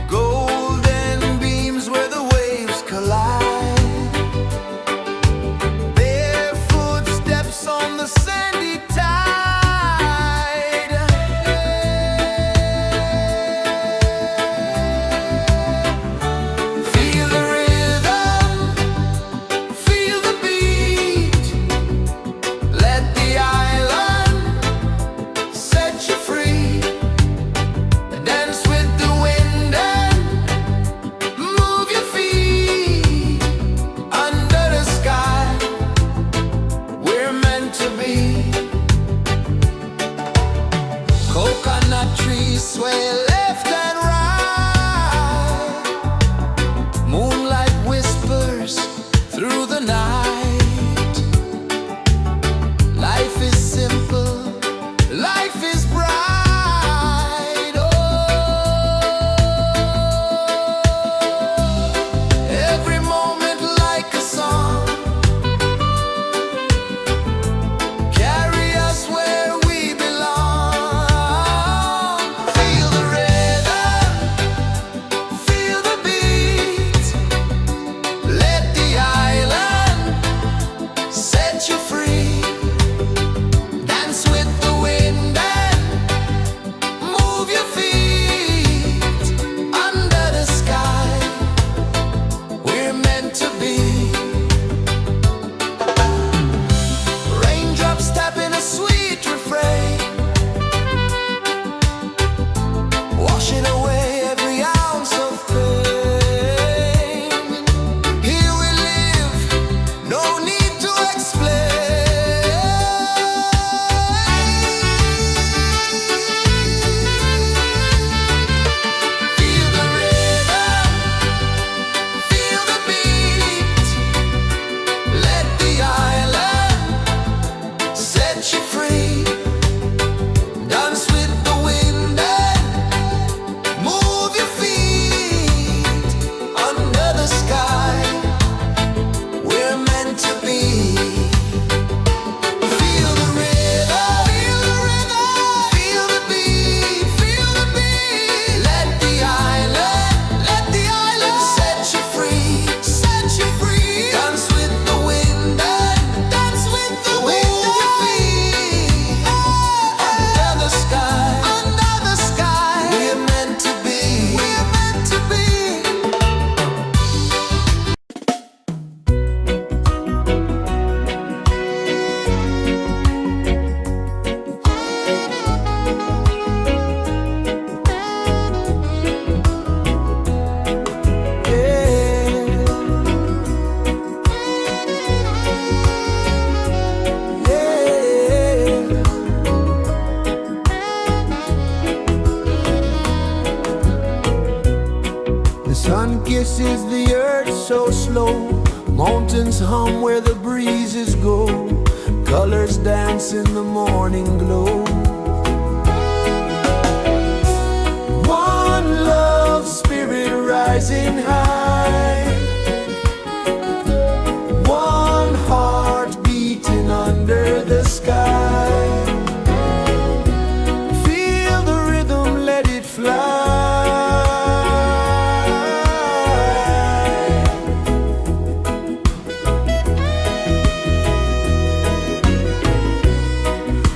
Golden beams where the waves collide. Bare footsteps on the sandy tide. Feel the rhythm, feel the beat. Let the island set you free. Dance with the wind and move your feet. Under the sky, we're meant to be. Coconut trees sway left and right. Moonlight whispers through the night. Life is simple, life is bright. Oh, every moment like a song. Carry us where we belong. Feel the rhythm. places the earth so slow. Mountains hum where the breezes go. Colors dance in the morning glow. One love spirit rising high. One heart beating under the sky. Feel the rhythm, let it fly.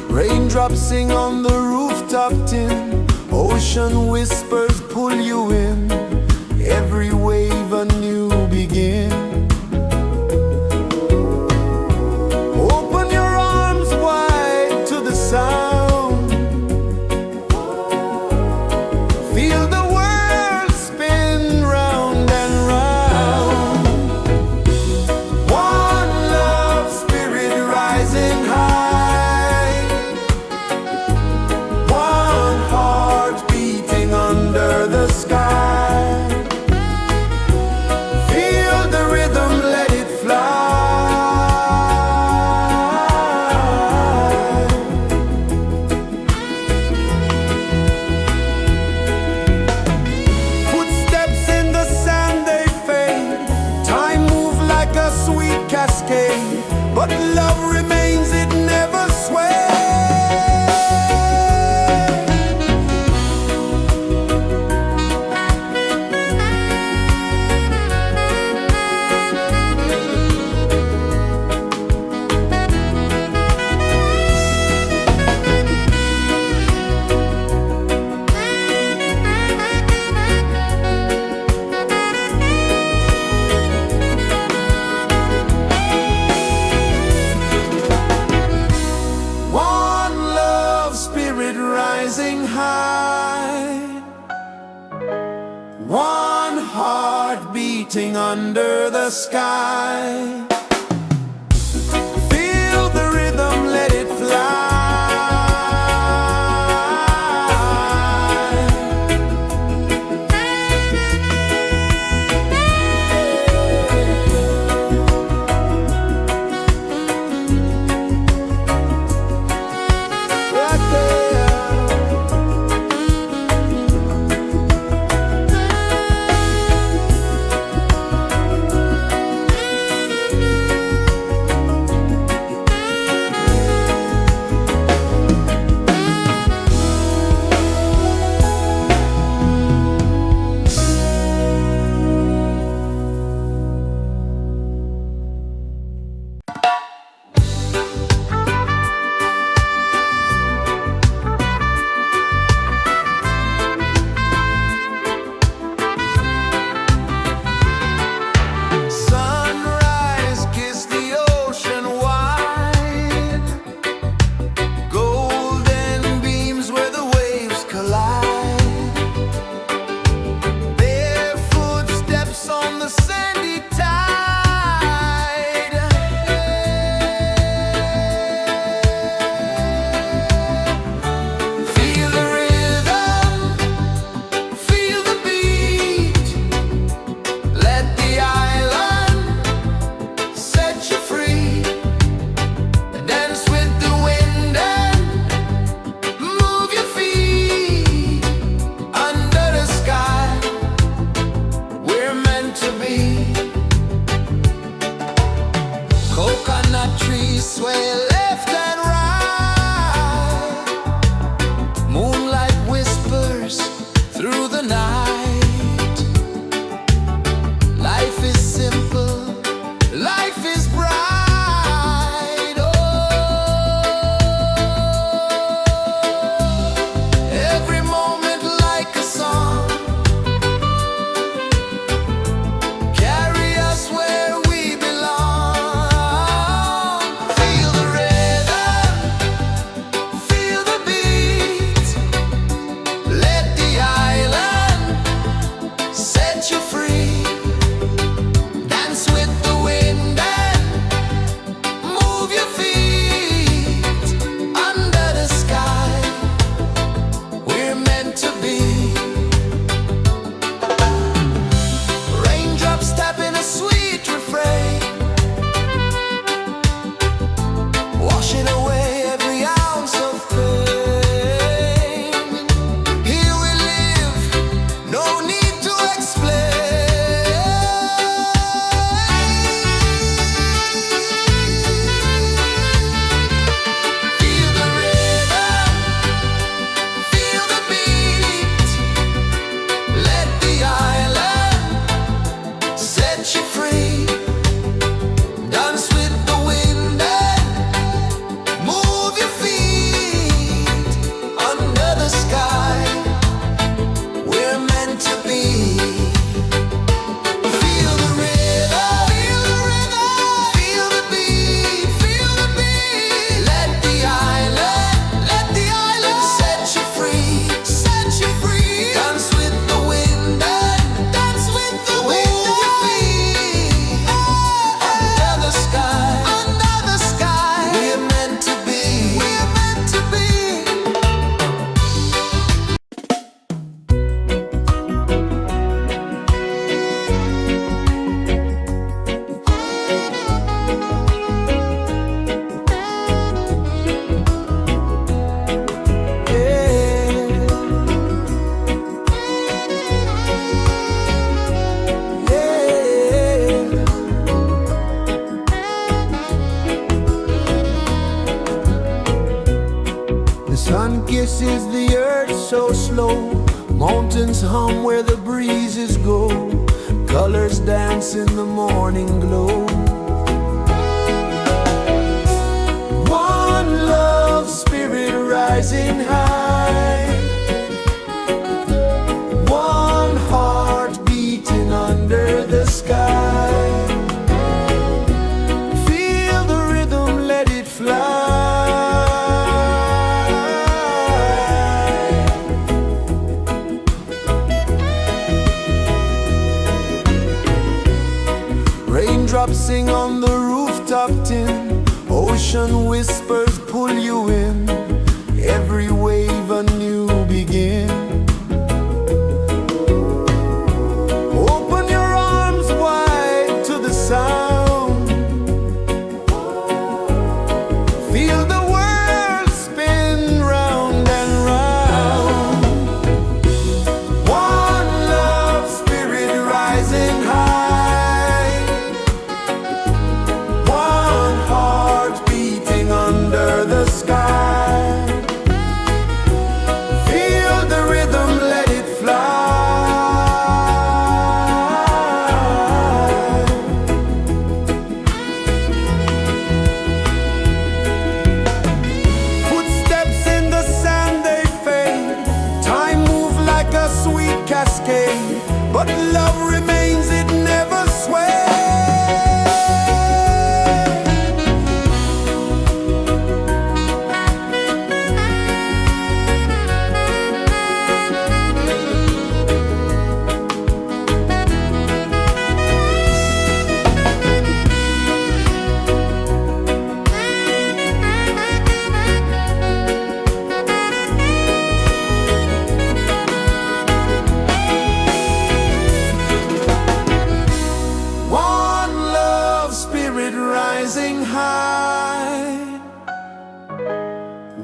Raindrops sing on the rooftop tin. Ocean whispers pull you in. Every wave a new begin. Open your arms wide to the sound. Feel the world spin round and round. One love spirit rising high. One heart beating under the sky. Feel the rhythm, let it fly. Footsteps in the sand, they fade. Time moves like a sweet cascade, but love remains, it never sways. One love spirit rising high. One heart beating under the sky. Feel the rhythm, let it fly. Right there. Sun kisses the earth so slow, mountains hum where the breezes go, colors dance in the morning glow. One love spirit rising high, one heart beating under the sky. Feel the rhythm, let it fly. Raindrops sing on the rooftop tin, ocean whispers pull you in, every wave a new begin. Open your arms wide to the sound, feel the world spin round and round. One love spirit rising high, one heart beating under the sky. Feel the rhythm, let it fly. Footsteps in the sand, they fade, time moves like a sweet cascade, but love remains, it never sways. One love spirit rising high,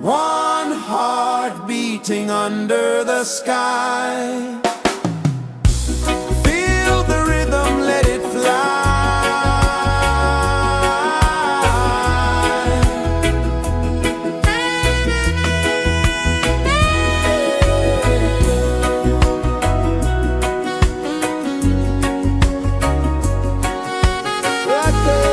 one heart beating under the sky. Feel the rhythm, let it fly. Right there.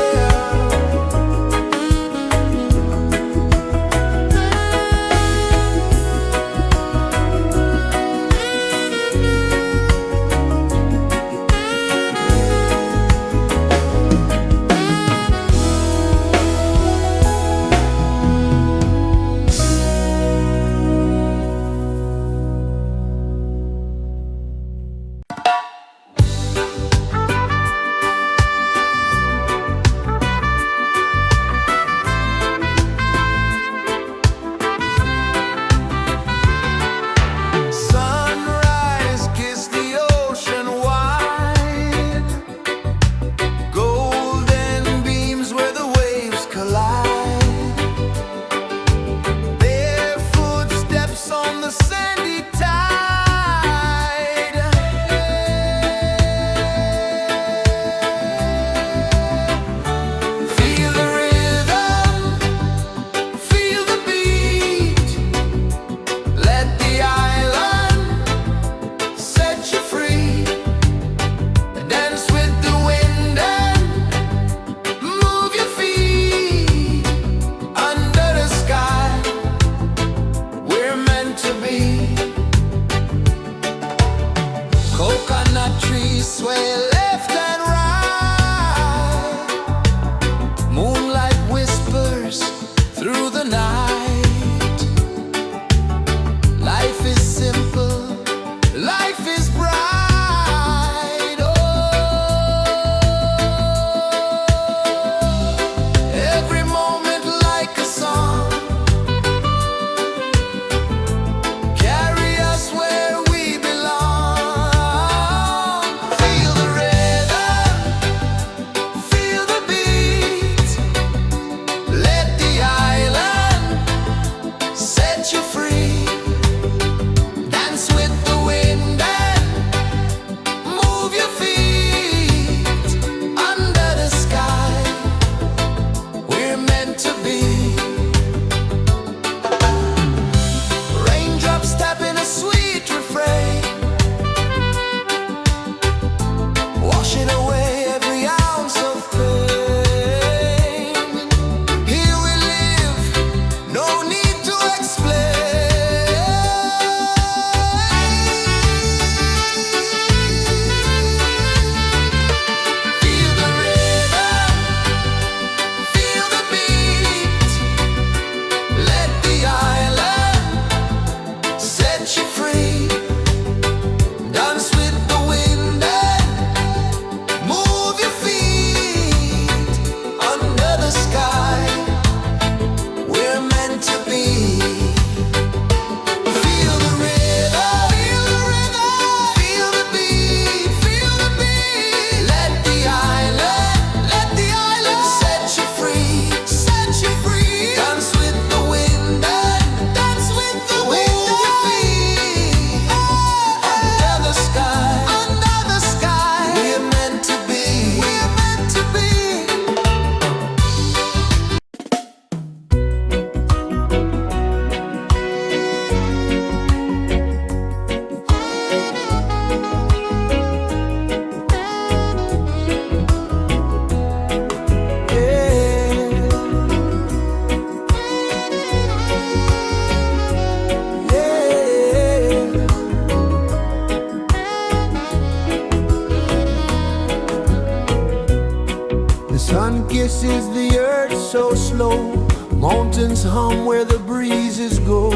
Mountains hum where the breezes go,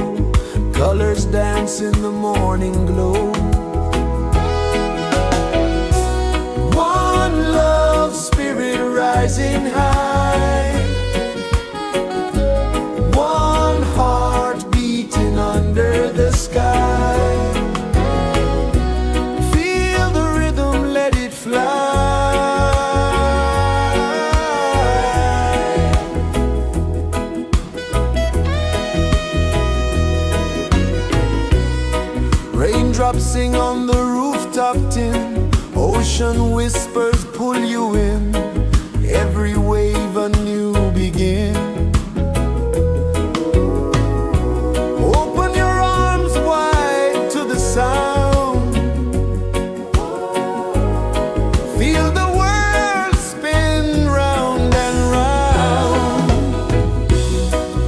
colors dance in the morning glow. One love spirit rising high, one heart beating under the sky. Feel the rhythm, let it fly. Raindrops sing on the rooftop tin, ocean whispers pull you in, every wave a new begin. Open your arms wide to the sound, feel the world spin round and round.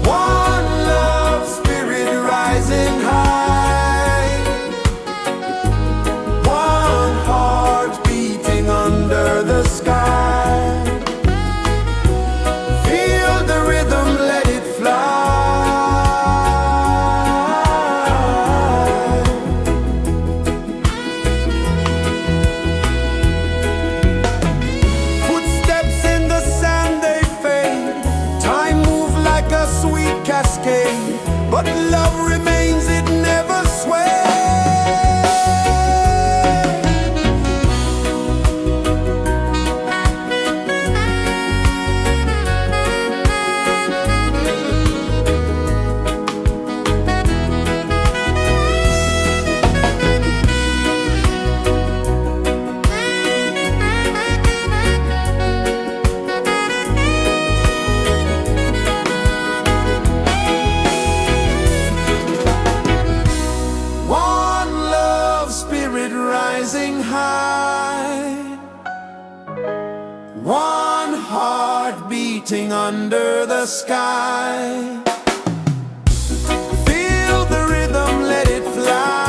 One love spirit rising high, one heart beating under the sky. Feel the rhythm, let it fly. Footsteps in the sand, they fade. Time moves like a sweet cascade, but love remains, it never sways. One love spirit rising high, one heart beating under the sky. Feel the rhythm, let it fly.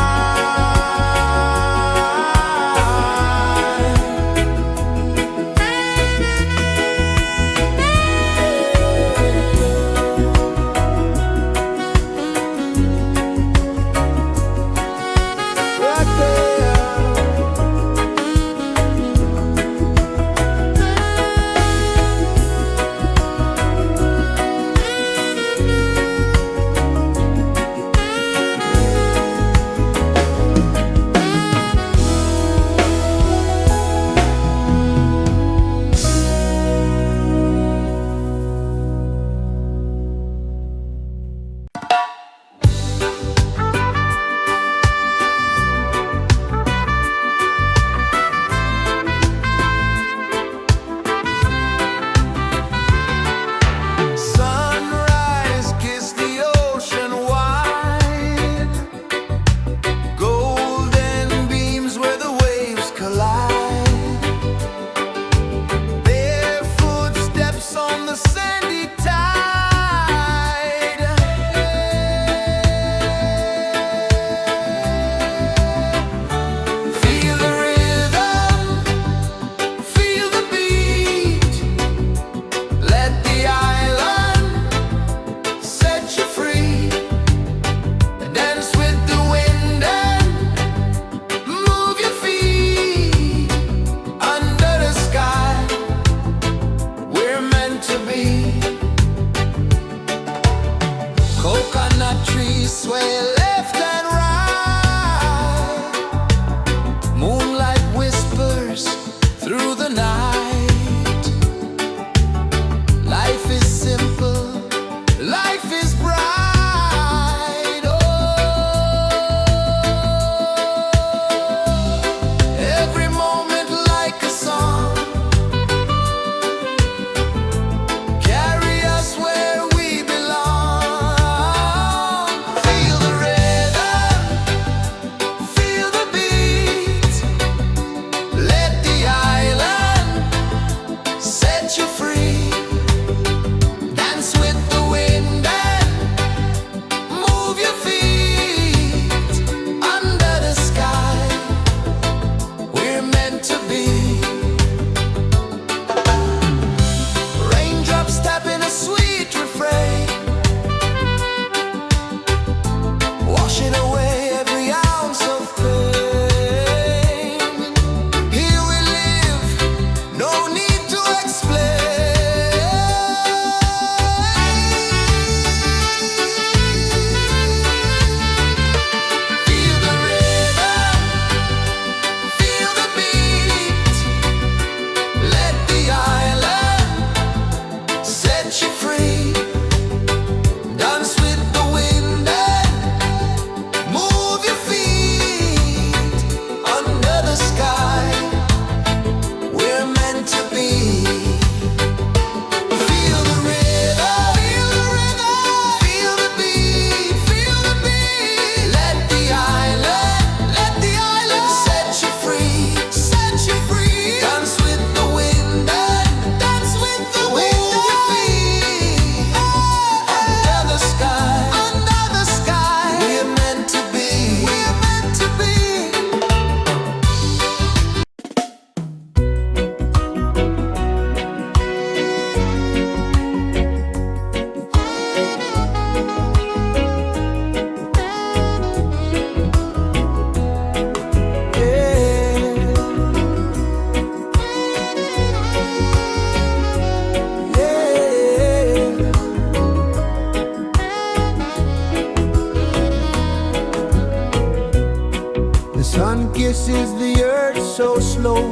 kisses the earth so slow.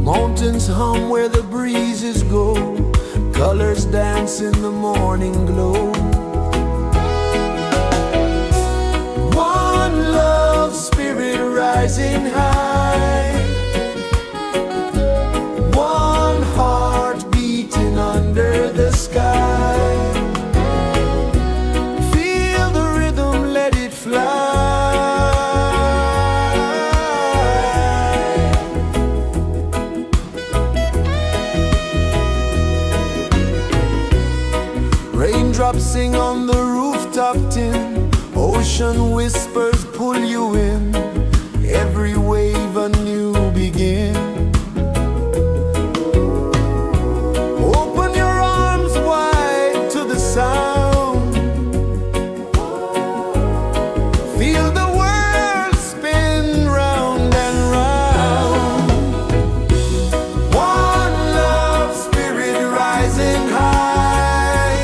Mountains hum where the breezes go. Colors dance in the morning glow. One love spirit rising high. One heart beating under the sky. Feel the rhythm, let it fly. Raindrops sing on the rooftop tin. Ocean whispers pull you in. Every wave a new begin. Open your arms wide to the sound. Feel the world spin round and round. One love spirit rising high.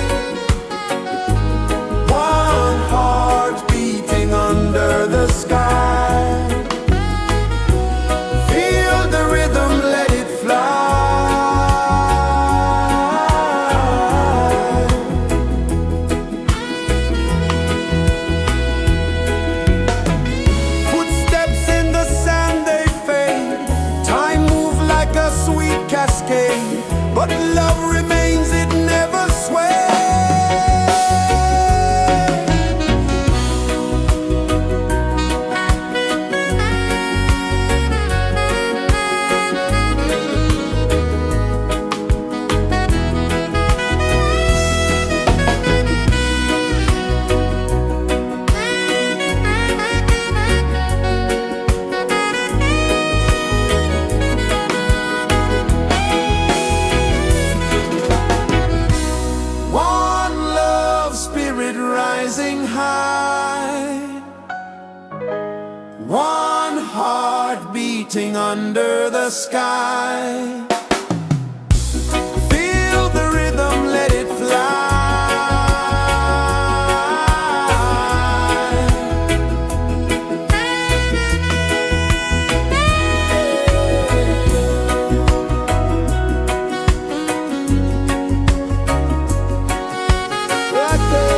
One heart beating under the sky. Feel the rhythm, let it fly. Footsteps in the sand, they fade. Time moves like a sweet cascade, but love remains, it never sways. One love spirit rising high. One heart beating under the sky. Feel the rhythm, let it fly. Right there.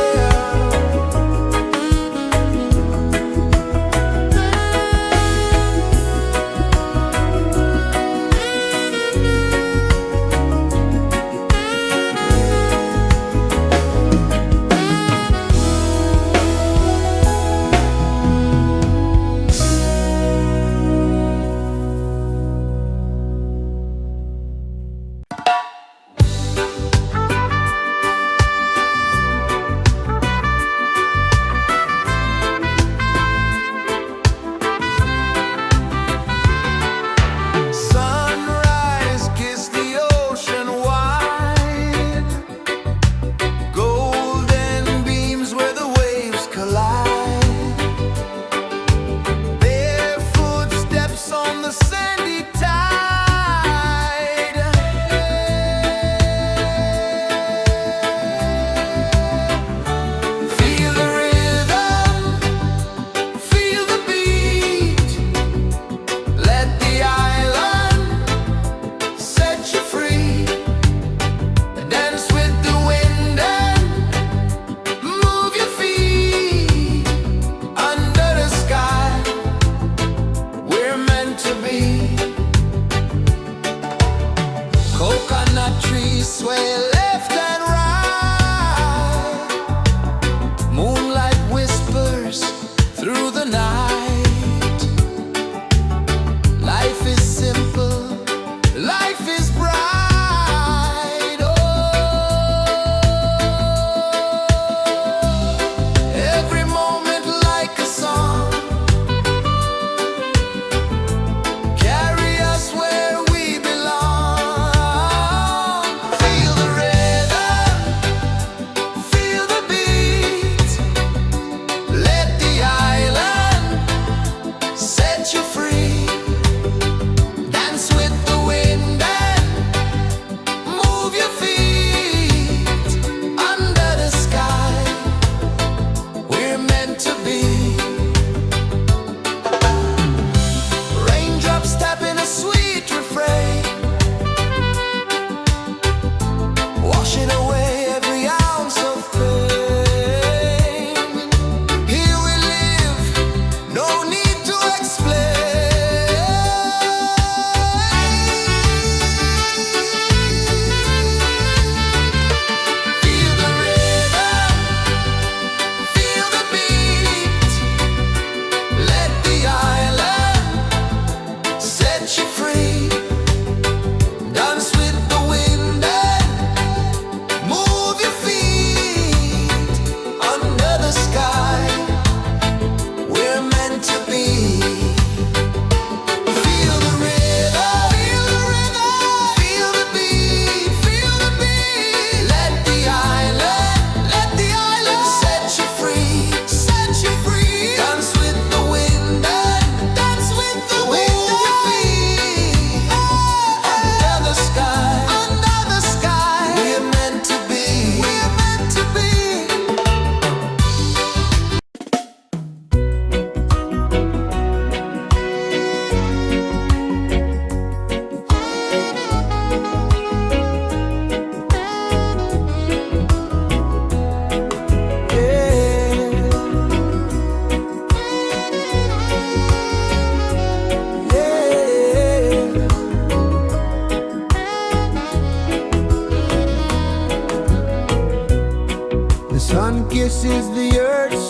Sunrise, kiss the ocean wide. Golden beams where the waves collide. Bare footsteps on the sandy tide. Feel the rhythm, feel the beat. Let the island set you free. Dance with the wind and move your feet. Under the sky, we're meant to be. Coconut trees sway left and right. Moonlight whispers through the night. Life is simple, life is bright. Oh, every moment like a song. Carry us where we belong. Feel the rhythm, feel the beat. Let the island set you free. Dance with the wind and move your feet. Under the sky, we're meant to be.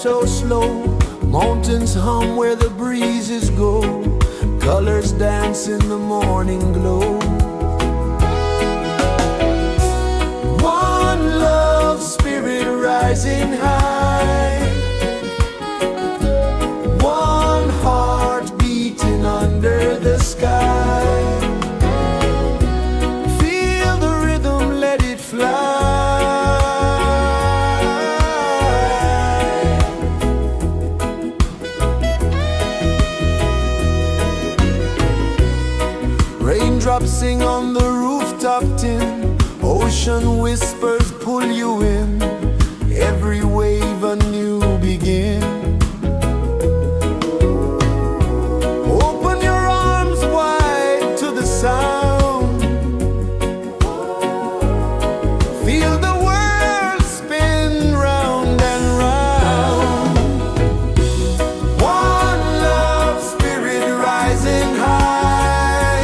so slow. Mountains hum where the breezes go. Colors dance in the morning glow. One love, spirit rising high. One heart beating under the sky. Feel the rhythm, let it fly. Raindrops sing on the rooftop tin. Ocean whispers pull you in. Every wave a new begin. Open your arms wide to the sound. Feel the world spin round and round. One love, spirit rising high.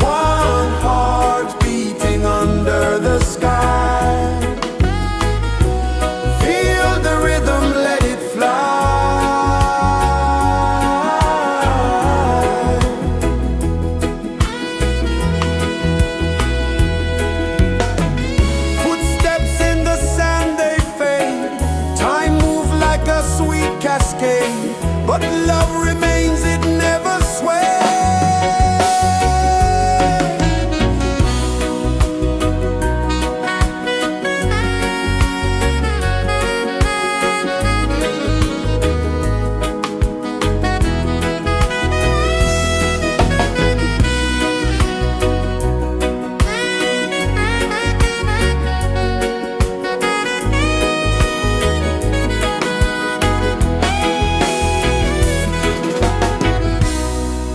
One heart beating under the sky. Feel the rhythm, let it fly. Footsteps in the sand, they fade. Time moves like a sweet cascade, but love remains, it never sways.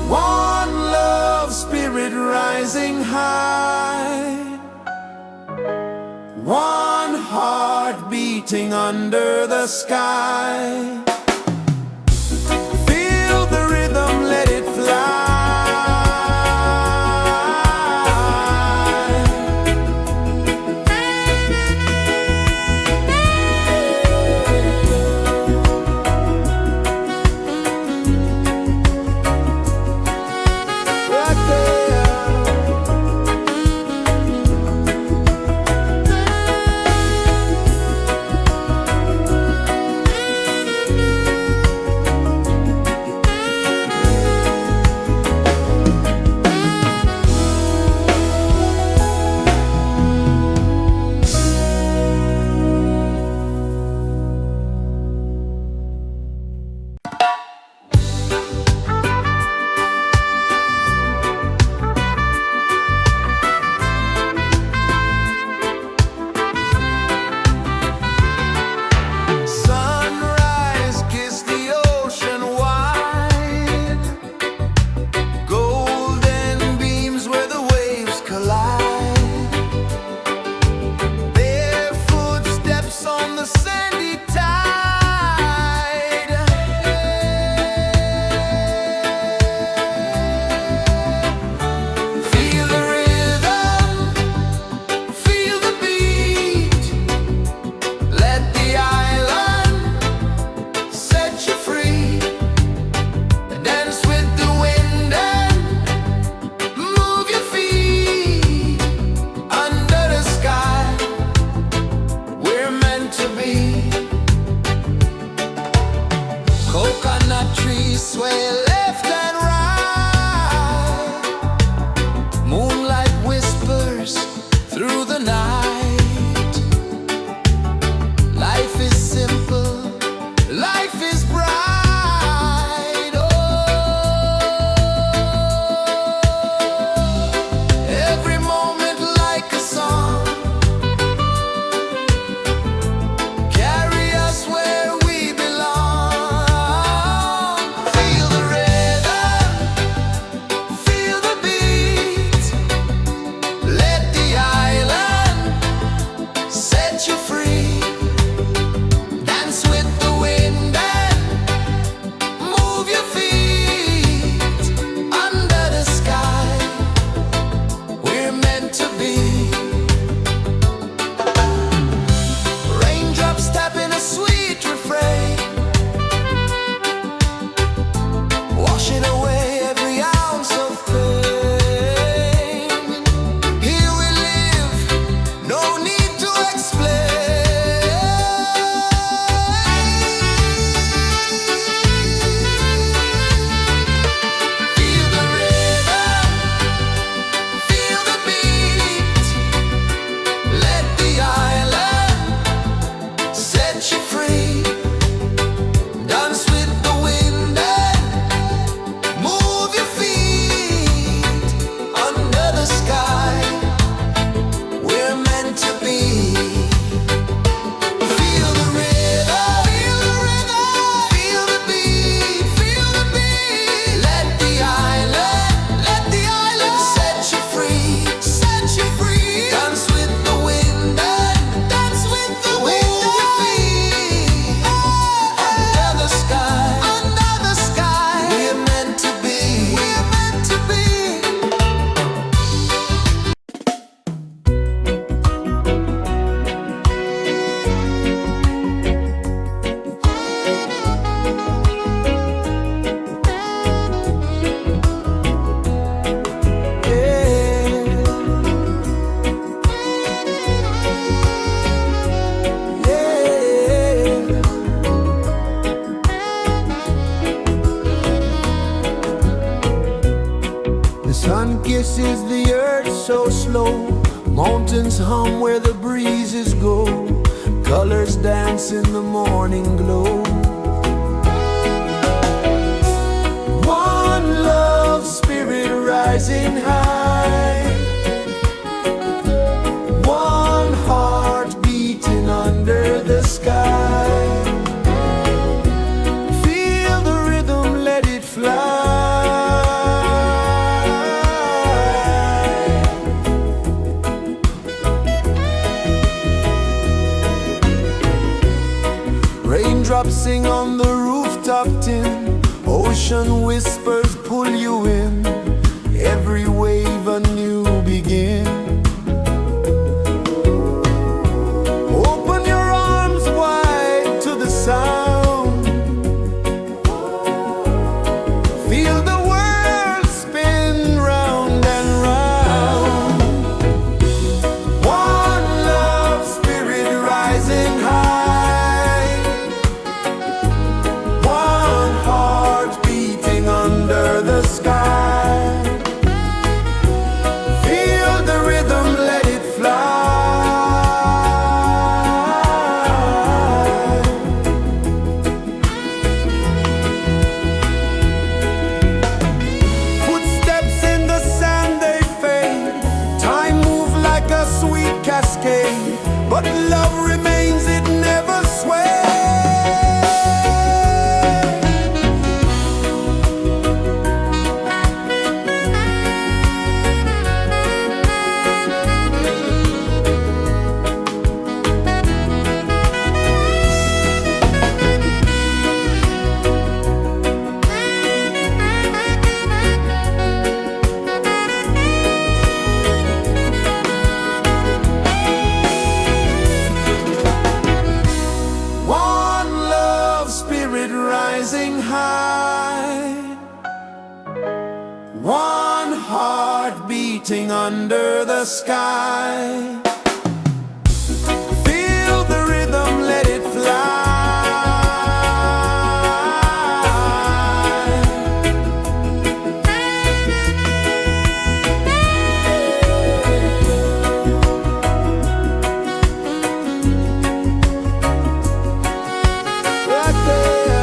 One love, spirit rising high. One heart beating under the sky. Feel the rhythm, let it fly. Right there. Sunrise, kiss the ocean wide. Golden beams where the waves collide. Bare footsteps on the sandy tide. Feel the rhythm, feel the beat. Let the island set you free. Dance with the wind and move your feet. Under the sky, we're meant to be. set you free. Dance with the wind and move your feet under the sky. We're meant to be. Feel the rhythm, feel the rhythm, feel the beat, feel the beat. Let the island set you free, set you free. Dance with the wind and dance with the wind of your feet. Under the sky, we're meant to be, we're meant to be. The sun kisses the earth so slow. Mountains hum where the breezes go. Colors dance in the morning glow. One love spirit rising high. One heart beating under the sky. Feel the rhythm, let it fly. Raindrops sing on the rooftop tin. Ocean whispers pull you in. Every wave a new begin. Open your arms wide to the sound. Feel the world spin round and round. One love spirit rising high. One heart beating under the sky. Feel the rhythm, let it fly. Footsteps in the sand, they fade. Time moves like a sweet cascade, but love remains, it never sways. One love spirit rising high. One heart beating under the sky. Feel the rhythm, let it fly. Right there.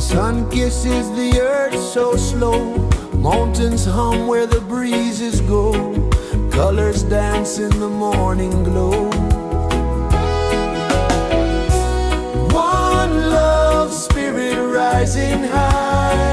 The sun kisses the earth so slow, mountains hum where the breezes go, colors dance in the morning glow. One love spirit rising high,